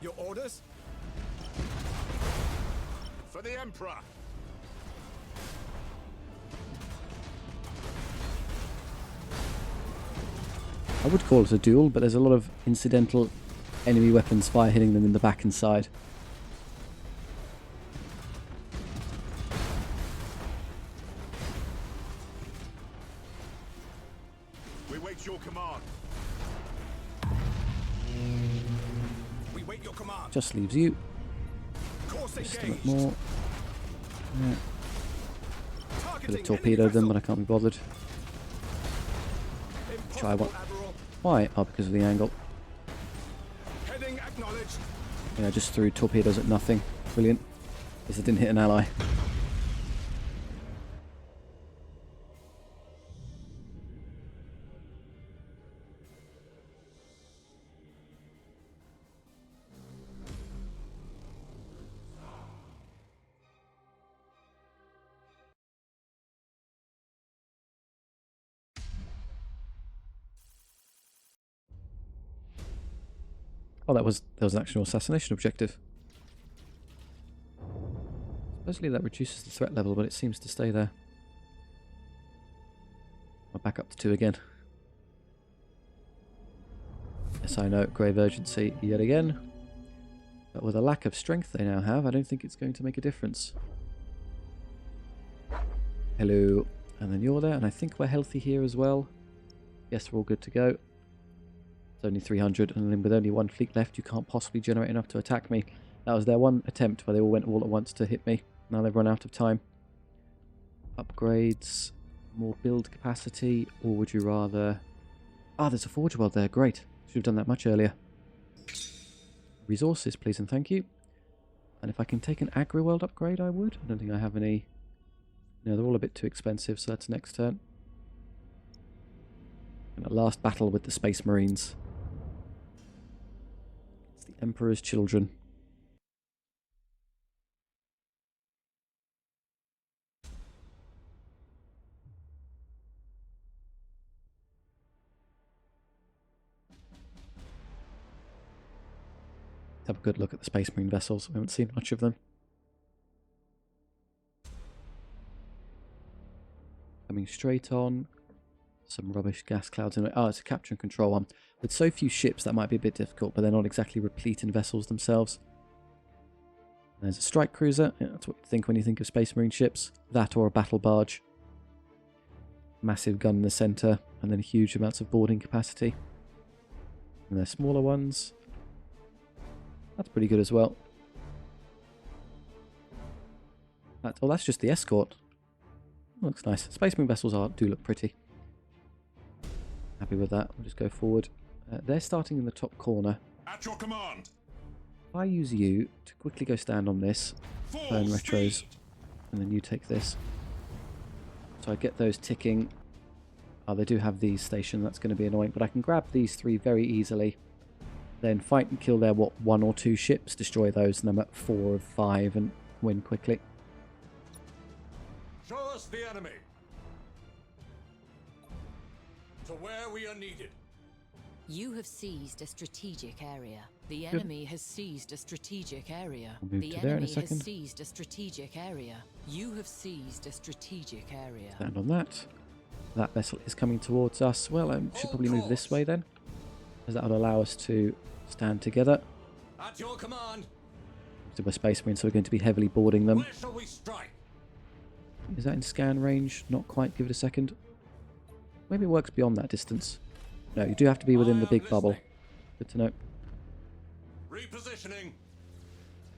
Your orders? For the Emperor. I would call it a duel, but there's a lot of incidental enemy weapons fire hitting them in the back and side. We wait your command. We wait your command. Just leaves you. Course Just a engaged. bit more. Yeah. Could have torpedoed them, but I can't be bothered. Try one. Why? Oh, because of the angle. Heading acknowledged. Yeah, I just threw torpedoes at nothing. Brilliant. Guess I didn't hit an ally. Oh, there was an actual assassination objective. Supposedly that reduces the threat level, but it seems to stay there. I'll back up to 2 again. Yes, I know, grave urgency yet again. But with a lack of strength they now have, I don't think it's going to make a difference. Hello. And then you're there, and I think we're healthy here as well. Yes, we're all good to go. It's only 300, and then with only one fleet left, you can't possibly generate enough to attack me. That was their one attempt where they all went all at once to hit me. Now they've run out of time. Upgrades, more build capacity, or would you rather... Ah, there's a forge world there, great. Should have done that much earlier. Resources, please and thank you. And if I can take an agri-world upgrade, I would. I don't think I have any... No, they're all a bit too expensive, so that's next turn. And a last battle with the Space Marines. It's the Emperor's Children. Have a good look at the Space Marine vessels. We haven't seen much of them. Coming straight on. Some rubbish gas clouds in it. Oh, it's a capture and control one. With so few ships, that might be a bit difficult, but they're not exactly replete in vessels themselves. There's a strike cruiser. Yeah, that's what you think when you think of Space Marine ships. That or a battle barge. Massive gun in the centre, and then huge amounts of boarding capacity. And there's smaller ones. That's pretty good as well. Oh, that's just the escort. Looks nice. Space Marine vessels do look pretty. Happy with that. We'll just go forward. They're starting in the top corner. At your command. If I use you to quickly go stand on this, burn retros, and then you take this. So I get those ticking. Oh, they do have these stationed. That's going to be annoying. But I can grab these three very easily. Then fight and kill their, what, 1 or 2 ships, destroy those, and I'm at 4 of 5 and win quickly. Show us the enemy. To where we are needed. You have seized a strategic area. The enemy has seized a strategic area. We'll move The to there in a enemy has second. seized a strategic area. You have seized a strategic area. Stand on that. That vessel is coming towards us. Well, I should probably move this way then, as that will allow us to stand together. At your command. So we're Space Marines, so we're going to be heavily boarding them. Where shall we strike? Is that in scan range? Not quite. Give it a second. Maybe it works beyond that distance. No, you do have to be within the big bubble. Good to know. Repositioning.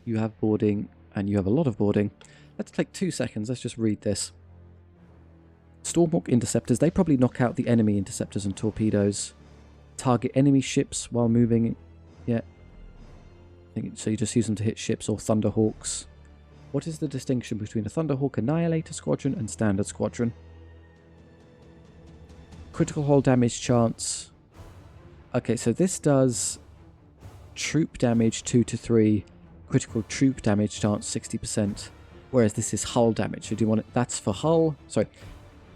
You have boarding, and you have a lot of boarding. Let's take 2 seconds. Let's just read this. Stormhawk interceptors. They probably knock out the enemy interceptors and torpedoes. Target enemy ships while moving. Yeah. So you just use them to hit ships or Thunderhawks. What is the distinction between a Thunderhawk Annihilator Squadron and Standard Squadron? Critical hull damage chance. Okay, so this does troop damage 2 to 3, critical troop damage chance 60%, whereas this is hull damage. So do you want it? That's for hull. Sorry,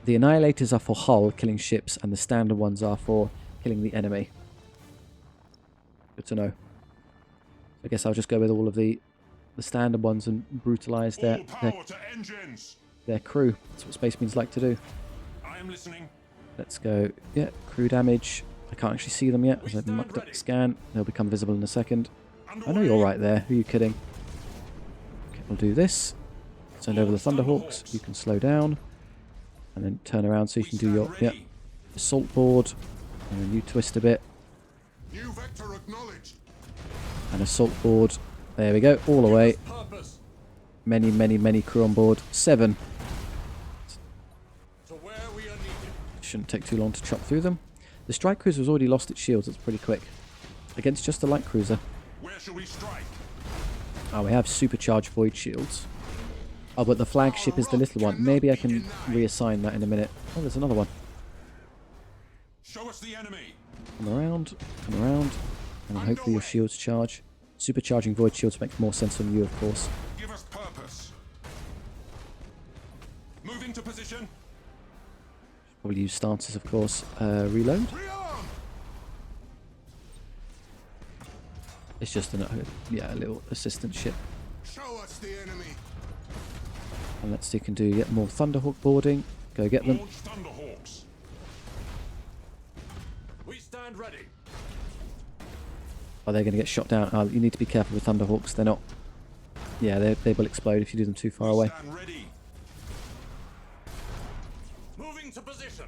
the Annihilators are for hull, killing ships, and the standard ones are for killing the enemy. Good to know. I guess I'll just go with all of the standard ones and brutalize their crew. That's what Space Marines like to do. I am listening. Let's go. Yeah, crew damage. I can't actually see them yet, as I've mucked up the scan. They'll become visible in a second. I know you're right there. Who are you kidding? Okay, we'll do this. Send over the Thunderhawks. You can slow down. And then turn around so you can do your assault board. And then you twist a bit. New vector acknowledged. And assault board. There we go. All the way. Many, many, many crew on board. 7. To where we are needed. Shouldn't take too long to chop through them. The strike cruiser has already lost its shields. It's pretty quick. Against just a light cruiser. Where shall we strike? Oh, we have supercharged void shields. Oh, but the flagship is the little one. Maybe I can reassign that in a minute. Oh, there's another one. Show us the enemy. Come around, and then hopefully your shields charge. Supercharging void shields makes more sense on you, of course. Give us purpose. Move into position. Probably use stances, of course. Reload. Rearm. It's just a little assistant ship. Show us the enemy. And let's see if you can do more Thunderhawk boarding. Go get them. Launch Thunderhawks. We stand ready. Oh, they're going to get shot down. Oh, you need to be careful with Thunderhawks. They're not... Yeah, they will explode if you do them too far away. Stand ready. Moving to position.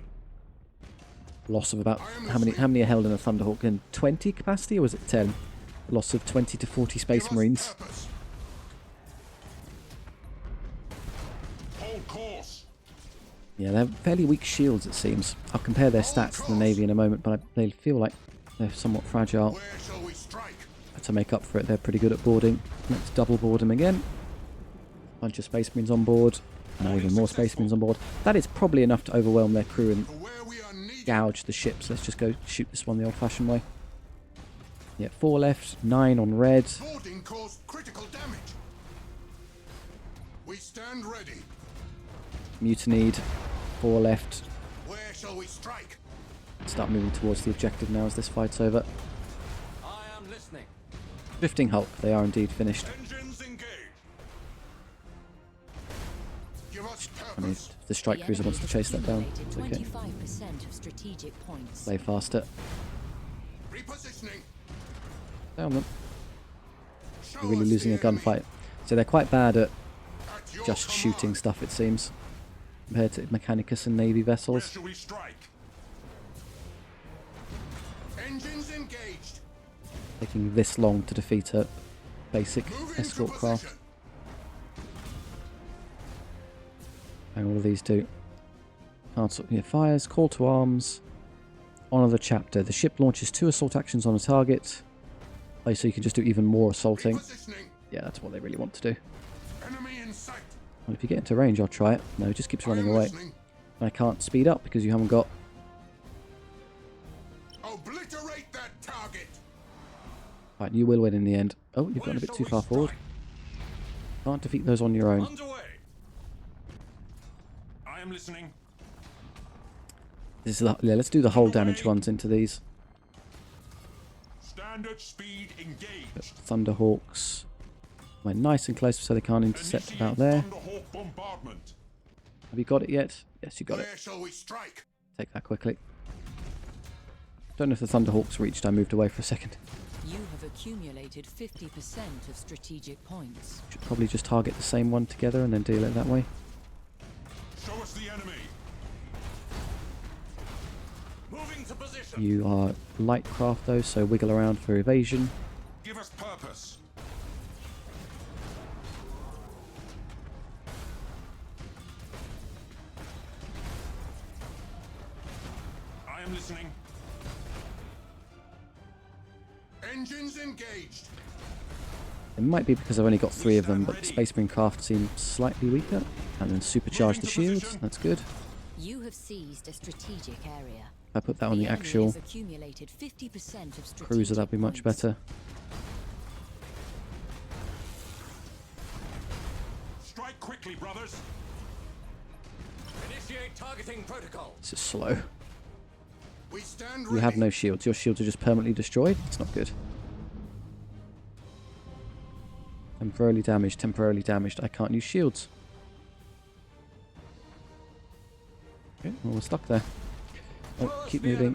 Loss of about how many are held in a Thunderhawk? In 20 capacity, or was it 10? Loss of 20 to 40 Space Marines. Yeah, they're fairly weak shields, it seems. I'll compare their stats to the Navy in a moment, but they feel like they're somewhat fragile. To make up for it, they're pretty good at boarding. Let's double board them again. Bunch of Space Marines on board. Now even more Space Marines on board. That is probably enough to overwhelm their crew and gouge the ships. Let's just go shoot this one the old-fashioned way. Yeah, 4 left, 9 on red. Boarding caused critical damage. We stand ready. Mutinied. 4 left. Where shall we strike? Start moving towards the objective now as this fight's over. I am listening. Drifting Hulk, they are indeed finished. Engines engaged. Give us I mean, if the strike cruiser wants to chase that down, it's okay. 25% of strategic points. Play faster. repositioning. Down them. They're really losing a gunfight. So they're quite bad at just shooting stuff, it seems, compared to Mechanicus and Navy vessels. Where shall we strike? Engines engaged. Taking this long to defeat a basic escort craft. And all of these do. Cancel, yeah, fires, call to arms. Honour the chapter. The ship launches 2 assault actions on a target. Oh, so you can just do even more assaulting. Yeah, that's what they really want to do. Enemy in sight. Well, if you get into range, I'll try it. No, it just keeps running away. And I can't speed up because you haven't got... Obliterate that target. Right, you will win in the end. Oh, you've gone a bit too far forward. Can't defeat those on your own. Underway. I am listening. This is yeah, let's do the whole damage ones into these. Standard speed engaged. Thunderhawks. Went nice and close so they can't intercept about there. Thunderhawk bombardment. Have you got it yet? Yes, you got it. Where shall we strike? Take that quickly. Don't know if the Thunderhawks reached. I moved away for a second. You have accumulated 50% of strategic points. Should probably just target the same one together and then deal it that way. Show us the enemy. Moving to position. You are light craft though, so wiggle around for evasion. Give us purpose. I am listening. Engines engaged. It might be because I've only got 3 of them, but the Space Marine craft seems slightly weaker. And then supercharge the shields. That's good. You have seized a strategic area. If I put that on the actual accumulated 50% of strategic cruiser, that'd be much points. better. Strike quickly, brothers. Initiate targeting protocol. This is slow. We stand You have no shields. Your shields are just permanently destroyed. It's not good. Temporarily damaged. Temporarily damaged. I can't use shields. Okay, well, we're stuck there. Oh, keep moving.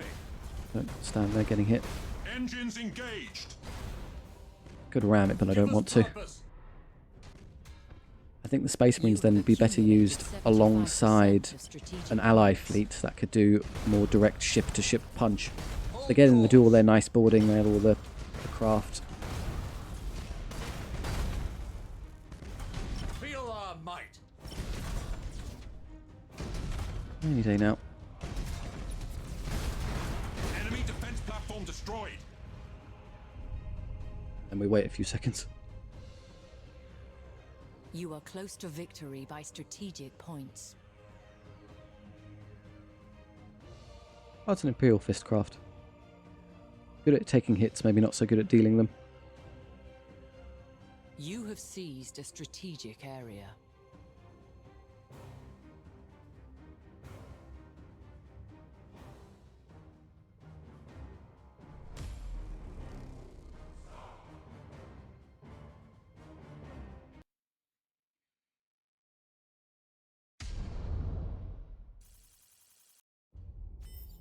Don't stand there getting hit. Engines engaged. Could ram it, but I don't want to. I think the Space Marines then would be better used alongside an ally fleet that could do more direct ship-to-ship punch. Again, they do all their nice boarding, they have all the craft. Feel our might. Any day now. Enemy defense platform destroyed. And we wait a few seconds. You are close to victory by strategic points. Oh, it's an Imperial Fistcraft. Good at taking hits, maybe not so good at dealing them. You have seized a strategic area.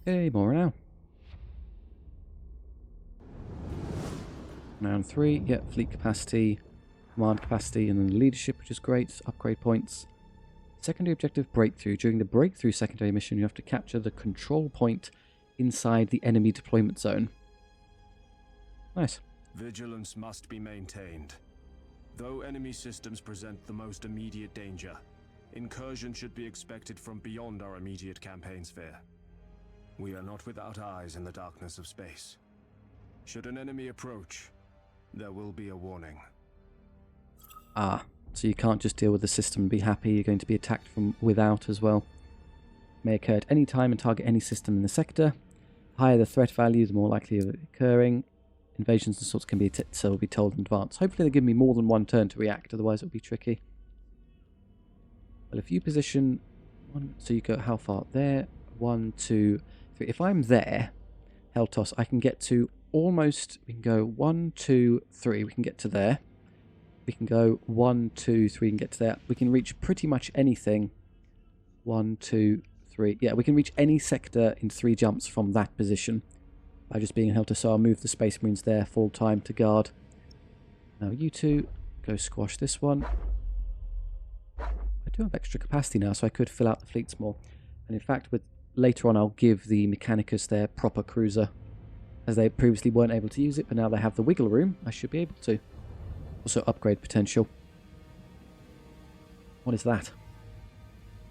Okay, more now. Round 3, yeah, fleet capacity, command capacity, and then leadership, which is great. Upgrade points. Secondary objective breakthrough. During the breakthrough secondary mission, you have to capture the control point inside the enemy deployment zone. Nice. Vigilance must be maintained. Though enemy systems present the most immediate danger, incursion should be expected from beyond our immediate campaign sphere. We are not without eyes in the darkness of space. Should an enemy approach, there will be a warning. Ah, so you can't just deal with the system and be happy, you're going to be attacked from without as well. May occur at any time and target any system in the sector. The higher the threat value, the more likely of it occurring. Invasions and sorts can be so will be told in advance. Hopefully they give me more than one turn to react, otherwise it'll be tricky. Well, if you position one, so you go how far? There, 1, 2, 3. If I'm there, Heltos, I can get to almost, we can go 1, 2, 3, we can get to there. We can go 1, 2, 3, and get to there. We can reach pretty much anything. 1, 2, 3. Yeah, we can reach any sector in 3 jumps from that position by just being held to. So I'll move the Space Marines there full time to guard. Now you two go squash this one. I do have extra capacity now, so I could fill out the fleets more. And in fact, with later on, I'll give the Mechanicus their proper cruiser, as they previously weren't able to use it, but now they have the wiggle room. I should be able to. Also upgrade potential. What is that?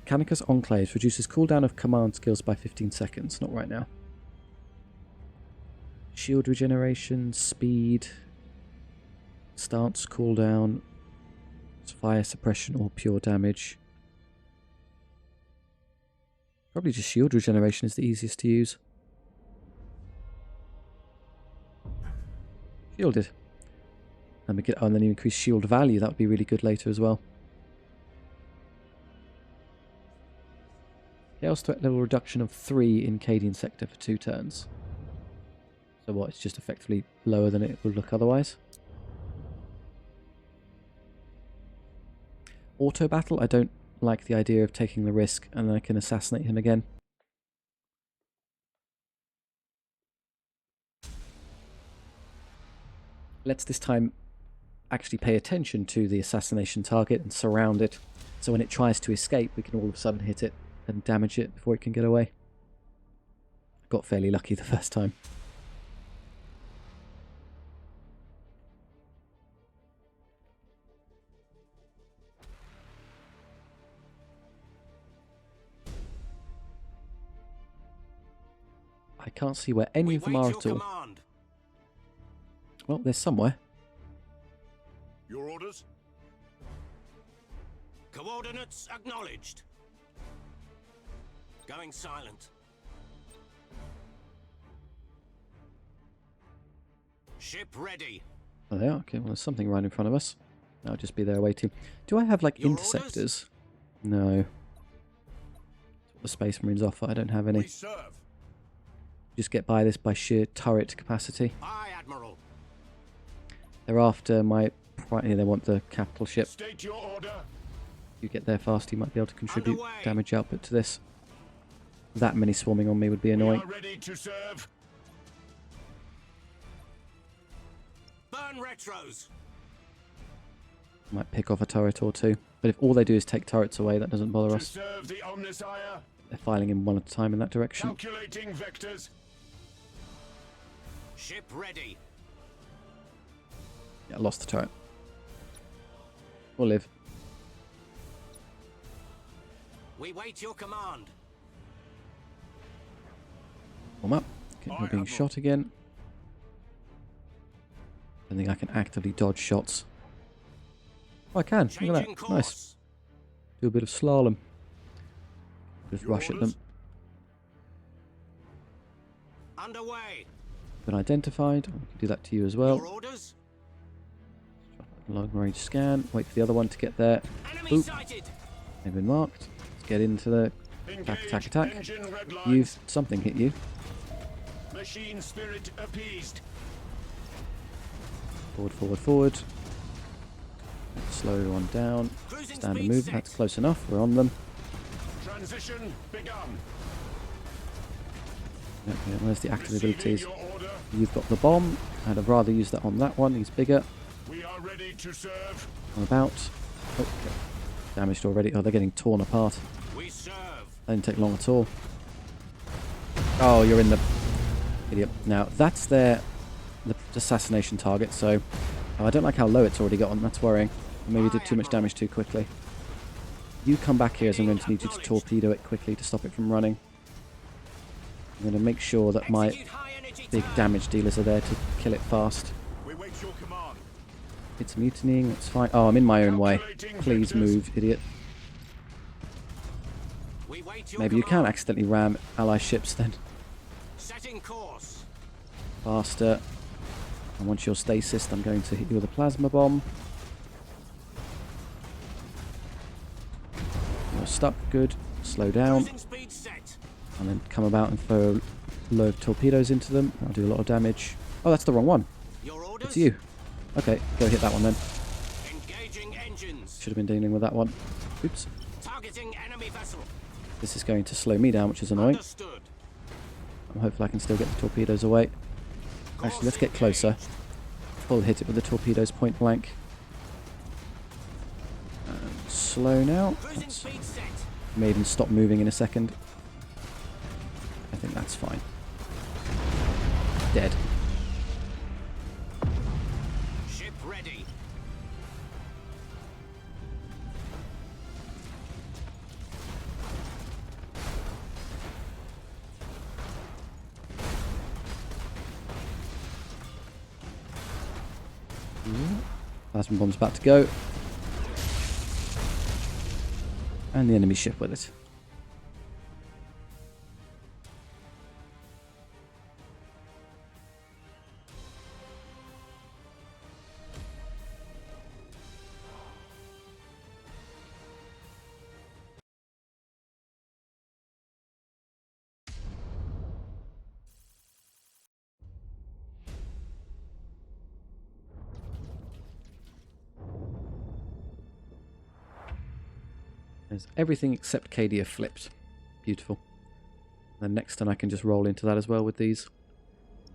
Mechanicus Enclaves reduces cooldown of command skills by 15 seconds. Not right now. Shield regeneration, speed, stance cooldown, fire suppression or pure damage. Probably just shield regeneration is the easiest to use. Shielded. And we get, oh, and then you increase shield value. That would be really good later as well. Chaos threat level reduction of 3 in Cadian sector for 2 turns. So what? It's just effectively lower than it would look otherwise. Auto battle. I don't like the idea of taking the risk, and then I can assassinate him again. Let's this time actually pay attention to the assassination target and surround it, so when it tries to escape we can all of a sudden hit it and damage it before it can get away. I got fairly lucky the first time. I can't see where any of them are at all. Well, there's somewhere. Your orders? Coordinates acknowledged. Going silent. Ship ready. Oh, they are. Okay, well, there's something right in front of us. I'll just be there waiting. Do I have, like, Your interceptors? No. That's what the Space Marines offer. I don't have any. Just get by this by sheer turret capacity. Aye, Admiral. They're after my... Yeah, they want the capital ship. State your order. If you get there fast, you might be able to contribute Underway. damage output to this. That many swarming on me would be annoying. We are ready to serve. Burn retros. Might pick off a turret or two. But if all they do is take turrets away, that doesn't bother To us. serve the Omnissiah. They're filing in one at a time in that direction. Calculating vectors. Ship ready. Yeah, I lost the turret. We'll live. We wait your command. Warm up. Okay, we're being shot again. I think I can actively dodge shots. Oh, I can. Look at that. Nice. Do a bit of slalom. Just rush at them. Underway. Been identified. I can do that to you as well. Your orders? Long range scan. Wait for the other one to get there. Enemy Oop. sighted. They've been marked. Let's get into the attack. Engine red lines. You've something hit you. Machine spirit appeased. Forward. Let's slow one down. Cruising Stand and speed move. set. That's close enough. We're on them. Transition begun. Okay, where's the active Receiving abilities? your order. You've got the bomb. I'd have rather used that on that one. He's bigger. We are ready to serve. I'm about. Oh, okay. Damaged already. Oh, they're getting torn apart. We serve. That didn't take long at all. Oh, you're in the Idiot. Now, that's the assassination target, so... Oh, I don't like how low it's already got on. That's worrying. Maybe did too much damage too quickly. You come back here as I'm going to need you to torpedo it quickly to stop it from running. I'm going to make sure that my big damage dealers are there to kill it fast. It's mutinying, that's fine. Oh, I'm in my own way. Please move, idiot. Maybe you can accidentally ram ally ships then. Faster. And once you're stasis, I'm going to hit you with a plasma bomb. You're stuck, good. Slow down. And then come about and throw a load of torpedoes into them. That'll do a lot of damage. Oh, that's the wrong one. It's you. Okay, go hit that one then. Should have been dealing with that one. Oops. This is going to slow me down, which is annoying. Hopefully I can still get the torpedoes away. Actually, let's get closer. Full hit it with the torpedoes point blank. And slow now. May even stop moving in a second. I think that's fine. Dead. Ship ready. Plasma bomb's about to go. And the enemy ship with it. There's everything except Cadia flipped. Beautiful. Then next turn I can just roll into that as well with these.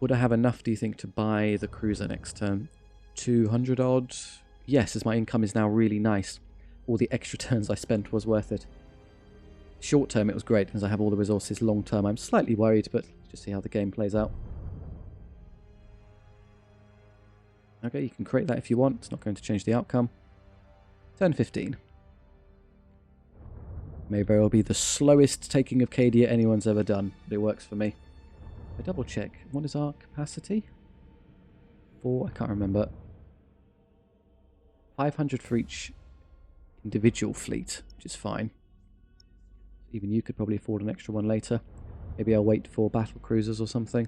Would I have enough, do you think, to buy the cruiser next turn? 200 odd? Yes, as my income is now really nice. All the extra turns I spent was worth it. Short term it was great because I have all the resources. Long term I'm slightly worried, but let's just see how the game plays out. Okay, you can create that if you want. It's not going to change the outcome. Turn 15. May very well be the slowest taking of Cadia anyone's ever done, but it works for me. I double check. What is our capacity? 4, I can't remember. 500 for each individual fleet, which is fine. Even you could probably afford an extra one later. Maybe I'll wait for battle cruisers or something.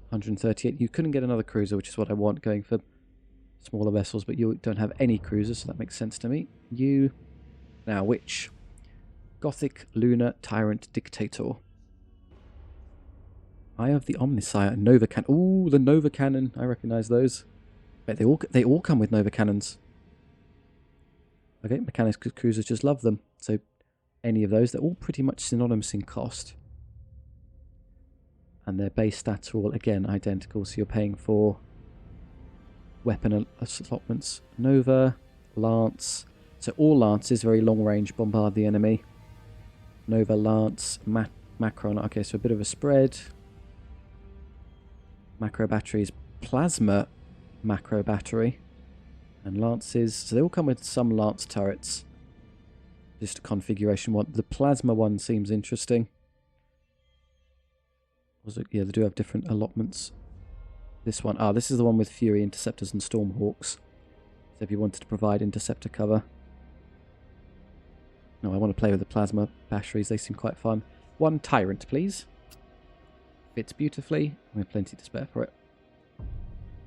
138. You couldn't get another cruiser, which is what I want, going for smaller vessels, but you don't have any cruisers, so that makes sense to me. You... Now, which? Gothic, Lunar, Tyrant, Dictator. Eye of the Omnisire, Nova Cannon. Ooh, the Nova Cannon. I recognise those. Wait, they all come with Nova Cannons. Okay, mechanics cruisers just love them. So, any of those. They're all pretty much synonymous in cost. And their base stats are all, again, identical, so you're paying for weapon allotments. Nova, Lance. So all Lances, very long range, bombard the enemy. Nova, Lance, Macron. Okay, so a bit of a spread. Macro batteries, Plasma macro battery. And Lances. So they all come with some Lance turrets. Just a configuration one. The Plasma one seems interesting. Yeah, they do have different allotments. This one. Ah, this is the one with Fury, Interceptors and Stormhawks. So if you wanted to provide Interceptor cover. No, I want to play with the Plasma batteries. They seem quite fun. One Tyrant, please. Fits beautifully. We have plenty to spare for it.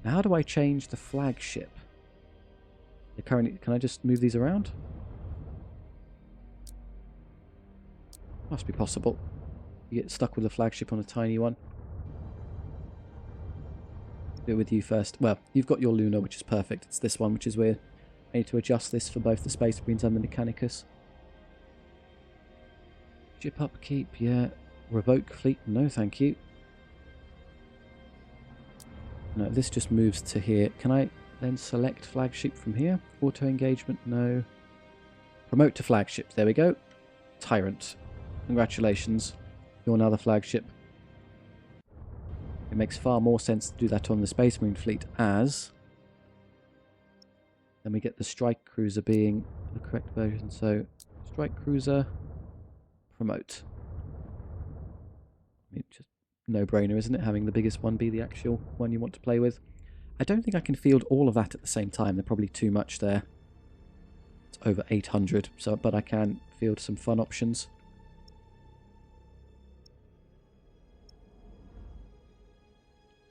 Now, how do I change the flagship? Currently, can I just move these around? Must be possible. You get stuck with a flagship on a tiny one. Do it with you first. Well, you've got your Luna, which is perfect. It's this one, which is weird. I need to adjust this for both the Space Marines and the Mechanicus. Ship upkeep, yeah. Revoke fleet, no thank you. No, this just moves to here. Can I then select flagship from here? Auto engagement, no. Promote to flagship, there we go. Tyrant. Congratulations. You're now the flagship. It makes far more sense to do that on the Space Marine fleet as... Then we get the strike cruiser being the correct version. So, strike cruiser, promote. I mean, just no-brainer, isn't it? Having the biggest one be the actual one you want to play with. I don't think I can field all of that at the same time. They're probably too much there. It's over 800, so but I can field some fun options.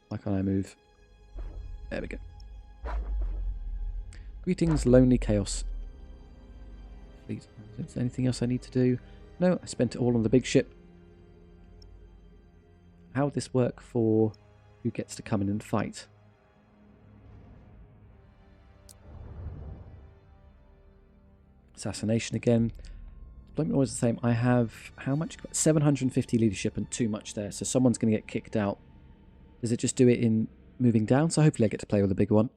Why can't I move? There we go. Greetings, Lonely Chaos. Fleet. Is there anything else I need to do? No, I spent it all on the big ship. How would this work for who gets to come in and fight? Assassination again. Deployment always the same. I have how much? 750 leadership and too much there. So someone's going to get kicked out. Does it just do it in moving down? So hopefully I get to play with a bigger one.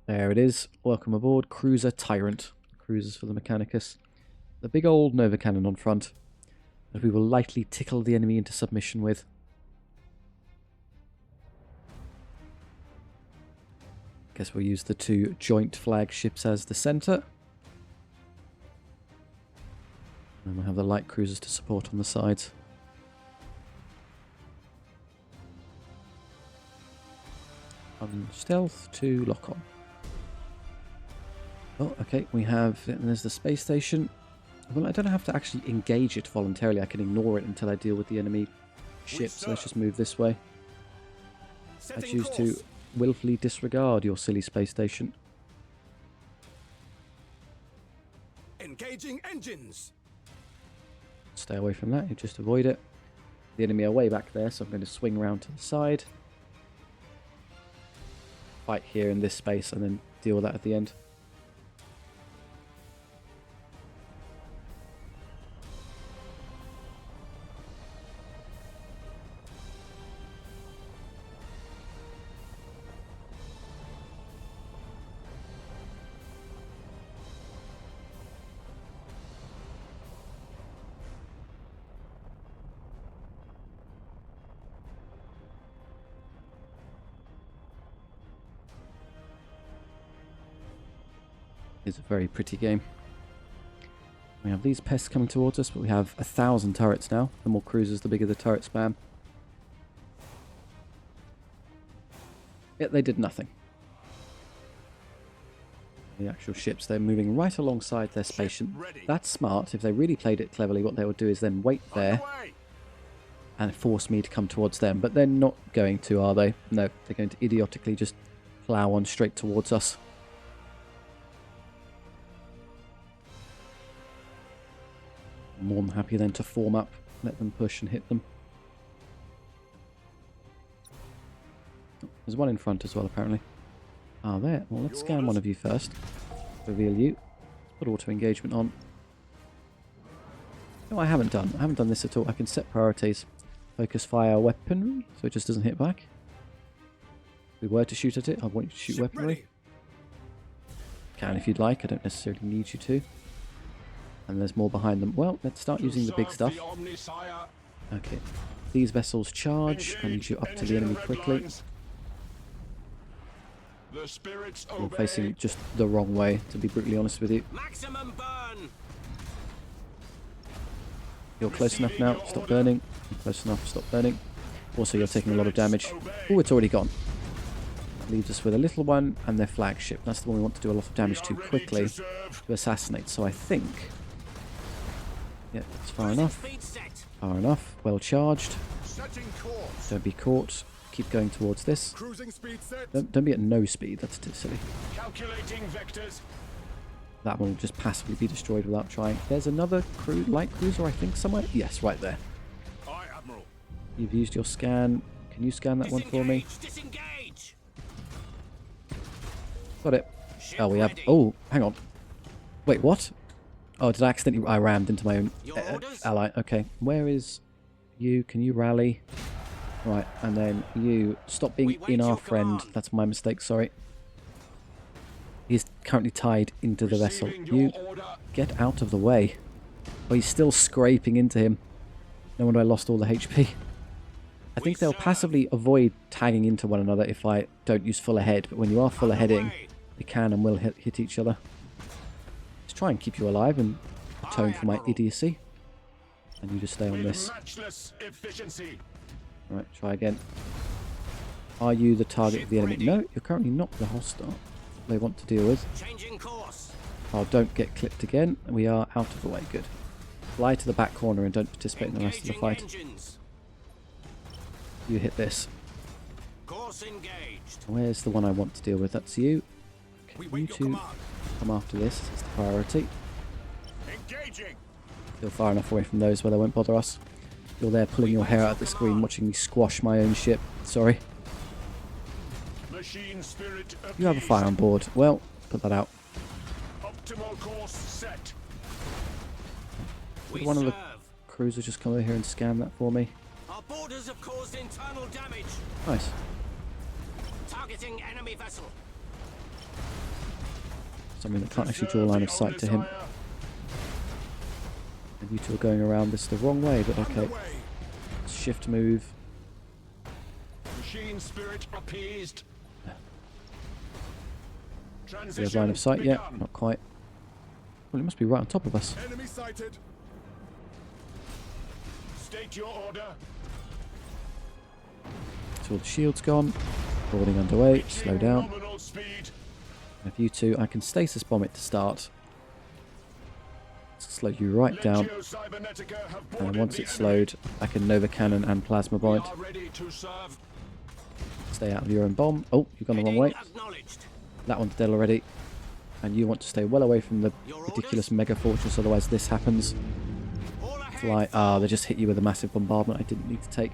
There it is. Welcome aboard. Cruiser Tyrant. Cruisers for the Mechanicus. The big old Nova Cannon on front that we will lightly tickle the enemy into submission with. Guess we'll use the two joint flagships as the centre. And we'll have the light cruisers to support on the sides. Stealth to lock on. Oh, okay, we have, and there's the space station. Well, I don't have to actually engage it voluntarily. I can ignore it until I deal with the enemy ship. So let's just move this way. I choose to willfully disregard your silly space station. Engaging engines. Stay away from that. You just avoid it. The enemy are way back there, so I'm going to swing around to the side. Fight here in this space and then deal with that at the end. It's a very pretty game. We have these pests coming towards us, but we have 1,000 turrets now. The more cruisers, the bigger the turret spam. Yet they did nothing. The actual ships, they're moving right alongside their station. That's smart. If they really played it cleverly, what they would do is then wait there and force me to come towards them. But they're not going to, are they? No, they're going to idiotically just plow on straight towards us. I'm more than happy then to form up, let them push and hit them. Oh, there's one in front as well, apparently. Ah, there. Well, let's scan one of you first. Reveal you. Put auto engagement on. No, I haven't done. I haven't done this at all. I can set priorities. Focus fire weaponry, so it just doesn't hit back. If we were to shoot at it, I want you to shoot weaponry. Can if you'd like. I don't necessarily need you to. And there's more behind them. Well, let's start using the big stuff. Okay. These vessels charge. I need you up to the enemy quickly. You're facing just the wrong way, to be brutally honest with you. Maximum burn. You're close enough now. Stop burning. You're close enough. Stop burning. Also, you're taking a lot of damage. Oh, it's already gone. That leaves us with a little one and their flagship. That's the one we want to do a lot of damage to quickly to assassinate. So I think... yeah, it's far enough. Far enough. Well charged. Don't be caught. Keep going towards this. Don't be at no speed. That's too silly. Calculating vectors. That one will just passively be destroyed without trying. There's another light cruiser, I think, somewhere. Yes, right there. Aye, Admiral. You've used your scan. Can you scan that one for me? Disengage. Got it. Oh, we have... oh, hang on. Wait, what? Oh, did I accidentally... I rammed into my own Your orders? ally. Okay, where is you? Can you rally? Right, and then you... Stop being We wait in our your friend. command. That's my mistake, sorry. He's currently tied into the vessel. Receiving You your order. get out of the way. Oh, he's still scraping into him. No wonder I lost all the HP. I think they'll passively avoid tagging into one another if I don't use full ahead, but when you are full aheading, they can and will hit each other. Just try and keep you alive and atone for my idiocy. And you just stay on With this. matchless efficiency. Right, try again. Are you the target of the enemy? No, you're currently not the hostile they want to deal with. Changing course. Oh, don't get clipped again. We are out of the way. Good. Fly to the back corner and don't participate in the rest of the fight. Engines. You hit this. Course engaged. Where's the one I want to deal with? That's you. We Okay, you wait your two command. come after this. It's the priority. Engaging. Still far enough away from those where they won't bother us. You're there pulling your hair out of the screen, watching me squash my own ship. Sorry. Machine spirit You have a fire on board. Well, put that out. Optimal course set. Could one of the cruisers just come over here and scan that for me? Our borders have caused internal damage. Nice. Targeting enemy vessel. Something that can't actually draw a line of sight to him. And you two are going around this the wrong way, but okay. Shift move. Machine spirit appeased. Do we have Transition line of sight yet? begun. Not quite. Well, it must be right on top of us. Enemy sighted. State your order. So all the shields gone. Boarding underway. Slow down. Nominal speed. And if you two, I can stasis bomb it to start. Slow you right down. Legio Cybernetica have And boarded once the it's enemy. slowed, I can Nova Cannon and Plasma We Bomb it. are ready to serve. Stay out of your own bomb. Oh, you've gone the wrong way. Acknowledged. That one's dead already. And you want to stay well away from the Your ridiculous orders? mega fortress, otherwise this happens. All ahead. Fly. Ah, they just hit you with a massive bombardment I didn't need to take.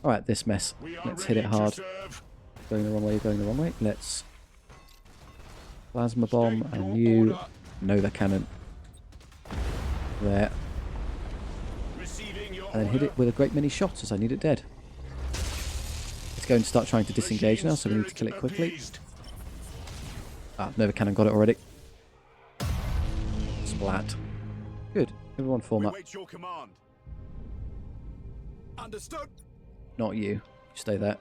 Alright, this mess. We are Let's hit it ready to hard. serve. Going the wrong way, going the wrong way. Let's Plasma Bomb and you Nova Cannon. There. Receiving your And then hit it with a great many shots as I need it dead. It's going to start trying to disengage now, so we need to kill it quickly. Ah, Nova Cannon got it already. Splat. Good. Everyone form up. Wait your command. Understood. Not you. Stay there.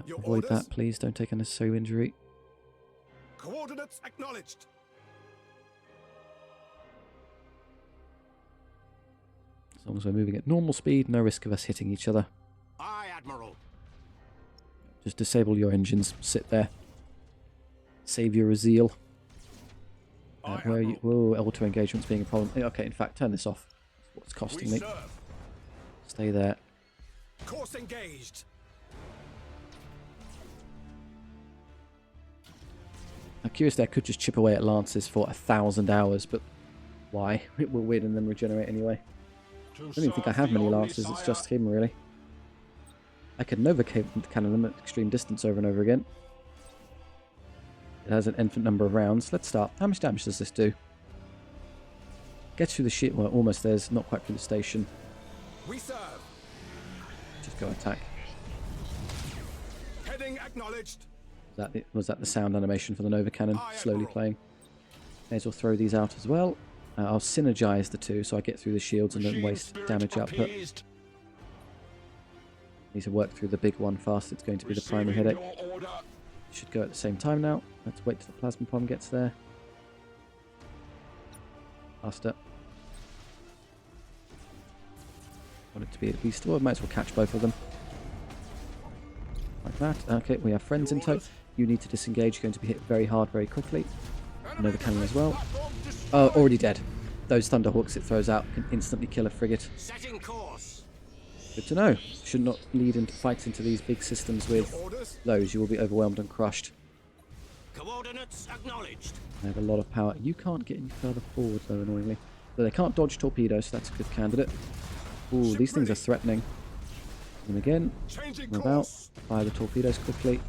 Your Avoid orders? that, please. Don't take unnecessary injury. Coordinates acknowledged. As long as we're moving at normal speed, no risk of us hitting each other. Aye, Admiral. Just disable your engines. Sit there. Save your zeal. Where are you? Whoa, auto engagement's being a problem. Okay, in fact, turn this off. That's what's costing me. serve. Stay there. Course engaged. I'm curious, I could just chip away at lances for 1,000 hours, but why? It will win and then regenerate anyway. I don't even think I have many lances, it's just him, really. I could Nova Cannon them at extreme distance over and over again. It has an infinite number of rounds. Let's start. How much damage does this do? Gets through the ship, well, almost there's, not quite through the station. We serve. Just go attack. Heading acknowledged. Was that the sound animation for the Nova Cannon Aye, slowly Admiral. playing? May as well throw these out as well. I'll synergize the two so I get through the shields and don't Machine waste spirit damage output. appeased. Need to work through the big one fast. It's going to be the primary Receiving headache. your order. Should go at the same time now. Let's wait till the plasma bomb gets there. Faster. Want it to be at least... Well, might as well catch both of them. Like that. Okay, we have friends in tow. You need to disengage. You're going to be hit very hard very quickly. Another cannon as well. Oh, already dead. Those Thunderhawks it throws out can instantly kill a frigate. Setting course. Good to know. Should not lead into fights into these big systems with Orders. those. You will be overwhelmed and crushed. Coordinates acknowledged. They have a lot of power. You can't get any further forward, though, annoyingly. But they can't dodge torpedoes, so that's a good candidate. Ooh, these things are threatening. And again, Changing move out. Fire the torpedoes quickly.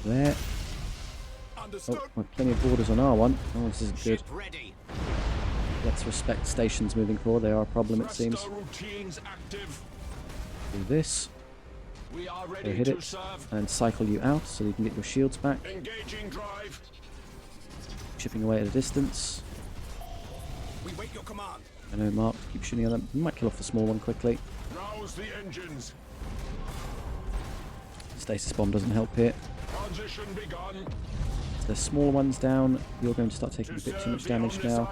There. Understood. Oh, we've plenty of orders on our one. Oh, this isn't good. Ship ready. Let's respect stations moving forward. They are a problem, it seems. routines active. Do this. We are Go ready hit to it. serve. And cycle you out so you can get your shields back. Engaging drive. Chipping away at a distance. We wait your command. I know, Mark. Keep shooting at them. You might kill off the small one quickly. Rouse the engines. Stasis bomb doesn't help here. Transition begun. The smaller one's down. You're going to start taking a bit too much damage now.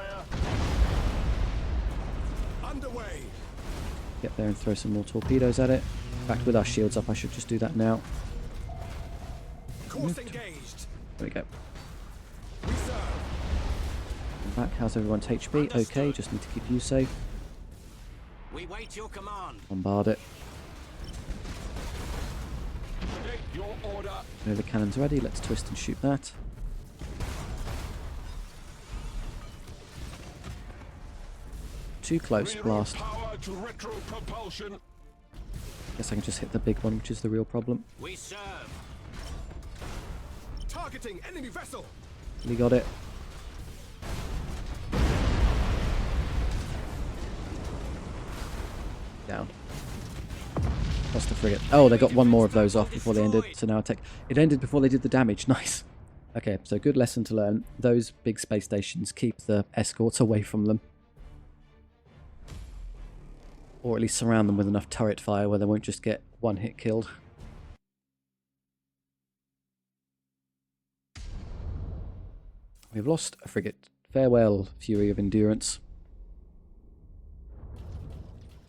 Underway. Get there and throw some more torpedoes at it. In fact, with our shields up, I should just do that now. Course engaged. There we go. We serve. I'm back. How's everyone's HP? Okay, just need to keep you safe. We wait your command. Bombard it. Take your order. There, the cannon's ready. Let's twist and shoot that. Too close, blast. Power to retro propulsion. Guess I can just hit the big one, which is the real problem. We serve. Targeting enemy vessel. We got it. Down. Lost the frigate. Oh, they got one more of those off before they ended. So now it ended before they did the damage. Nice. Okay, so good lesson to learn. Those big space stations, keep the escorts away from them. Or at least surround them with enough turret fire where they won't just get one hit killed. We've lost a frigate. Farewell, Fury of Endurance.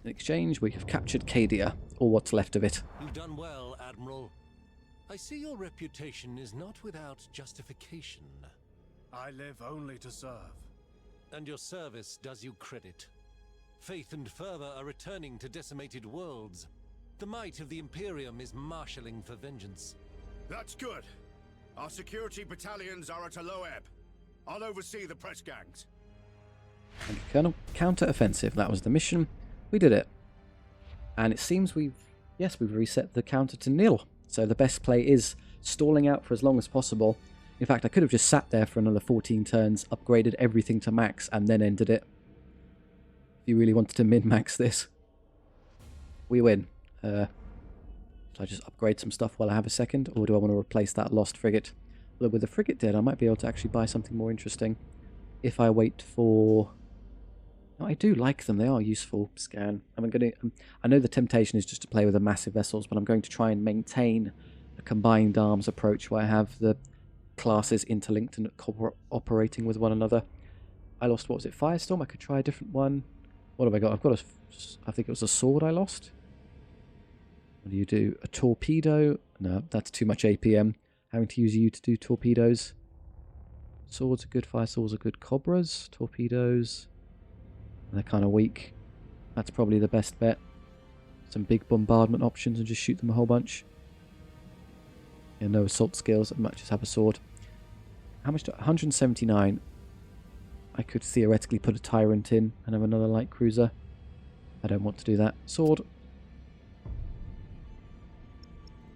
In exchange, we have captured Cadia, or what's left of it. You've done well, Admiral. I see your reputation is not without justification. I live only to serve. And your service does you credit. Faith and fervor are returning to decimated worlds. The might of the Imperium is marshalling for vengeance. That's good. Our security battalions are at a low ebb. I'll oversee the press gangs. Thank you, Colonel. Counter-offensive, that was the mission. We did it. And it seems we've reset the counter to nil. So the best play is stalling out for as long as possible. In fact, I could have just sat there for another 14 turns, upgraded everything to max, and then ended it. If you really wanted to min-max this. We win. Should I just upgrade some stuff while I have a second? Or do I want to replace that lost frigate? Well, with the frigate dead, I might be able to actually buy something more interesting. If I wait for... No, I do like them. They are useful. Scan. I know the temptation is just to play with the massive vessels, but I'm going to try and maintain a combined arms approach where I have the classes interlinked and cooperating with one another. I lost, what was it, Firestorm? I could try a different one. What have I got? I've got I think it was a sword I lost. What do you do? A torpedo? No, that's too much APM. Having to use you to do torpedoes. Swords are good, fire swords are good. Cobras, torpedoes. They're kind of weak. That's probably the best bet. Some big bombardment options and just shoot them a whole bunch. Yeah, no assault skills. I might just have a sword. How much? 179. I could theoretically put a Tyrant in and have another light cruiser. I don't want to do that. Sword.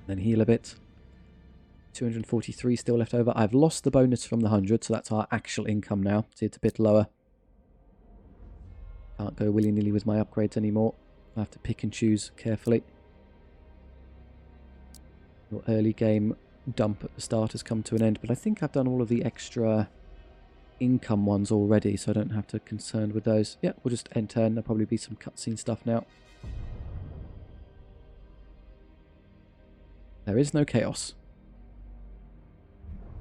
Then heal a bit. 243 still left over. I've lost the bonus from the 100, so that's our actual income now. See, it's a bit lower. Can't go willy-nilly with my upgrades anymore. I have to pick and choose carefully. Your early game dump at the start has come to an end, but I think I've done all of the extra income ones already, so I don't have to concern with those. Yeah, we'll just end turn. There'll probably be some cutscene stuff now. There is no chaos.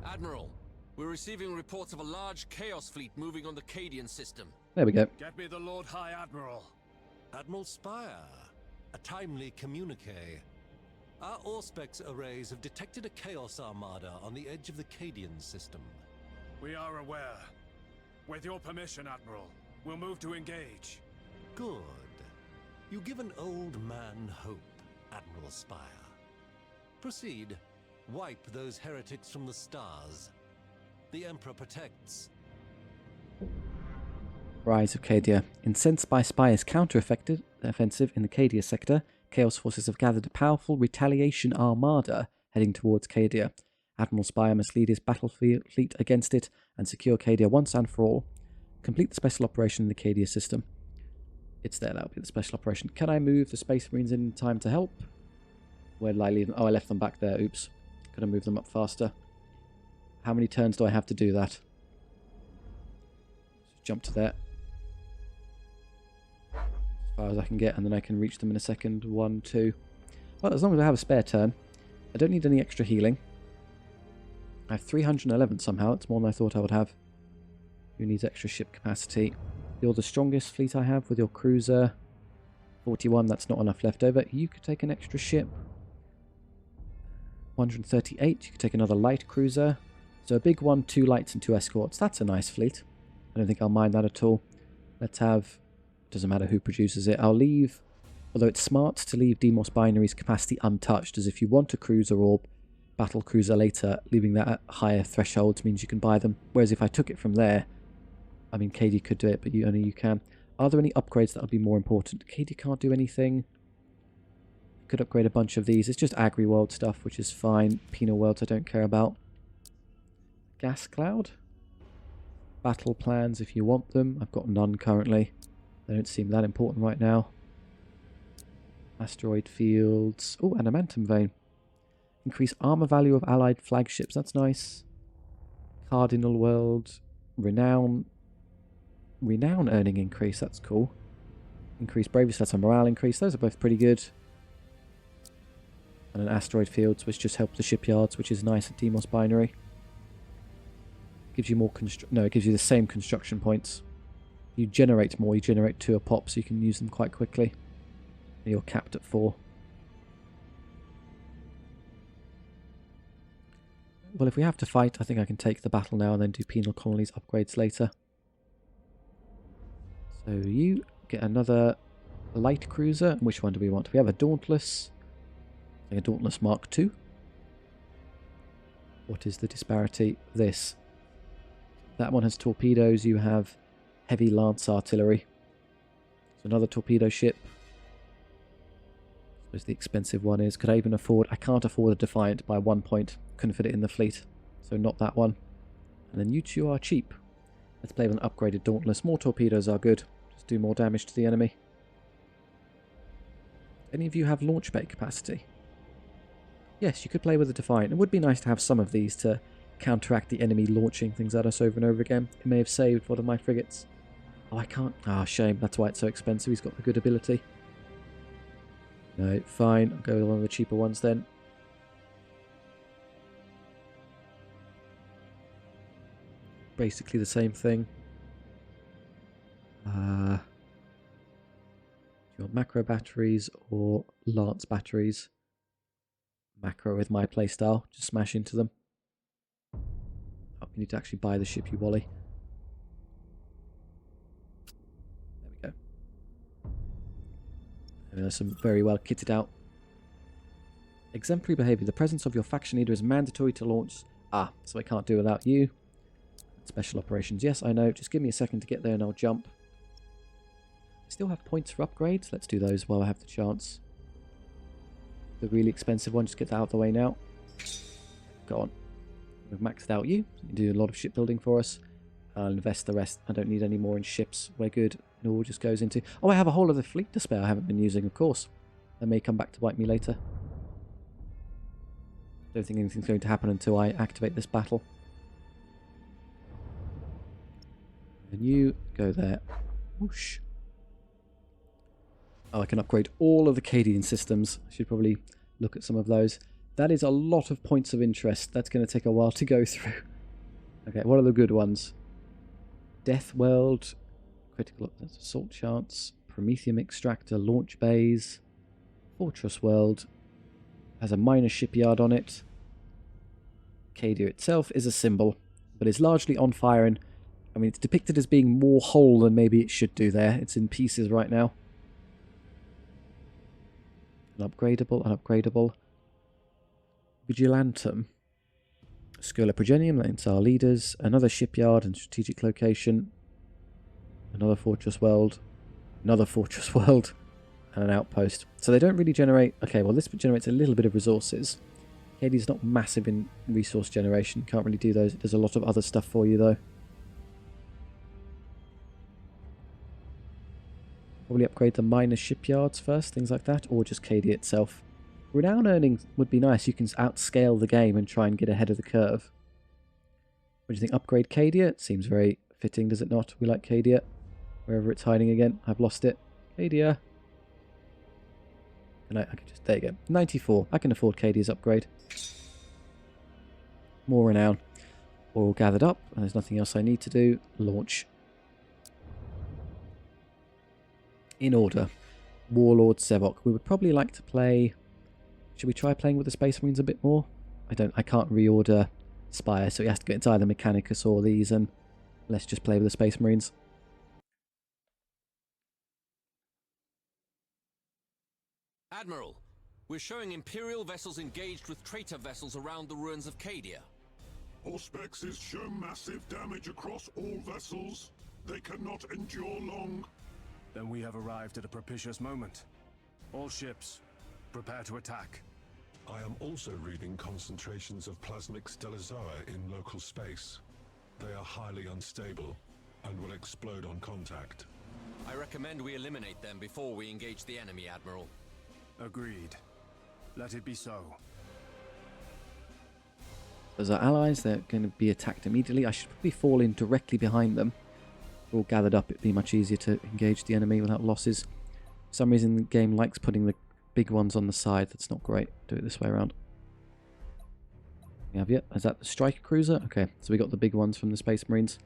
Admiral, we're receiving reports of a large Chaos fleet moving on the Cadian system. There we go. Get me the Lord High Admiral. Admiral Spire, a timely communique. Our Auspex arrays have detected a Chaos Armada on the edge of the Cadian system. We are aware. With your permission, Admiral, we'll move to engage. Good. You give an old man hope, Admiral Spire. Proceed. Wipe those heretics from the stars. The Emperor protects. Rise of Cadia. Incensed by Spire's counter-offensive in the Cadia sector, Chaos forces have gathered a powerful retaliation armada heading towards Cadia. Admiral Spire must lead his battlefleet against it and secure Cadia once and for all. Complete the special operation in the Cadia system. It's there, that'll be the special operation. Can I move the Space Marines in time to help? Where did I leave them? Oh, I left them back there. Oops. Could I move them up faster? How many turns do I have to do that? Just jump to there. As far as I can get, and then I can reach them in a second. 1, 2. Well, as long as I have a spare turn. I don't need any extra healing. I have 311 somehow. It's more than I thought I would have. Who needs extra ship capacity? You're the strongest fleet I have with your cruiser. 41, that's not enough left over. You could take an extra ship. 138, you could take another light cruiser. So a big one, 2 lights and 2 escorts. That's a nice fleet. I don't think I'll mind that at all. Let's have... Doesn't matter who produces it. I'll leave... Although it's smart to leave Demios Binary's capacity untouched, as if you want a cruiser or battle cruiser later, leaving that at higher thresholds means you can buy them. Whereas if I took it from there... I mean, Cadia could do it, but only you can. Are there any upgrades that would be more important? Cadia can't do anything. Could upgrade a bunch of these. It's just agri-world stuff, which is fine. Penal worlds I don't care about. Gas cloud? Battle plans if you want them. I've got none currently. They don't seem that important right now. Asteroid fields. Oh, adamantium vein. Increase armor value of allied flagships. That's nice. Cardinal world. Renown earning increase, that's cool. Increase bravery stats and morale increase, those are both pretty good. And an asteroid fields, which just helps the shipyards, which is nice at Demios Binary. Gives you more it gives you the same construction points. You generate more, you generate 2 a pop, so you can use them quite quickly. You're capped at 4. Well, if we have to fight, I think I can take the battle now and then do penal colonies upgrades later. So you get another light cruiser. Which one do we want? We have a Dauntless. I think a Dauntless Mark II. What is the disparity? This. That one has torpedoes. You have heavy lance artillery. So another torpedo ship. I suppose the expensive one is. Could I even afford? I can't afford a Defiant by 1 point. Couldn't fit it in the fleet. So not that one. And then you 2 are cheap. Let's play with an upgraded Dauntless. More torpedoes are good. Just do more damage to the enemy. Any of you have launch bay capacity? Yes, you could play with a Defiant. It would be nice to have some of these to counteract the enemy launching things at us over and over again. It may have saved one of my frigates. Oh, I can't. Ah, shame. That's why it's so expensive. He's got the good ability. No, fine. I'll go with one of the cheaper ones then. Basically the same thing. Do you want macro batteries or lance batteries? Macro with my playstyle. Just smash into them. Oh, you need to actually buy the ship, you wally. There we go. And there's some very well kitted out. Exemplary behaviour. The presence of your faction leader is mandatory to launch. Ah, so I can't do without you. Special operations. Yes, I know. Just give me a second to get there and I'll jump. I still have points for upgrades. Let's do those while I have the chance. The really expensive one, just get that out of the way now. Go on. We've maxed out you. You do a lot of shipbuilding for us. I'll invest the rest. I don't need any more in ships. We're good. It all just goes into... Oh, I have a whole other fleet to spare I haven't been using, of course. That may come back to bite me later. Don't think anything's going to happen until I activate this battle. And you go there. Whoosh. Oh, I can upgrade all of the Cadian systems. I should probably look at some of those. That is a lot of points of interest. That's going to take a while to go through. Okay, what are the good ones? Death World, Critical Assault Chance, Prometheum Extractor, Launch Bays, Fortress World, has a minor shipyard on it. Cadia itself is a symbol, but is largely on fire, and I mean, it's depicted as being more whole than maybe it should do there. It's in pieces right now. Unupgradable. Vigilantum. Scola Progenium, that's our leaders. Another shipyard and strategic location. Another fortress world. Another fortress world. And an outpost. So they don't really generate... Okay, well this generates a little bit of resources. Cadia's not massive in resource generation. Can't really do those. It does a lot of other stuff for you though. Probably upgrade the minor shipyards first, things like that, or just Cadia itself. Renown earning would be nice. You can outscale the game and try and get ahead of the curve. What do you think? Upgrade Cadia? It seems very fitting, does it not? We like Cadia. Wherever it's hiding again. I've lost it. Cadia. And I can just... There you go. 94. I can afford Cadia's upgrade. More renown. All gathered up. And there's nothing else I need to do. Launch. In order. Warlord Sevok. We would probably like to play... Should we try playing with the Space Marines a bit more? I can't reorder Spire, so it has to go into either Mechanicus or these, and let's just play with the Space Marines. Admiral, we're showing Imperial vessels engaged with traitor vessels around the ruins of Cadia. Auspexes show massive damage across all vessels. They cannot endure long. Then we have arrived at a propitious moment. All ships, prepare to attack. I am also reading concentrations of plasmic stellozoa in local space. They are highly unstable and will explode on contact. I recommend we eliminate them before we engage the enemy, Admiral. Agreed. Let it be so. As our allies, they're going to be attacked immediately. I should probably fall in directly behind them. We're all gathered up, it'd be much easier to engage the enemy without losses. For some reason the game likes putting the big ones on the side. That's not great. Do it this way around. We have yet. Is that the Striker Cruiser? Okay, so we got the big ones from the Space Marines.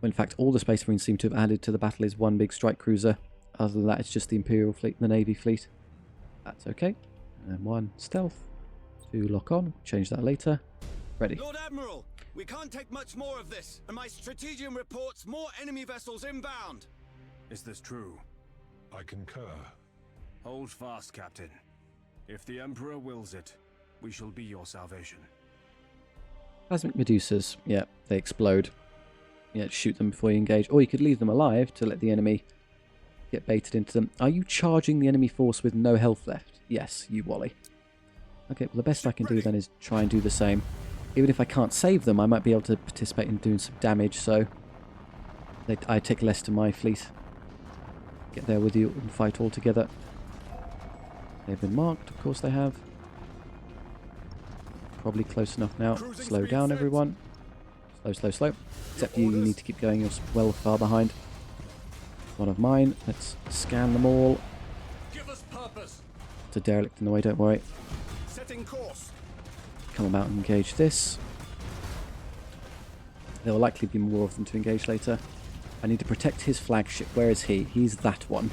Well, in fact, all the Space Marines seem to have added to the battle is one big Strike Cruiser. Other than that, it's just the Imperial fleet and the Navy fleet. That's okay. And 1 stealth. 2 lock on. Change that later. Ready. Lord Admiral, we can't take much more of this, and my strategium reports more enemy vessels inbound. Is this true? I concur. Hold fast, Captain. If the Emperor wills it, we shall be your salvation. Plasmic Medusas. Yeah, they explode. Yeah, shoot them before you engage. Or you could leave them alive to let the enemy get baited into them. Are you charging the enemy force with no health left? Yes, you Wally. Okay, well the best I can do then is try and do the same. Even if I can't save them, I might be able to participate in doing some damage, so I take less to my fleet. Get there with you and fight all together. They've been marked, of course they have. Probably close enough now. Slow down, everyone. Slow, slow, slow. Except you need to keep going, you're well far behind. One of mine. Let's scan them all. Give us purpose. It's a derelict in the way, don't worry. Setting course. Come about and engage this. There will likely be more of them to engage later. I need to protect his flagship. Where is he? He's that one.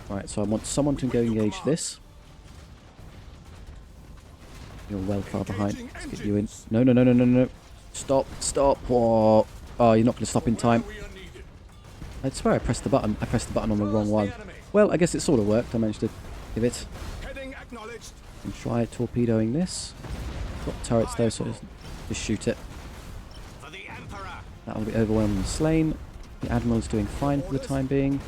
Right, so I want someone to go engage this. You're well far behind. Let's get you in. No, no, no, no, no, no. Stop, stop. Oh, you're not going to stop in time. I swear I pressed the button. I pressed the button on the wrong one. Well, I guess it sort of worked. I managed to give it. Heading acknowledged. And try torpedoing this. Got turrets though, so just shoot it. For the Emperor. That will be overwhelmed and slain. The Admiral's doing fine for the time being.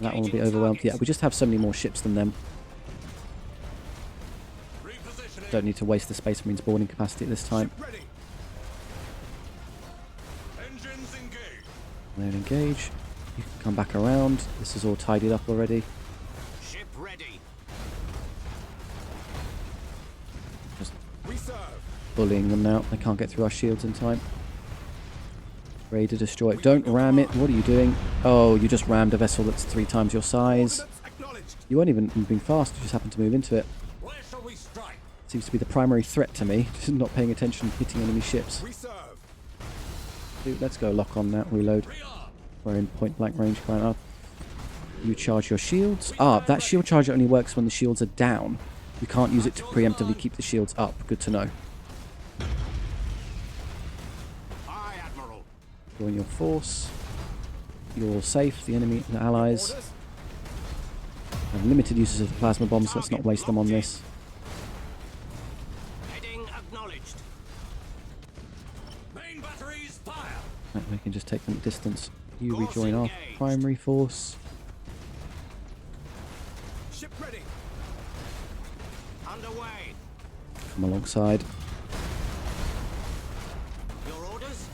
That one will be overwhelmed. Yeah, we just have so many more ships than them. Don't need to waste the Space Marines boarding capacity at this time. Engines engaged. Then engage. You can come back around. This is all tidied up already. Ship ready. Just We serve. bullying them now. They can't get through our shields in time. Ready to destroy it. Don't ram it. What are you doing? Oh, you just rammed a vessel that's 3 times your size. You weren't even moving fast. You just happened to move into it. Where shall we strike? Seems to be the primary threat to me. Just not paying attention, hitting enemy ships. We serve. Dude, let's go lock on now. Reload. We're in point blank range right now. You charge your shields. That shield charger only works when the shields are down. You can't use it to preemptively keep the shields up. Good to know. Aye, Admiral. Join your force. You're all safe. The enemy, the allies have limited uses of the plasma bombs, so let's not waste them on this. Heading acknowledged. Main batteries fire. Right, we can just take them at distance. You rejoin our primary force. Ship ready. Underway. Come alongside. Your orders?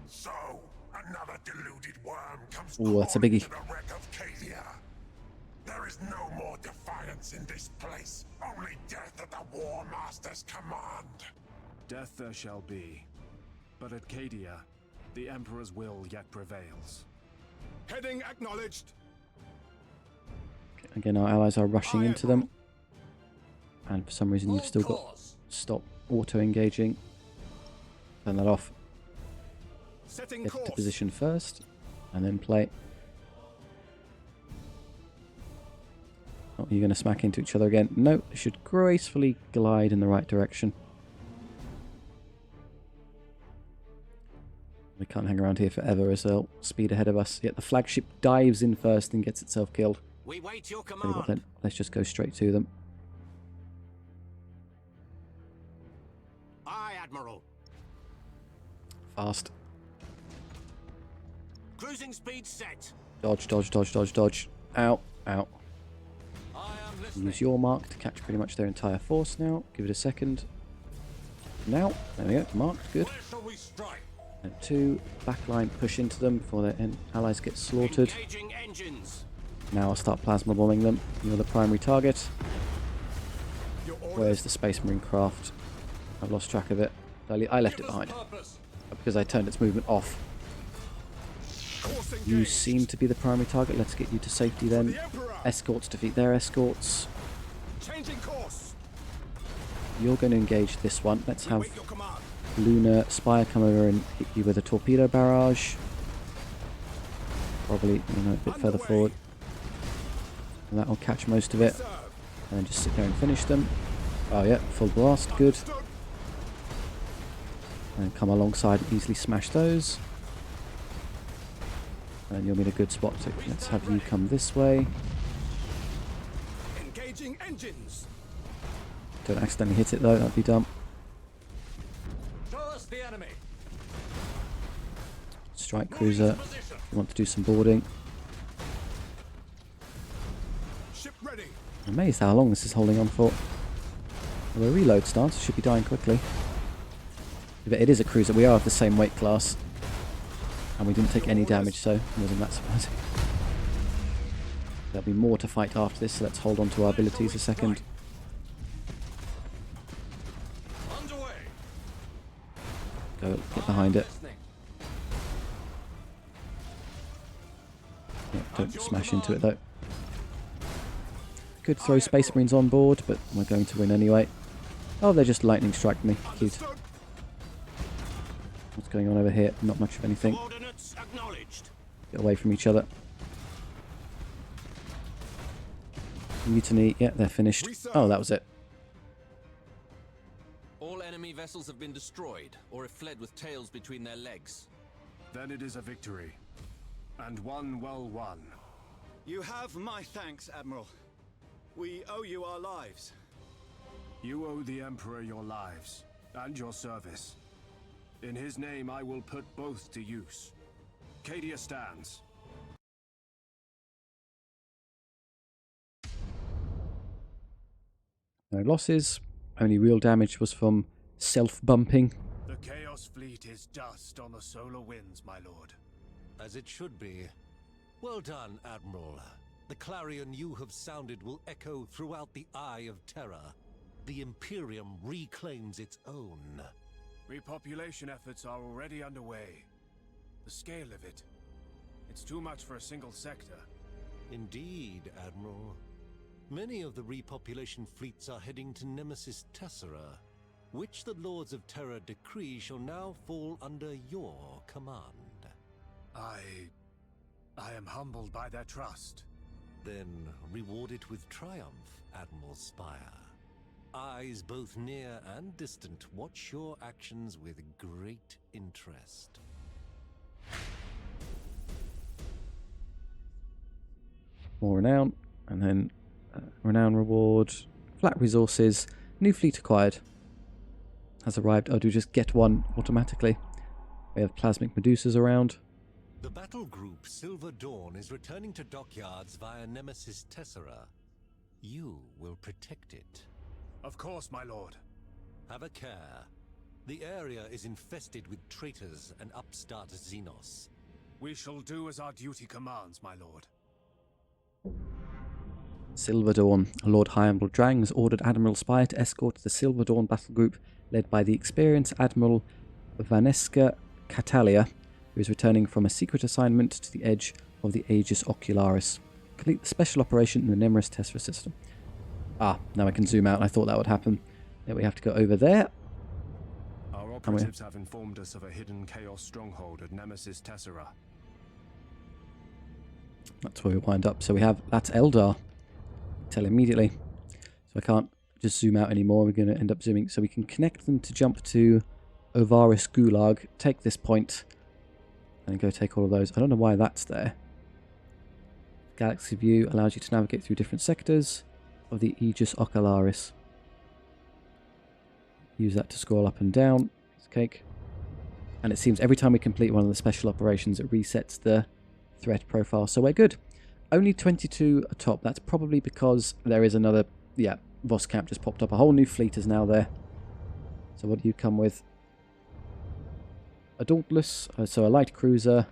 So, another deluded worm comes Ooh, that's a crawling biggie. to the wreck of Cadia. There is no more defiance in this place. Only death at the War Master's command. Death there shall be. But at Cadia, the Emperor's will yet prevails. Heading acknowledged. Again, our allies are rushing Aye, into them. And for some reason you've still got stop auto-engaging. Turn that off. Setting Get into course. position first. And then play. Oh, you're going to smack into each other again. No, they should gracefully glide in the right direction. We can't hang around here forever as they'll speed ahead of us. Yet the flagship dives in first and gets itself killed. We wait your Tell you what command. then, let's just go straight to them. Aye, Admiral. Fast. Cruising speed set. Dodge, dodge, dodge, dodge, dodge. Out, out. I am listening. Use your mark to catch pretty much their entire force now. Give it a second. Now, there we go, marked, good. Where shall we strike? And 2, backline, push into them before their allies get slaughtered. Engaging engines. Now I'll start plasma bombing them. You're the primary target. Your orders. Where's the Space Marine craft? I've lost track of it. I left it behind Purpose. because I turned its movement off. Course You engaged. seem to be the primary target. Let's get you to safety then. The Emperor. Escorts defeat their escorts. Changing course. You're going to engage this one. Let's have Wait your command. Lunar Spire come over and hit you with a torpedo barrage. Probably, a bit further Underway. forward. And that will catch most of it. Serve. And then just sit there and finish them. Oh yeah, full blast, good. Understood. And come alongside and easily smash those. And you'll be in a good spot to, let's have you come this way. Engaging engines. Don't accidentally hit it though, that'd be dumb. Show us the enemy. Strike cruiser, you want to do some boarding. Ship ready. I'm amazed how long this is holding on for. Well, the reload starts, should be dying quickly. If it is a cruiser, we are of the same weight class. And we didn't take any damage, so it wasn't that surprising. There'll be more to fight after this, so let's hold on to our abilities a second. Underway. Go, get behind it. Listening. Yeah, don't smash into it though. Could throw Space Marines on board, but we're going to win anyway. Oh, they just lightning strike me. Cute. Understood. What's going on over here? Not much of anything. Coordinates acknowledged. Get away from each other. Mutiny. Yeah, they're finished. Oh, that was it. All enemy vessels have been destroyed or have fled with tails between their legs. Then it is a victory. And one well won. You have my thanks, Admiral. We owe you our lives. You owe the Emperor your lives and your service. In his name I will put both to use. Cadia stands. No losses. Only real damage was from self-bumping. The Chaos Fleet is dust on the solar winds, my lord. As it should be. Well done, Admiral. The clarion you have sounded will echo throughout the Eye of Terror. The Imperium reclaims its own. Repopulation efforts are already underway. The scale of it, it's too much for a single sector. Indeed, Admiral. Many of the repopulation fleets are heading to Nemesis Tessera, which the Lords of Terror decree shall now fall under your command. I am humbled by their trust. Then reward it with triumph, Admiral Spire. Eyes both near and distant watch your actions with great interest. More renown, and then renown reward, flat resources, new fleet acquired. Has arrived. Oh, do we just get one automatically? We have plasmic Medusas around. The battle group Silver Dawn is returning to dockyards via Nemesis Tessera. you will protect it. Of course, my lord. Have a care. The area is infested with traitors and upstart Xenos. We shall do as our duty commands, my lord. Silver Dawn. Lord High Admiral Drang has ordered Admiral Spire to escort the Silver Dawn battle group led by the experienced Admiral Vanesca Catalia, who is returning from a secret assignment to the edge of the Aegis Ocularis. Complete the special operation in the Nemeris Tessera system. Ah, now I can zoom out. I thought that would happen. Then we have to go over there. Our operatives have informed us of a hidden Chaos stronghold at Nemesis Tessera. That's where we wind up. So we have, that's Eldar. Tell immediately. So I can't just zoom out anymore. We're going to end up zooming. So we can connect them to jump to Ovaris Gulag, take this point, and go take all of those. I don't know why that's there. Galaxy View allows you to navigate through different sectors of the Aegis Ocularis. Use that to scroll up and down. It's cake. And it seems every time we complete one of the special operations, it resets the threat profile. So we're good. Only 22 atop. That's probably because there is another... Yeah, Voss Camp just popped up. A whole new fleet is now there. So what do you come with? A Dauntless, so a light cruiser,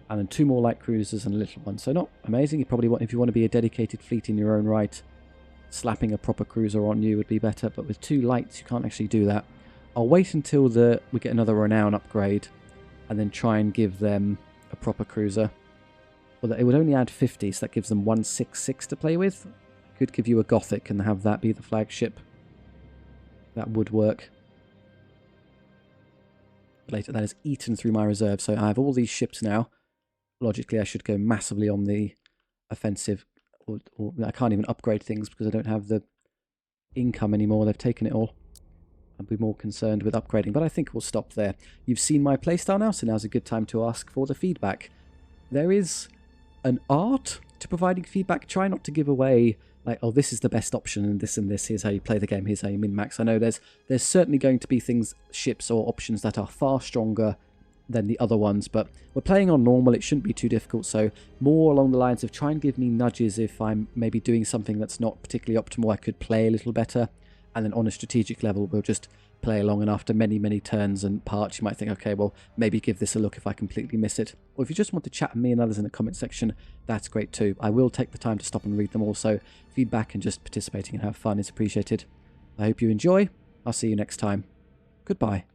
and then 2 more light cruisers and a little one. So not amazing. You probably want, if you want to be a dedicated fleet in your own right, slapping a proper cruiser on you would be better. But with 2 lights, you can't actually do that. I'll wait until we get another renown upgrade, and then try and give them a proper cruiser. Well, it would only add 50, so that gives them 166 to play with. Could give you a Gothic and have that be the flagship. That would work. Later, that is eaten through my reserve, so I have all these ships now. Logically, I should go massively on the offensive, or I can't even upgrade things because I don't have the income anymore. They've taken it all. I'll be more concerned with upgrading, but I think we'll stop there. You've seen my playstyle now, so now's a good time to ask for the feedback. There is an art to providing feedback. Try not to give away, like, oh, this is the best option, and this, here's how you play the game, here's how you min-max. I know there's certainly going to be things, ships or options that are far stronger than the other ones, but we're playing on normal. It shouldn't be too difficult, so more along the lines of try and give me nudges if I'm maybe doing something that's not particularly optimal. I could play a little better, and then on a strategic level we'll just play along, and after many turns and parts you might think, okay, well, maybe give this a look if I completely miss it. Or if you just want to chat with me and others in the comment section, that's great too. I will take the time to stop and read them all, so feedback and just participating and have fun is appreciated. I hope you enjoy. I'll see you next time. Goodbye.